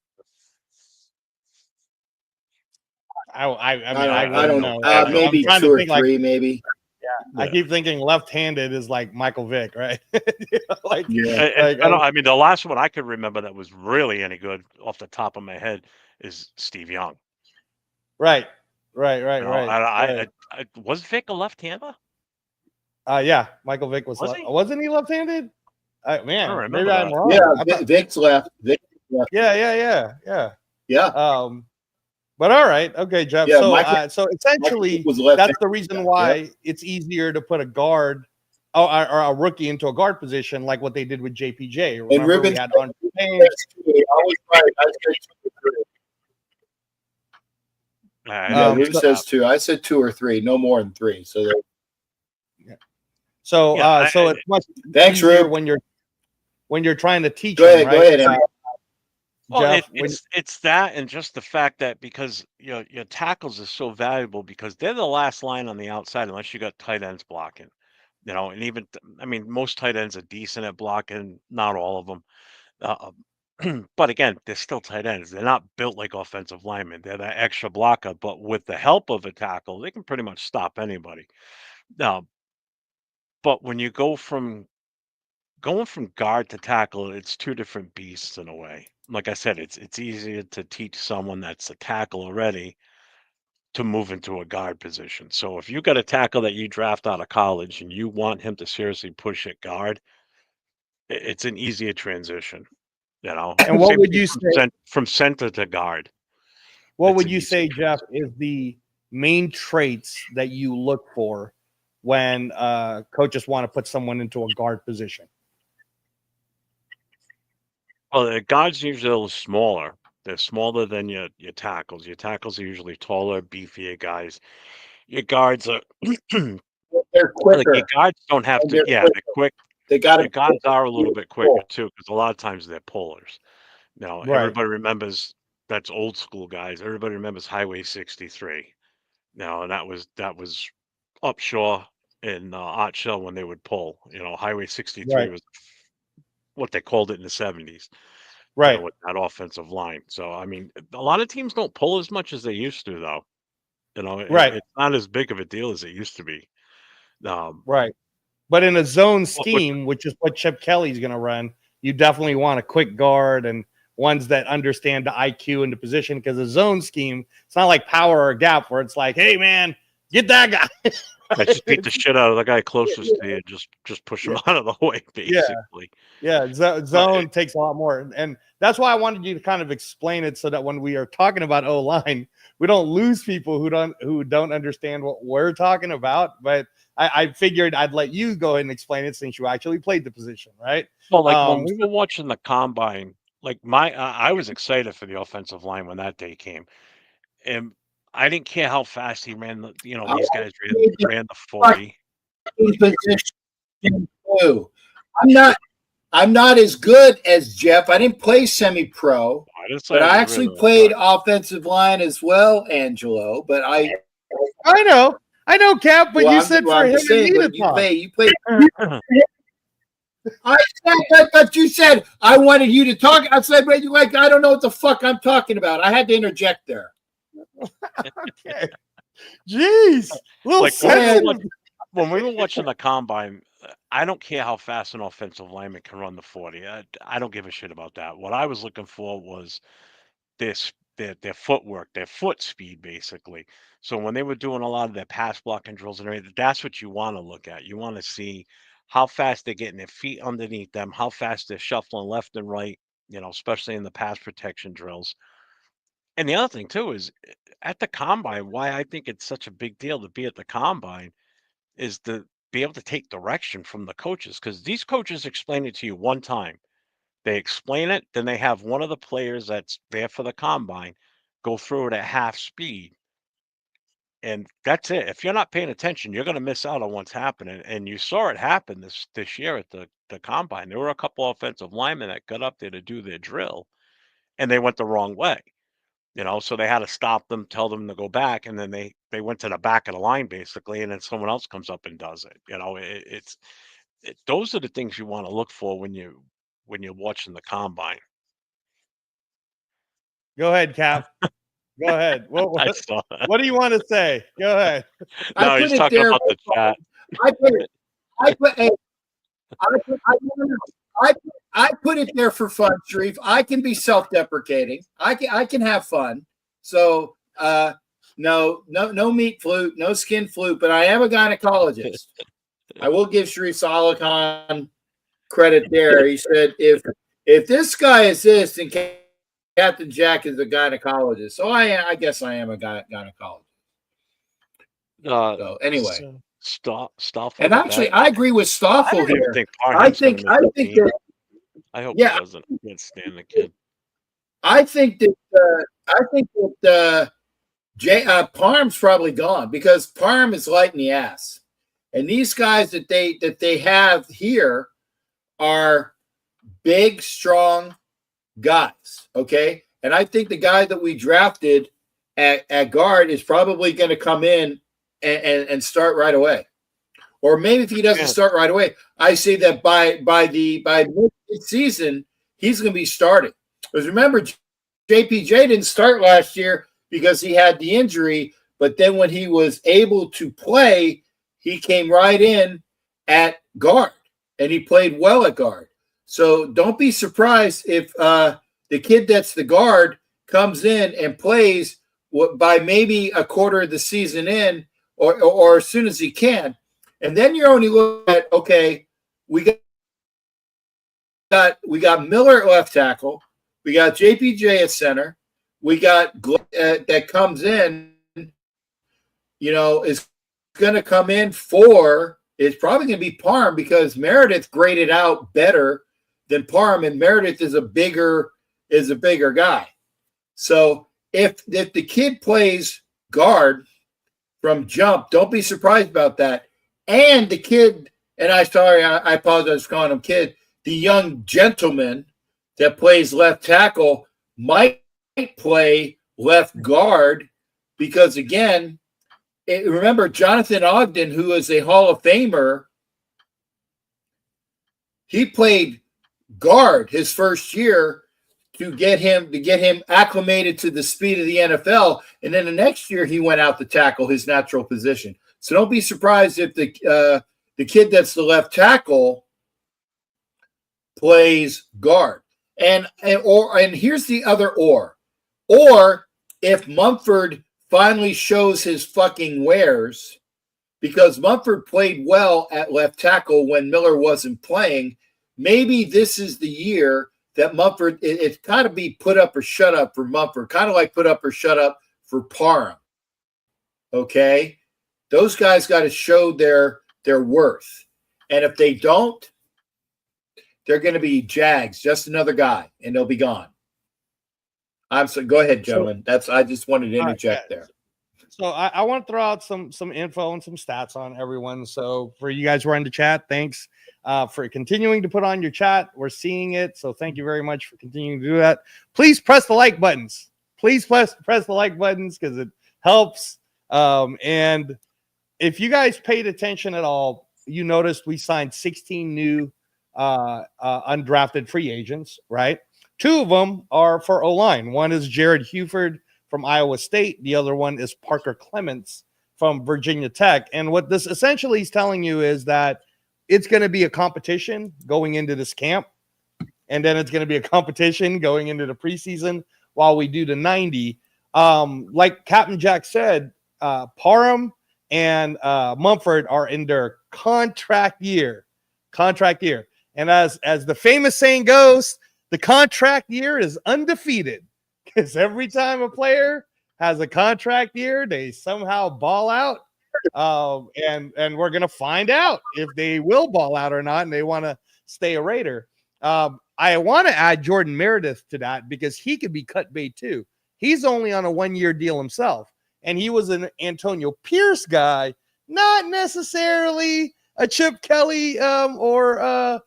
I don't wouldn't know. know. Maybe I'm trying two to or think three, maybe. I keep thinking left-handed is like Michael Vick, right? I mean, the last one I could remember that was really any good off the top of my head is Steve Young. Right. Was Vick a left-hander? Yeah, Michael Vick wasn't he left-handed? Man, maybe I'm wrong. Yeah, Vick's left. Yeah. Yeah. But all right, okay, Jeff. Yeah, so essentially, that's the reason why it's easier to put a guard or a rookie into a guard position, like what they did with JPJ. Remember, we had Andre Payne. Luke says two. I said two or three, no more than three. So, so it's much easier when you're trying to teach. Go ahead, right? Well, Jeff, it's that, and just the fact that because your tackles are so valuable because they're the last line on the outside unless you got tight ends blocking. And even most tight ends are decent at blocking, not all of them. But again, they're still tight ends. They're not built like offensive linemen. They're that extra blocker, but with the help of a tackle, they can pretty much stop anybody. But when you going from guard to tackle, it's two different beasts in a way. Like I said, it's easier to teach someone that's a tackle already to move into a guard position. So if you got a tackle that you draft out of college and you want him to seriously push at guard, it's an easier transition. And what would you say from center to guard? What would you say, Jeff, is the main traits that you look for when coaches want to put someone into a guard position? Well, the guards are usually a little smaller. They're smaller than your tackles. Your tackles are usually taller, beefier guys. Your guards are they're quicker. Your guards don't have to. They're quick. Your guards are a little bit quicker too, because a lot of times they're pullers. Everybody remembers that's old school guys. Everybody remembers Highway 63. And that was Upshaw and Art Shell when they would pull. Highway 63 was what they called it in the 70s. Right. With that offensive line. So, a lot of teams don't pull as much as they used to, though. It's not as big of a deal as it used to be. Right. But in a zone scheme, which is what Chip Kelly's going to run, you definitely want a quick guard and ones that understand the IQ and the position, because the zone scheme, it's not like power or gap where it's like, hey man, get that guy. I just beat the shit out of the guy closest to you. Just push him out of the way, basically. Zone takes a lot more, and that's why I wanted you to kind of explain it so that when we are talking about O-line, we don't lose people who don't understand what we're talking about. But I figured I'd let you go ahead and explain it since you actually played the position, right? Well, like when we were watching the combine, like I was excited for the offensive line when that day came, and I didn't care how fast he ran. These guys ran the 40. Position too. I'm not as good as Jeff. I didn't play semi-pro, but I actually played offensive line as well, Angelo. But I know, Cap. But you said for him and me to talk. You play. I said, but you said I wanted you to talk. I said, but I don't know what the fuck I'm talking about. I had to interject there. Okay. Jeez. When we were watching the combine, I don't care how fast an offensive lineman can run the 40. I don't give a shit about that. What I was looking for was their footwork, their foot speed, basically. So when they were doing a lot of their pass blocking drills and everything, that's what you want to look at. You want to see how fast they're getting their feet underneath them, how fast they're shuffling left and right, especially in the pass protection drills. And the other thing too is at the combine, why I think it's such a big deal to be at the combine is to be able to take direction from the coaches, because these coaches explain it to you one time. They explain it, then they have one of the players that's there for the combine go through it at half speed. And that's it. If you're not paying attention, you're going to miss out on what's happening. And you saw it happen this year at the combine. There were a couple offensive linemen that got up there to do their drill, and they went the wrong way. So they had to stop them, tell them to go back, and then they went to the back of the line basically, and then someone else comes up and does it. Those are the things you want to look for when you're watching the combine. Go ahead, Cap. Go ahead. What do you want to say? Go ahead. No, he's talking about the chat. I put it there for fun, Sharif. I can be self-deprecating. I can have fun. So no meat flute, no skin flute, but I am a gynecologist. I will give Sharif Salih credit there. He said if this guy is this, then Captain Jack is a gynecologist. So I guess I am a gynecologist. So anyway. Stoffel. And actually, I agree with Stoffel here. I think that. I hope he doesn't. I can't stand the kid. I think that Parm's probably gone, because Parm is light in the ass, and these guys that they have here are big, strong guys. Okay, and I think the guy that we drafted at guard is probably going to come in and start right away. Or maybe if he doesn't start right away, I say that by mid-season, he's going to be starting. Because remember, JPJ didn't start last year because he had the injury, but then when he was able to play, he came right in at guard, and he played well at guard. So don't be surprised if the kid that's the guard comes in and plays by maybe a quarter of the season in, or as soon as he can. And then you're only looking at, okay, we got Miller at left tackle, we got JPJ at center, we got that comes in, is going to come in for, it's probably going to be Parm, because Meredith graded out better than Parm, and Meredith is a bigger guy. So if the kid plays guard from jump, don't be surprised about that. And the kid, and I apologize for calling him kid, the young gentleman that plays left tackle might play left guard, because, again, remember Jonathan Ogden, who is a Hall of Famer, he played guard his first year to get him acclimated to the speed of the NFL, and then the next year he went out to tackle, his natural position. So don't be surprised if the kid that's the left tackle plays guard. And here's the other or if Mumford finally shows his fucking wares, because Mumford played well at left tackle when Miller wasn't playing, maybe this is the year that Mumford, it's got to be put up or shut up for Mumford, kind of like put up or shut up for Parham. Okay? Those guys got to show their worth. And if they don't, they're going to be Jags, just another guy, and they'll be gone. Go ahead, gentlemen. I just wanted to interject there. So I want to throw out some info and some stats on everyone. So for you guys who are in the chat, thanks for continuing to put on your chat. We're seeing it. So thank you very much for continuing to do that. Please press the like buttons. Please press the like buttons because it helps. And if you guys paid attention at all, you noticed we signed 16 new undrafted free agents, right? 2 of them are for O-line. One is Jared Huford from Iowa State. The other one is Parker Clements from Virginia Tech. And what this essentially is telling you is that it's going to be a competition going into this camp. And then it's going to be a competition going into the preseason while we do the 90. Like Captain Jack said, Parham and Mumford are in their contract year. And as the famous saying goes, the contract year is undefeated. Because every time a player has a contract year, they somehow ball out. And we're going to find out if they will ball out or not, and they want to stay a Raider. I want to add Jordan Meredith to that because he could be cut bait too. He's only on a 1-year deal himself, and he was an Antonio Pierce guy, not necessarily a Chip Kelly or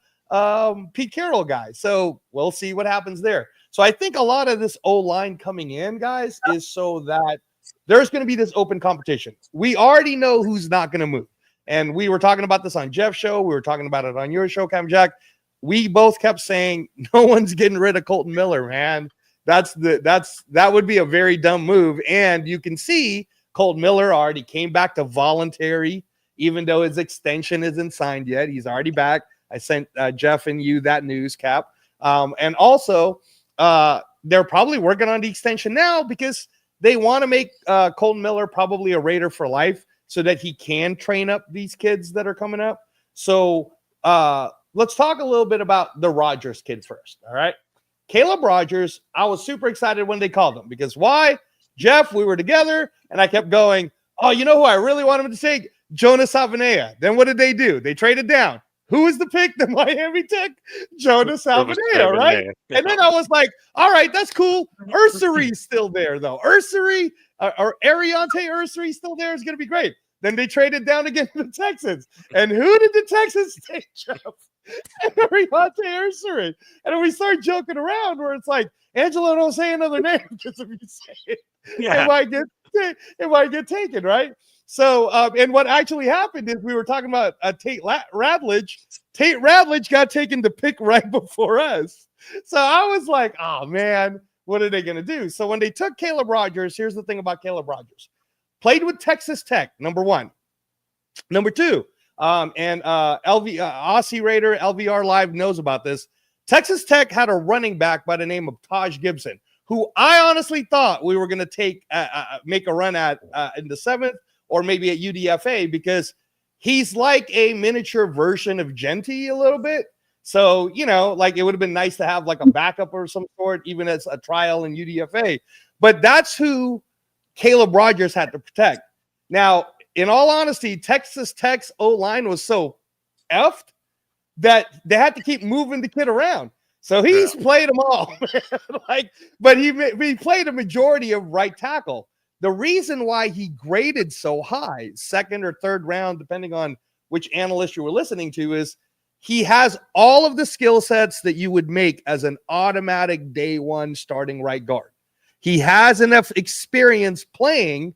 Pete Carroll guy. So we'll see what happens there. So I think a lot of this O-line coming in, guys, is so that there's going to be this open competition. We already know who's not going to move. And we were talking about this on Jeff's show. We were talking about it on your show, Cam Jack. We both kept saying no one's getting rid of Colton Miller, man. That would be a very dumb move. And you can see Colton Miller already came back to voluntary, even though his extension isn't signed yet. He's already back. I sent Jeff and you that news, Cap. And also, they're probably working on the extension now because they want to make Colton Miller probably a Raider for life so that he can train up these kids that are coming up. So let's talk a little bit about the Rogers kid first. All right. Caleb Rogers, I was super excited when they called him because why? Jeff, we were together and I kept going, oh, you know who I really want him to take? Jonas Avenea. Then what did they do? They traded down. Who was the pick that Miami took? Jonas Avenea, right? Yeah. And then I was like, all right, that's cool. Ursery's still there, though. Ursery or Ariante Ursery still there is going to be great. Then they traded down again to the Texans. And who did the Texans take, Jeff? Ariante Ursery. And then we start joking around where it's like, Angelo, don't say another name because if you say it, it might get taken, right? So, and what actually happened is we were talking about Tate Ravledge. Tate Ravledge got taken to pick right before us. So I was like, oh, man, what are they going to do? So when they took Caleb Rogers, here's the thing about Caleb Rogers. Played with Texas Tech, number 1. Number 2, and Aussie Raider, LVR Live knows about this. Texas Tech had a running back by the name of Taj Gibson, who I honestly thought we were going to make a run at in the 7th, or maybe at UDFA, because he's like a miniature version of Genty a little bit. So, you know, like it would have been nice to have like a backup or some sort, even as a trial in UDFA. But that's who Caleb Rogers had to protect. Now, in all honesty, Texas Tech's O-line was so effed that they had to keep moving the kid around. So he's played them all. But he played a majority of right tackle. The reason why he graded so high, 2nd or 3rd round, depending on which analyst you were listening to, is he has all of the skill sets that you would make as an automatic day 1 starting right guard. He has enough experience playing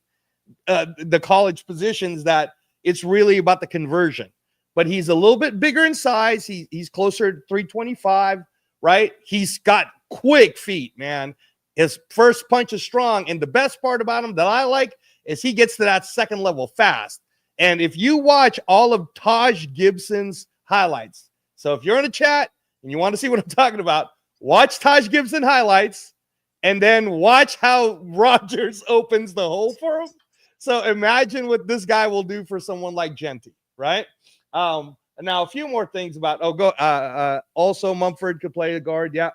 the college positions that it's really about the conversion. But he's a little bit bigger in size. He's closer to 325, right? He's got quick feet, man. His first punch is strong, and the best part about him that I like is he gets to that second level fast. And if you watch all of Taj Gibson's highlights, so if you're in the chat and you want to see what I'm talking about, watch Taj Gibson highlights, and then watch how Rogers opens the hole for him. So imagine what this guy will do for someone like Genty, right? Now a few more things about also Mumford could play a guard. Yeah.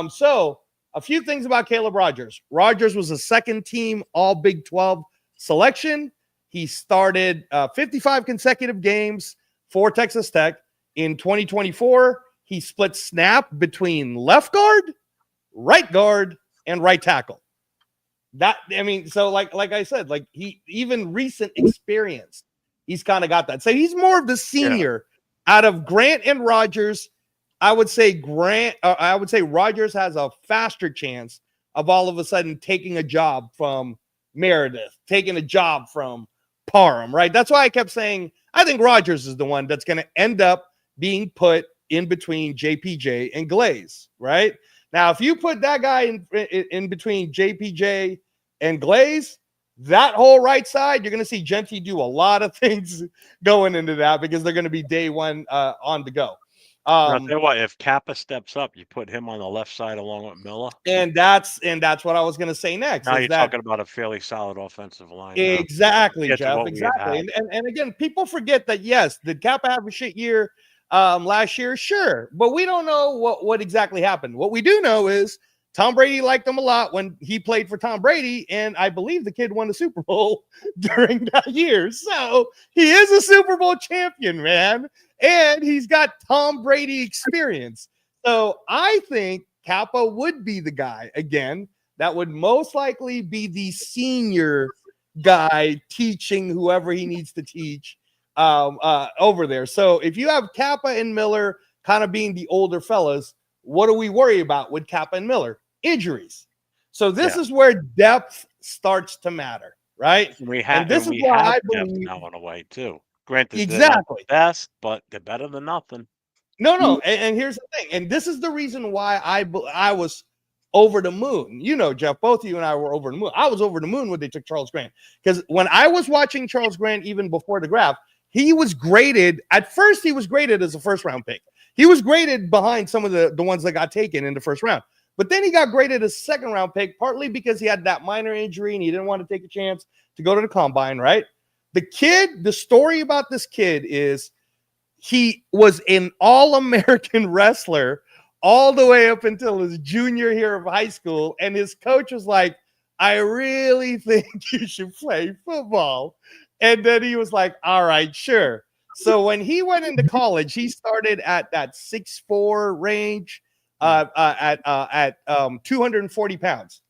So a few things about Caleb Rogers. Rogers was a second team all Big 12 selection. He started 55 consecutive games for Texas Tech. In 2024, he split snap between left guard, right guard, and right tackle. So like I said, like he even recent experience, he's kind of got that. So he's more of the senior out of Grant and Rogers. I would say Rogers has a faster chance of all of a sudden taking a job from Meredith, taking a job from Parham, right? That's why I kept saying I think Rogers is the one that's going to end up being put in between JPJ and Glaze, right? Now, if you put that guy in between JPJ and Glaze, that whole right side, you're going to see Genty do a lot of things going into that because they're going to be day one on the go. I'll tell you what, if Kappa steps up, you put him on the left side along with Miller. And that's what I was going to say next. Now you're talking about a fairly solid offensive line. Exactly, Jeff. Exactly. And again, people forget that, yes, did Kappa have a shit year last year? Sure. But we don't know what exactly happened. What we do know is Tom Brady liked him a lot when he played for Tom Brady, and I believe the kid won the Super Bowl during that year. So he is a Super Bowl champion, man, and he's got Tom Brady experience. So I think Kappa would be the guy, again, that would most likely be the senior guy teaching whoever he needs to teach over there. So if you have Kappa and Miller kind of being the older fellas, what do we worry about with Kappa and Miller? Injuries. So this is where depth starts to matter, right? This is why I believe now in a way too. Granted, exactly they're not the best, but they're better than nothing. No. And here's the thing. And this is the reason why I was over the moon. You know, Jeff, both of you and I were over the moon. I was over the moon when they took Charles Grant. Because when I was watching Charles Grant, even before the draft, he was graded. At first, he was graded as a first-round pick. He was graded behind some of the ones that got taken in the first round. But then he got graded as a second-round pick, partly because he had that minor injury and he didn't want to take a chance to go to the combine, right? The story about this kid is he was an all-American wrestler all the way up until his junior year of high school. And his coach was like, I really think you should play football. And then he was like, all right, sure. So when he went into college, he started at that 6'4" range at 240 pounds.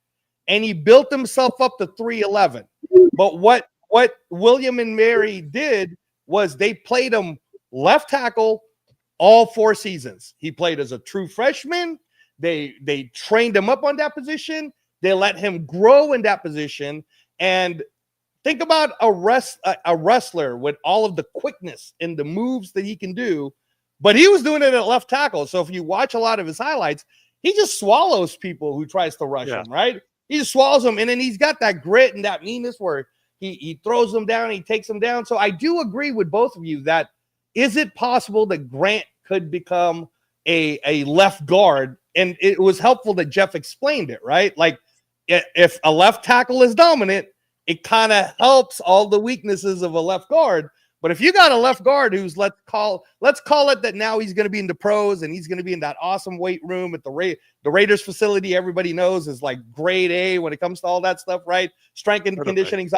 And he built himself up to 311. But what William and Mary did was they played him left tackle all 4 seasons. He played as a true freshman. They trained him up on that position. They let him grow in that position. And think about a wrestler with all of the quickness and the moves that he can do, but he was doing it at left tackle. So if you watch a lot of his highlights, he just swallows people who tries to rush him, right? He just swallows them, and then he's got that grit and that meanness where he throws them down, he takes them down. So I do agree with both of you that is it possible that Grant could become a left guard? And it was helpful that Jeff explained it, right? Like if a left tackle is dominant, it kind of helps all the weaknesses of a left guard. But if you got a left guard who's let's call it that now he's going to be in the pros and he's going to be in that awesome weight room at the Raiders facility, everybody knows is like grade A when it comes to all that stuff, right? Strength and conditioning's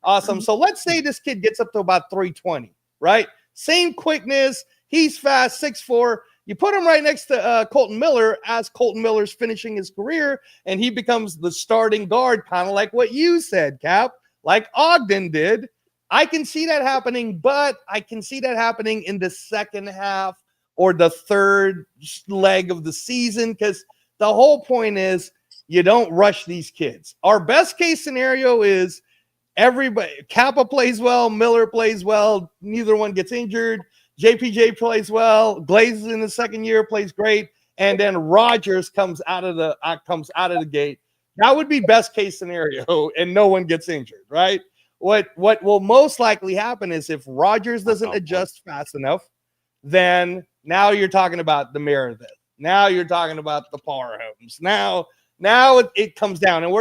awesome. So let's say this kid gets up to about 320, right? Same quickness, he's fast, 6'4". You put him right next to Colton Miller as Colton Miller's finishing his career, and he becomes the starting guard, kind of like what you said, Cap, like Ogden did. I can see that happening, but I can see that happening in the second half or the third leg of the season because the whole point is you don't rush these kids. Our best case scenario is everybody, Kappa plays well, Miller plays well, neither one gets injured. JPJ plays well. Glaze in the second year plays great, and then Rogers comes out of the gate. That would be best case scenario, and no one gets injured, right? What will most likely happen is if Rogers doesn't adjust fast enough, then now you're talking about the Meredith. Now you're talking about the power homes. Now it comes down, and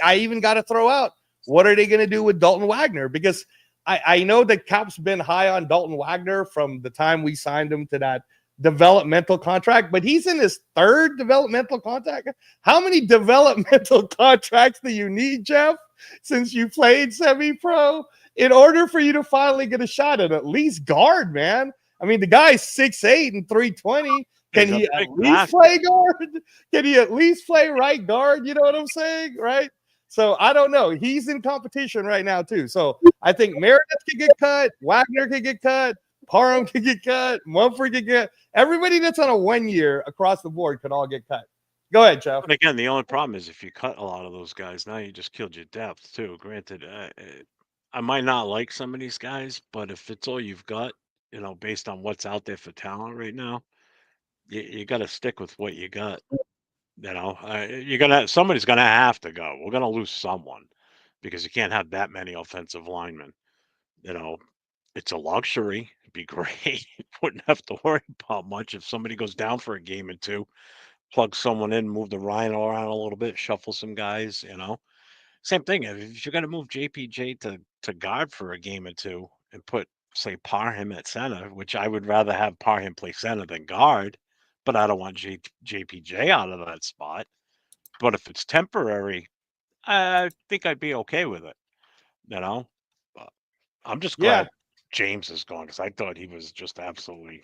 I even got to throw out, what are they going to do with Dalton Wagner? Because I know that Cap's been high on Dalton Wagner from the time we signed him to that developmental contract, but he's in his third developmental contract. How many developmental contracts do you need, Jeff, since you played semi-pro, in order for you to finally get a shot at least guard, man? I mean, the guy's 6'8" and 320. Can he at least play guard? Can he at least play right guard? You know what I'm saying? Right? So I don't know. He's in competition right now, too. So I think Meredith could get cut. Wagner could get cut. Parham could get cut. Mumford could get. Everybody that's on a 1 year across the board could all get cut. Go ahead, Jeff. But again, the only problem is if you cut a lot of those guys, now you just killed your depth, too. Granted, I might not like some of these guys, but if it's all you've got, based on what's out there for talent right now, you got to stick with what you got. Somebody's gonna have to go. We're gonna lose someone because you can't have that many offensive linemen. It's a luxury. It'd be great. Wouldn't have to worry about much if somebody goes down for a game or two. Plug someone in, move the Ryan around a little bit, shuffle some guys. Same thing. If you're gonna move JPJ to guard for a game or two and put, say, Parham at center, which I would rather have Parham play center than guard, but I don't want JPJ out of that spot. But if it's temporary, I think I'd be okay with it. But I'm just glad James is gone because I thought he was just absolutely.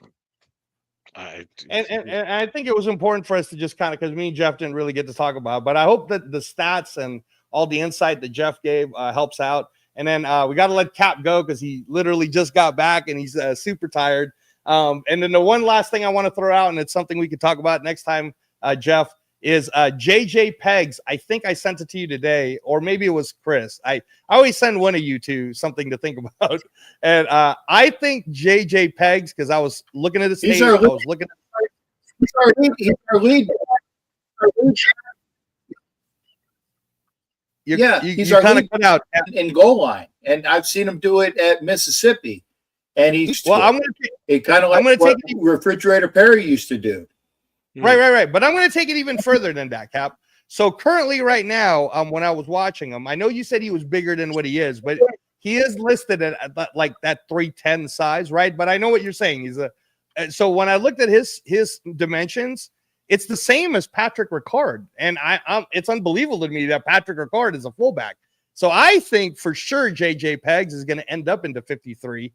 And I think it was important for us to just kind of, because me and Jeff didn't really get to talk about it, but I hope that the stats and all the insight that Jeff gave helps out. And then we got to let Cap go because he literally just got back and he's super tired. And then the one last thing I want to throw out, and it's something we could talk about next time, Jeff, is JJ Pegs. I think I sent it to you today, or maybe it was Chris. I always send one of you two something to think about. And I think JJ Pegs, because I was looking at his tape, I was looking at he's our lead. He's our lead cut out in goal line, and I've seen him do it at Mississippi. And he's I'm gonna take Refrigerator Perry used to do. Right. But I'm going to take it even further than that, Cap. So currently, right now, when I was watching him, I know you said he was bigger than what he is, but he is listed at like that 310 size, right? But I know what you're saying. So when I looked at his dimensions, it's the same as Patrick Ricard, and it's unbelievable to me that Patrick Ricard is a fullback. So I think for sure JJ Pegs is going to end up into 53,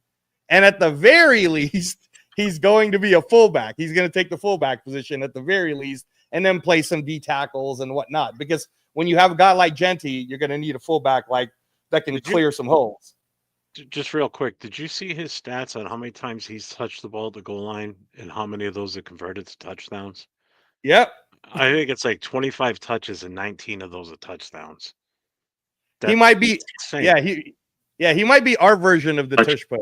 and at the very least, he's going to be a fullback. He's going to take the fullback position at the very least, and then play some D tackles and whatnot. Because when you have a guy like Genty, you're going to need a fullback that can clear some holes. Just real quick, did you see his stats on how many times he's touched the ball at the goal line and how many of those are converted to touchdowns? Yep. I think it's like 25 touches and 19 of those are touchdowns. He might be insane. He might be our version of the tush push.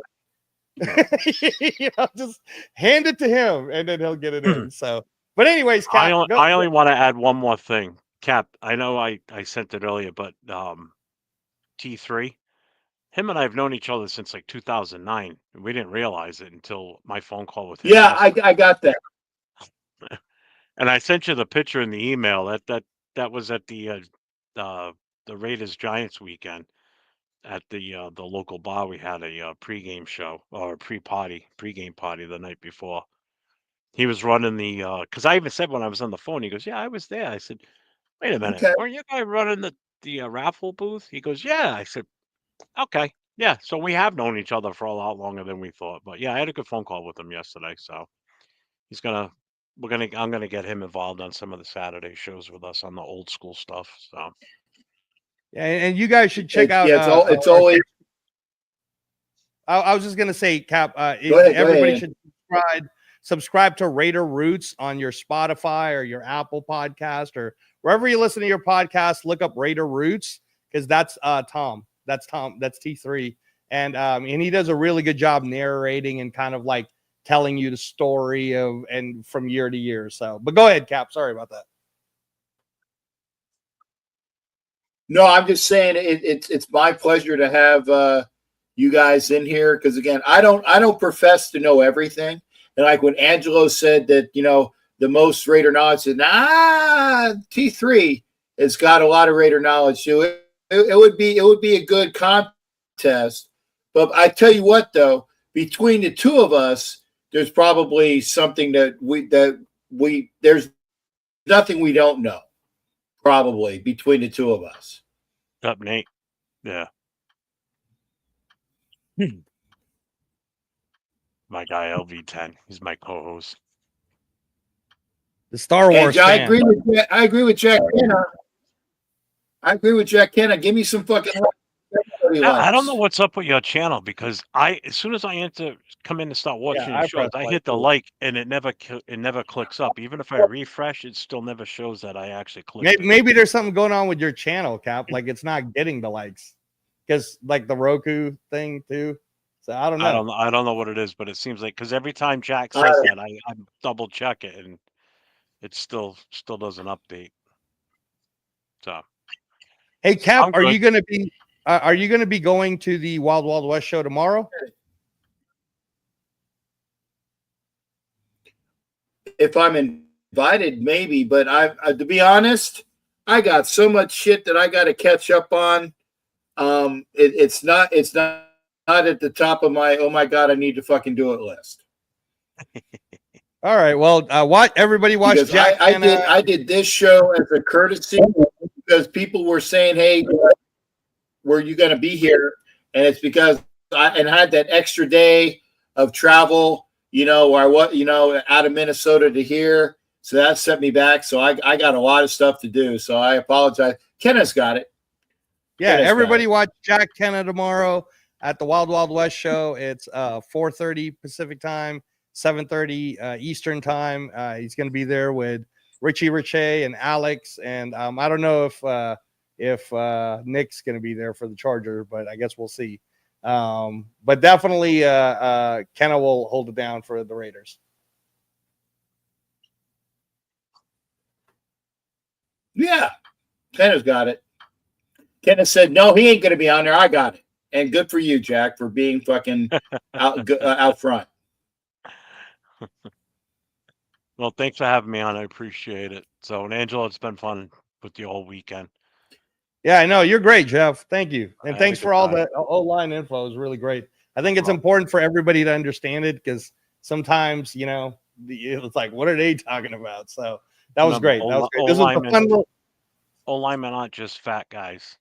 Just hand it to him and then he'll get it in. So, but anyways, Cap, I only want to add one more thing. Cap, I know I sent it earlier, but T3, him and I have known each other since like 2009, and we didn't realize it until my phone call with him. Yeah, I got that. And I sent you the picture in the email. That was at the Raiders Giants weekend. At the local bar, we had a pregame show or pregame party the night before. He was running the because I even said when I was on the phone, he goes, "Yeah, I was there." I said, "Wait a minute, weren't you guy running the raffle booth?" He goes, "Yeah." I said, "Okay, yeah." So we have known each other for a lot longer than we thought. But yeah, I had a good phone call with him yesterday. So I'm gonna get him involved on some of the Saturday shows with us on the old school stuff. So. And you guys should check out. It's always. I was just gonna say, Cap. Everybody should subscribe to Raider Roots on your Spotify or your Apple podcast or wherever you listen to your podcast. Look up Raider Roots because that's Tom. That's Tom. That's T3, and he does a really good job narrating and kind of like telling you the story and from year to year. So, but go ahead, Cap. Sorry about that. No, I'm just saying it's my pleasure to have you guys in here because again, I don't profess to know everything. And like when Angelo said that the most Raider knowledge. And T3 has got a lot of Raider knowledge too. It would be a good contest. But I tell you what, though, between the two of us, there's probably something that there's nothing we don't know. Probably between the two of us. Up, Nate. Yeah. My guy LV10. He's my co-host. The Star Wars I fan. agree with Jack Kenna. Give me some fucking. I don't know what's up with your channel because as soon as I come in and start watching the shows, I hit the like and it never clicks up. Even if I refresh, it still never shows that I actually clicked. Maybe there's something going on with your channel, Cap. Like it's not getting the likes because like the Roku thing too. So I don't know. I don't know what it is, but it seems like because every time Jack says that, I double check it and it still doesn't update. So, hey Cap, are you gonna be going to the Wild Wild West show tomorrow? If I'm invited, maybe, but to be honest, I got so much shit that I got to catch up on. It's not at the top of my oh my god I need to fucking do it list. All right, well, everybody watch because Jack. I did this show as a courtesy because people were saying, "Hey, were you going to be here?" And it's because I had that extra day of travel, out of Minnesota to here. So that set me back. So I got a lot of stuff to do. So I apologize. Kenna's got it. Yeah, everybody watch Jack Kenna tomorrow at the Wild Wild West show. It's 4:30 Pacific time, 7:30 Eastern time. He's going to be there with Richie Riche and Alex. And I don't know if Nick's going to be there for the Charger, but I guess we'll see. But definitely Kenna will hold it down for the Raiders. Yeah, Kenna's got it. Kenna said, no, he ain't going to be on there. I got it. And good for you, Jack, for being fucking out front. Well, thanks for having me on. I appreciate it. So, and Angelo, it's been fun with you all weekend. Yeah, I know. You're great, Jeff. Thank you. And thanks for all the O-line info. It was really great. I think it's important for everybody to understand it because sometimes, it's like, what are they talking about? So that was great. That was great. This was a fun little... O-linemen aren't just fat guys.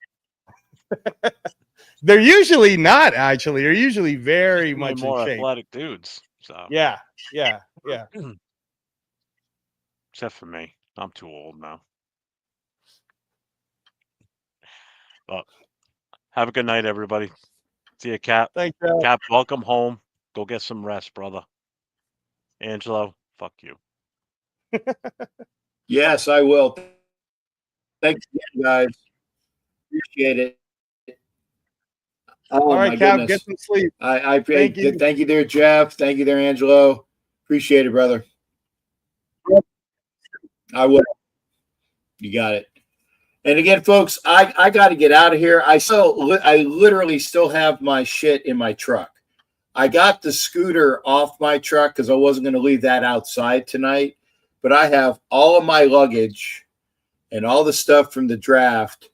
They're usually not, actually. They're usually very much more in shape. Athletic dudes. So yeah. Except for me. I'm too old now. But have a good night, everybody. See you, Cap. Thanks, Cap. Cap, welcome home. Go get some rest, brother. Angelo, fuck you. Yes, I will. Thanks again, guys. Appreciate it. All right, Cap, goodness. Get some sleep. Thank you there, Jeff. Thank you there, Angelo. Appreciate it, brother. I will. You got it. And again, folks, I got to get out of here. I literally still have my shit in my truck. I got the scooter off my truck because I wasn't going to leave that outside tonight. But I have all of my luggage and all the stuff from the draft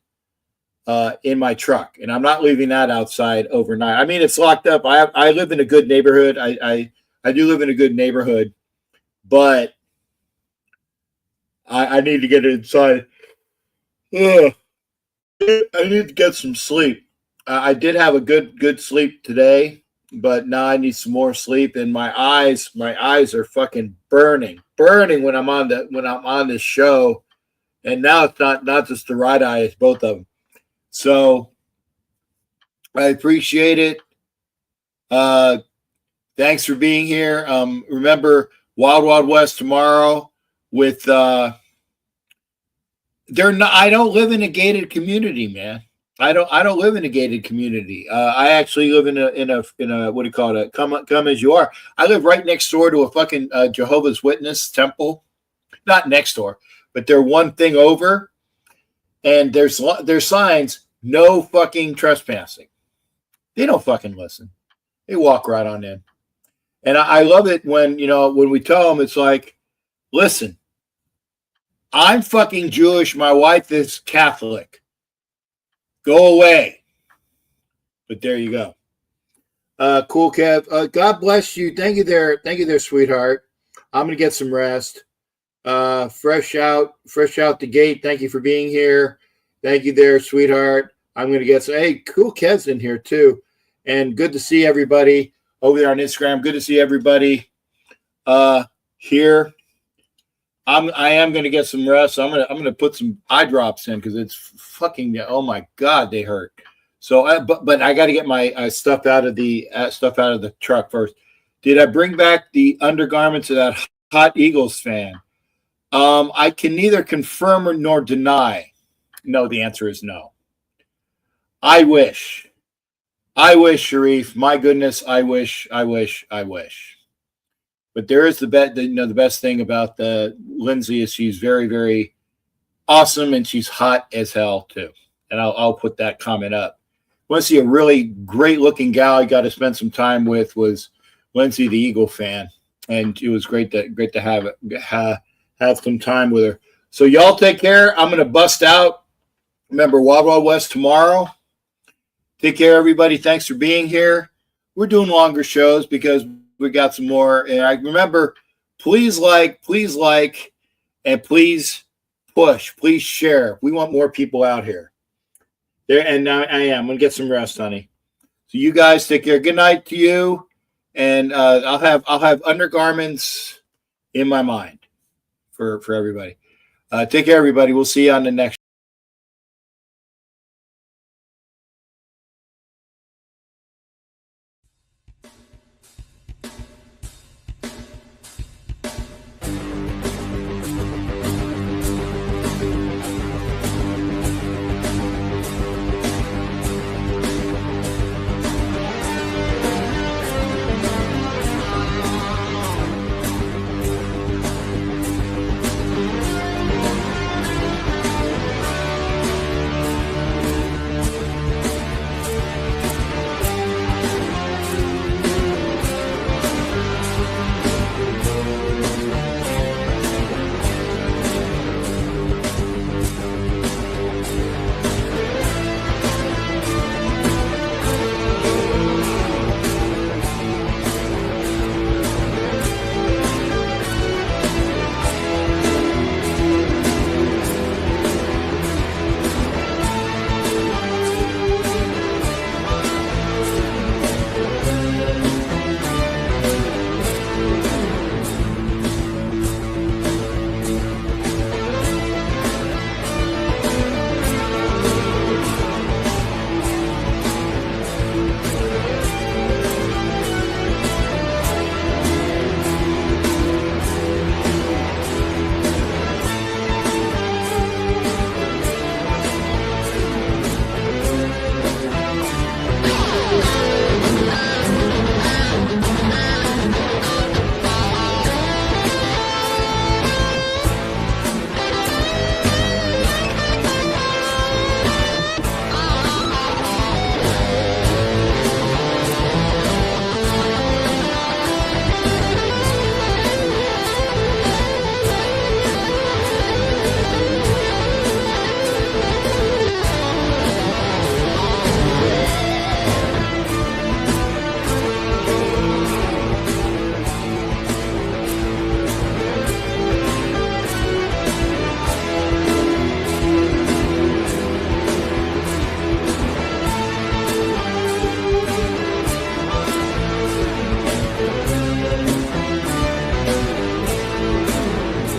in my truck, and I'm not leaving that outside overnight. I mean, it's locked up. I live in a good neighborhood. I do live in a good neighborhood, but I need to get it inside. I need to get some sleep. I did have a good sleep today, but now I need some more sleep. And my eyes are fucking burning when I'm on this show. And now it's not just the right eye, it's both of them. So I appreciate it. Thanks for being here. Remember Wild Wild West tomorrow with I don't live in a gated community, man. I don't live in a gated community. I actually live in a what do you call it? Come as you are. I live right next door to a fucking Jehovah's Witness temple. Not next door, but they're one thing over. And there's signs, no fucking trespassing. They don't fucking listen. They walk right on in. And I love it when we tell them, it's like, listen, I'm fucking Jewish. My wife is Catholic. Go away. But there you go. Cool, Kev. God bless you. Thank you there, sweetheart. I'm gonna get some rest. Fresh out the gate. Thank you for being here. Thank you there, sweetheart. I'm gonna get some. Hey, cool, Kev's in here too, and good to see everybody over there on Instagram. Good to see everybody here. I am gonna get some rest. So I'm gonna put some eye drops in because it's fucking. Oh my god, they hurt. So, but I got to get my stuff out of the truck first. Did I bring back the undergarments of that hot Eagles fan? I can neither confirm or nor deny. No, the answer is no. I wish, Sharif. My goodness, I wish. But there is the best thing about the Lindsay is she's very, very awesome and she's hot as hell too. And I'll put that comment up. Want to see a really great looking gal I got to spend some time with was Lindsay, the Eagle fan, and it was great to have some time with her. So y'all take care. I'm gonna bust out. Remember Wild Wild West tomorrow. Take care, everybody. Thanks for being here. We're doing longer shows because we got some more. And I remember, please like, and please push, please share. We want more people out here. There, and now I am. I'm gonna get some rest, honey. So you guys take care. Good night to you. And I'll have undergarments in my mind for everybody. Take care, everybody. We'll see you on the next.